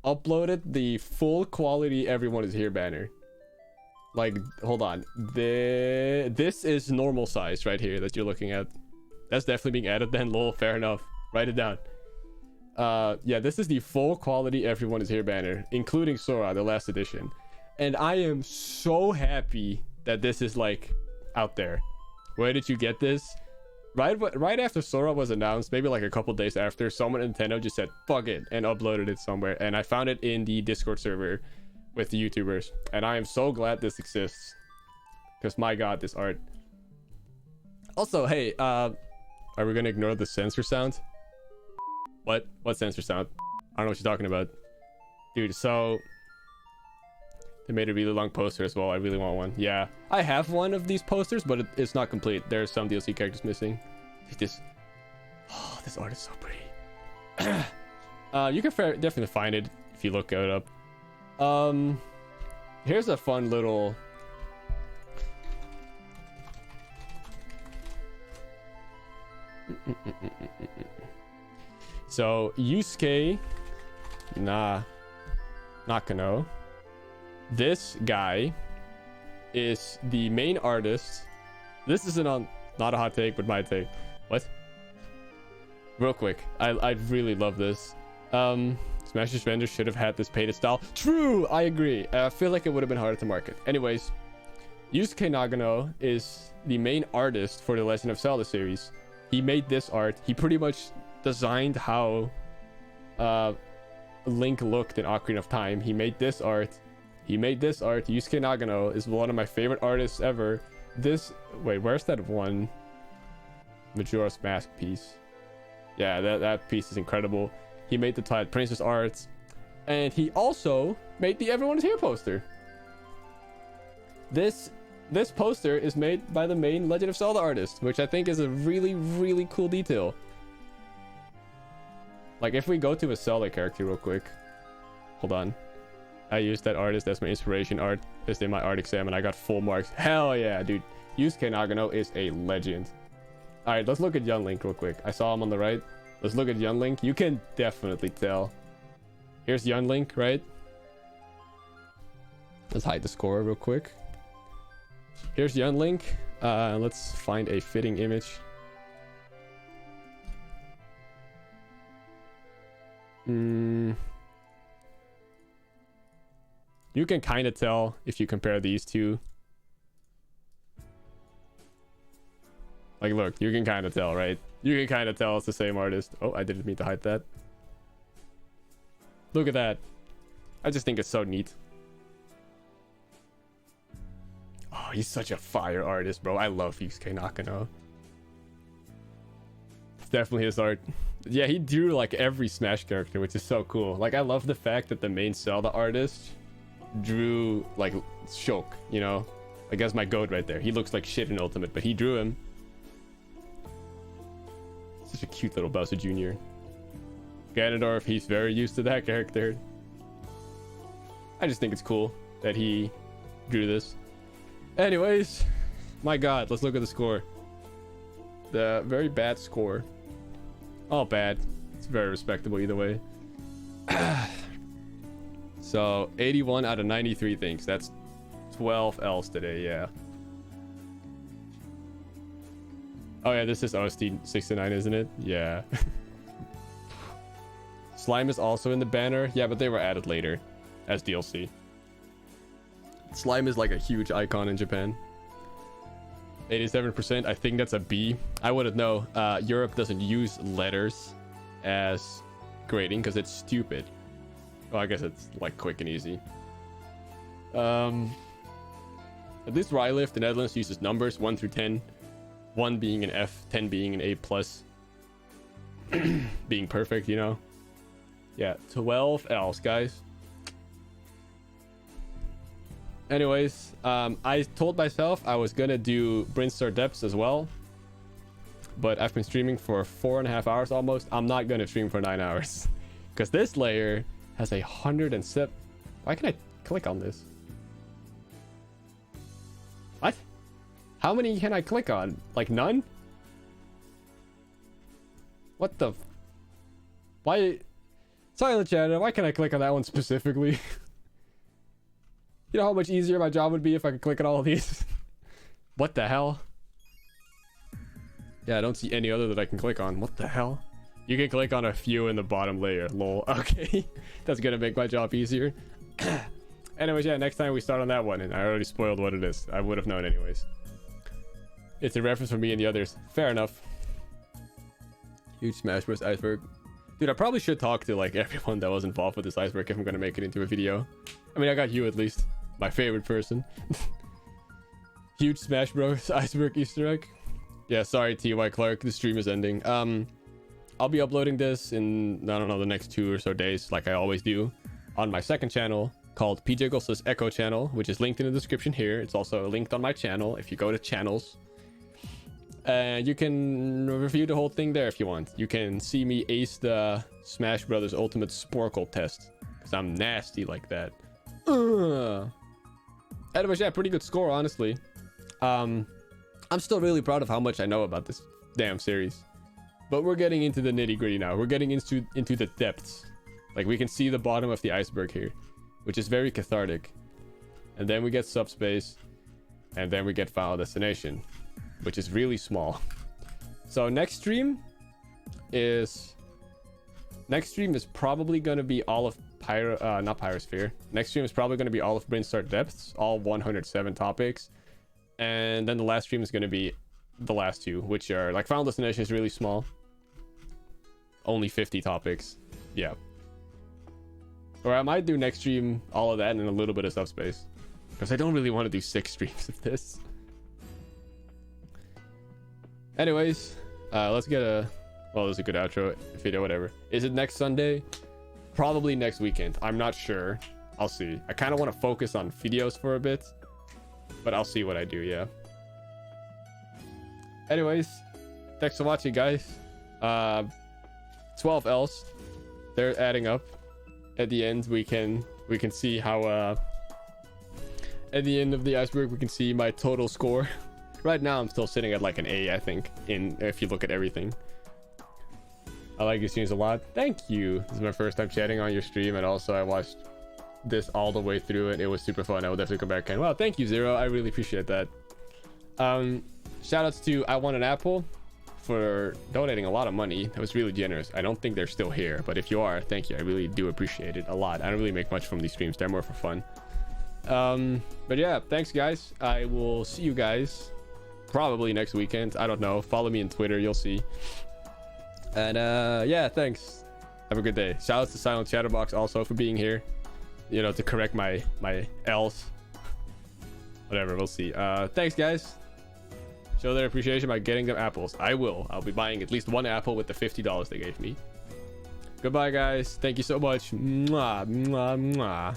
uploaded the full quality Everyone is Here banner. Like, hold on, this is normal size right here that you're looking at. That's definitely being added then. Lol, fair enough, write it down. Yeah, this is the full quality Everyone is Here banner, including Sora, the last edition. And I am so happy that this is like out there. Where did you get this? Right after Sora was announced, maybe like a couple days after, someone at Nintendo just said fuck it and uploaded it somewhere, and I found it in the Discord server with the YouTubers, and I am so glad this exists, because my god, this art. Also, hey, are we gonna ignore the censor sound? What censor sound? I don't know what you're talking about, dude. So they made a really long poster as well. I really want one. Yeah, I have one of these posters, but it's not complete. There's some DLC characters missing. This art is so pretty. You can definitely find it if you look it up. Here's a fun little So Yusuke Nakano, this guy is the main artist. This isn't not a hot take, but my take. What? Real quick, I really love this. Smash's vendor should have had this painted style. True, I agree. I feel like it would have been harder to market. Anyways, Yusuke Nagano is the main artist for the Legend of Zelda series. He made this art. He pretty much designed how Link looked in Ocarina of Time. He made this art. Yusuke Nagano is one of my favorite artists ever. Wait, where's that one Majora's Mask piece? Yeah, that piece is incredible. He made the Twilight Princess art, and he also made the Everyone is Here poster. This poster is made by the main Legend of Zelda artist, which I think is a really, really cool detail. Like, if we go to a Zelda character real quick. Hold on. I used that artist as my inspiration art as in my art exam, and I got full marks. Hell yeah, dude. Yusuke Nagano is a legend. Alright, let's look at Young Link real quick. I saw him on the right. Let's look at Young Link. You can definitely tell. Here's Young Link, right? Let's hide the score real quick. Here's Young Link. Let's find a fitting image. You can kind of tell if you compare these two. Like, look, you can kind of tell, right? You can kind of tell it's the same artist. Oh, I didn't mean to hide that. Look at that. I just think it's so neat. Oh, he's such a fire artist, bro. I love Yusuke Nakano. It's definitely his art. Yeah, he drew like every Smash character, which is so cool. Like, I love the fact that the main Zelda artist drew like Shulk, you know? Like, that's my goat right there. He looks like shit in Ultimate, but he drew him. Such a cute little Bowser Jr. Ganondorf, he's very used to that character. I just think it's cool that he drew this. Anyways, my god, let's look at the score. The very bad score. All bad. It's very respectable either way. So 81 out of 93 things. That's 12 L's today, yeah. Oh yeah, this is OST 69, isn't it? Yeah. Slime is also in the banner. Yeah, but they were added later as DLC. Slime is like a huge icon in Japan. 87%. I think that's a B. I wouldn't know. Europe doesn't use letters as grading because it's stupid. Well, I guess it's like quick and easy. At least where I live, the Netherlands uses numbers 1 through 10. 1 being an F, 10 being an A+. Being perfect, you know? Yeah, 12 L's, guys. Anyways, I told myself I was gonna do Brinstar Depths as well. But I've been streaming for 4.5 hours almost. I'm not gonna stream for 9 hours. Because this layer has 107... Why can I click on this? What? How many can I click on? Like none? What the... Why... Silent Chatter, why can't I click on that one specifically? You know how much easier my job would be if I could click on all of these? What the hell? Yeah, I don't see any other that I can click on. What the hell? You can click on a few in the bottom layer. Lol. Okay. That's gonna make my job easier. Anyways, yeah, next time we start on that one. And I already spoiled what it is. I would have known anyways. It's a reference for me and the others. Fair enough. Huge Smash Bros. Iceberg. Dude, I probably should talk to like everyone that was involved with this iceberg if I'm gonna make it into a video. I mean, I got you at least. My favorite person. Huge Smash Bros. Iceberg Easter egg. Yeah, sorry T.Y. Clark, the stream is ending. I'll be uploading this in, I don't know, the next 2 or so days, like I always do, on my second channel called PJ Ghost's Echo channel, which is linked in the description here. It's also linked on my channel if you go to channels. You can review the whole thing there if you want. You can see me ace the Smash Brothers Ultimate Sporkle test, because I'm nasty like that. Anyways, yeah, pretty good score, honestly. I'm still really proud of how much I know about this damn series. But we're getting into the nitty gritty now. We're getting into the depths. Like we can see the bottom of the iceberg here, which is very cathartic. And then we get subspace, and then we get final destination, which is really small. So next stream is probably gonna be all of not Pyrosphere. Next stream is probably gonna be all of Brinstar Depths, all 107 topics, and then the last stream is gonna be the last two, which are like final destination is really small, only 50 topics. Yeah. Or I might do next stream all of that and a little bit of subspace, because I don't really want to do 6 streams of this. Anyways, let's get a... Well, this is a good outro video, whatever. Is it next Sunday? Probably next weekend. I'm not sure. I'll see. I kind of want to focus on videos for a bit, but I'll see what I do, yeah. Anyways, thanks for watching, guys. 12 Ls. They're adding up. At the end, we can see how... At the end of the iceberg, we can see my total score. Right now, I'm still sitting at like an A, I think, if you look at everything. I like your streams a lot. Thank you. This is my first time chatting on your stream, and also I watched this all the way through, and it was super fun. I will definitely come back. And wow, thank you, Zero. I really appreciate that. Shout outs to I Want an Apple for donating a lot of money. That was really generous. I don't think they're still here, but if you are, thank you. I really do appreciate it a lot. I don't really make much from these streams. They're more for fun. But yeah, thanks, guys. I will see you guys probably next weekend. I don't know. Follow me on Twitter. You'll see. And yeah, thanks. Have a good day. Shout out to Silent Chatterbox also for being here, you know, to correct my L's. Whatever, we'll see. Thanks, guys. Show their appreciation by getting them apples. I will. I'll be buying at least one apple with the $50 they gave me. Goodbye, guys. Thank you so much. Mwah, mwah, mwah.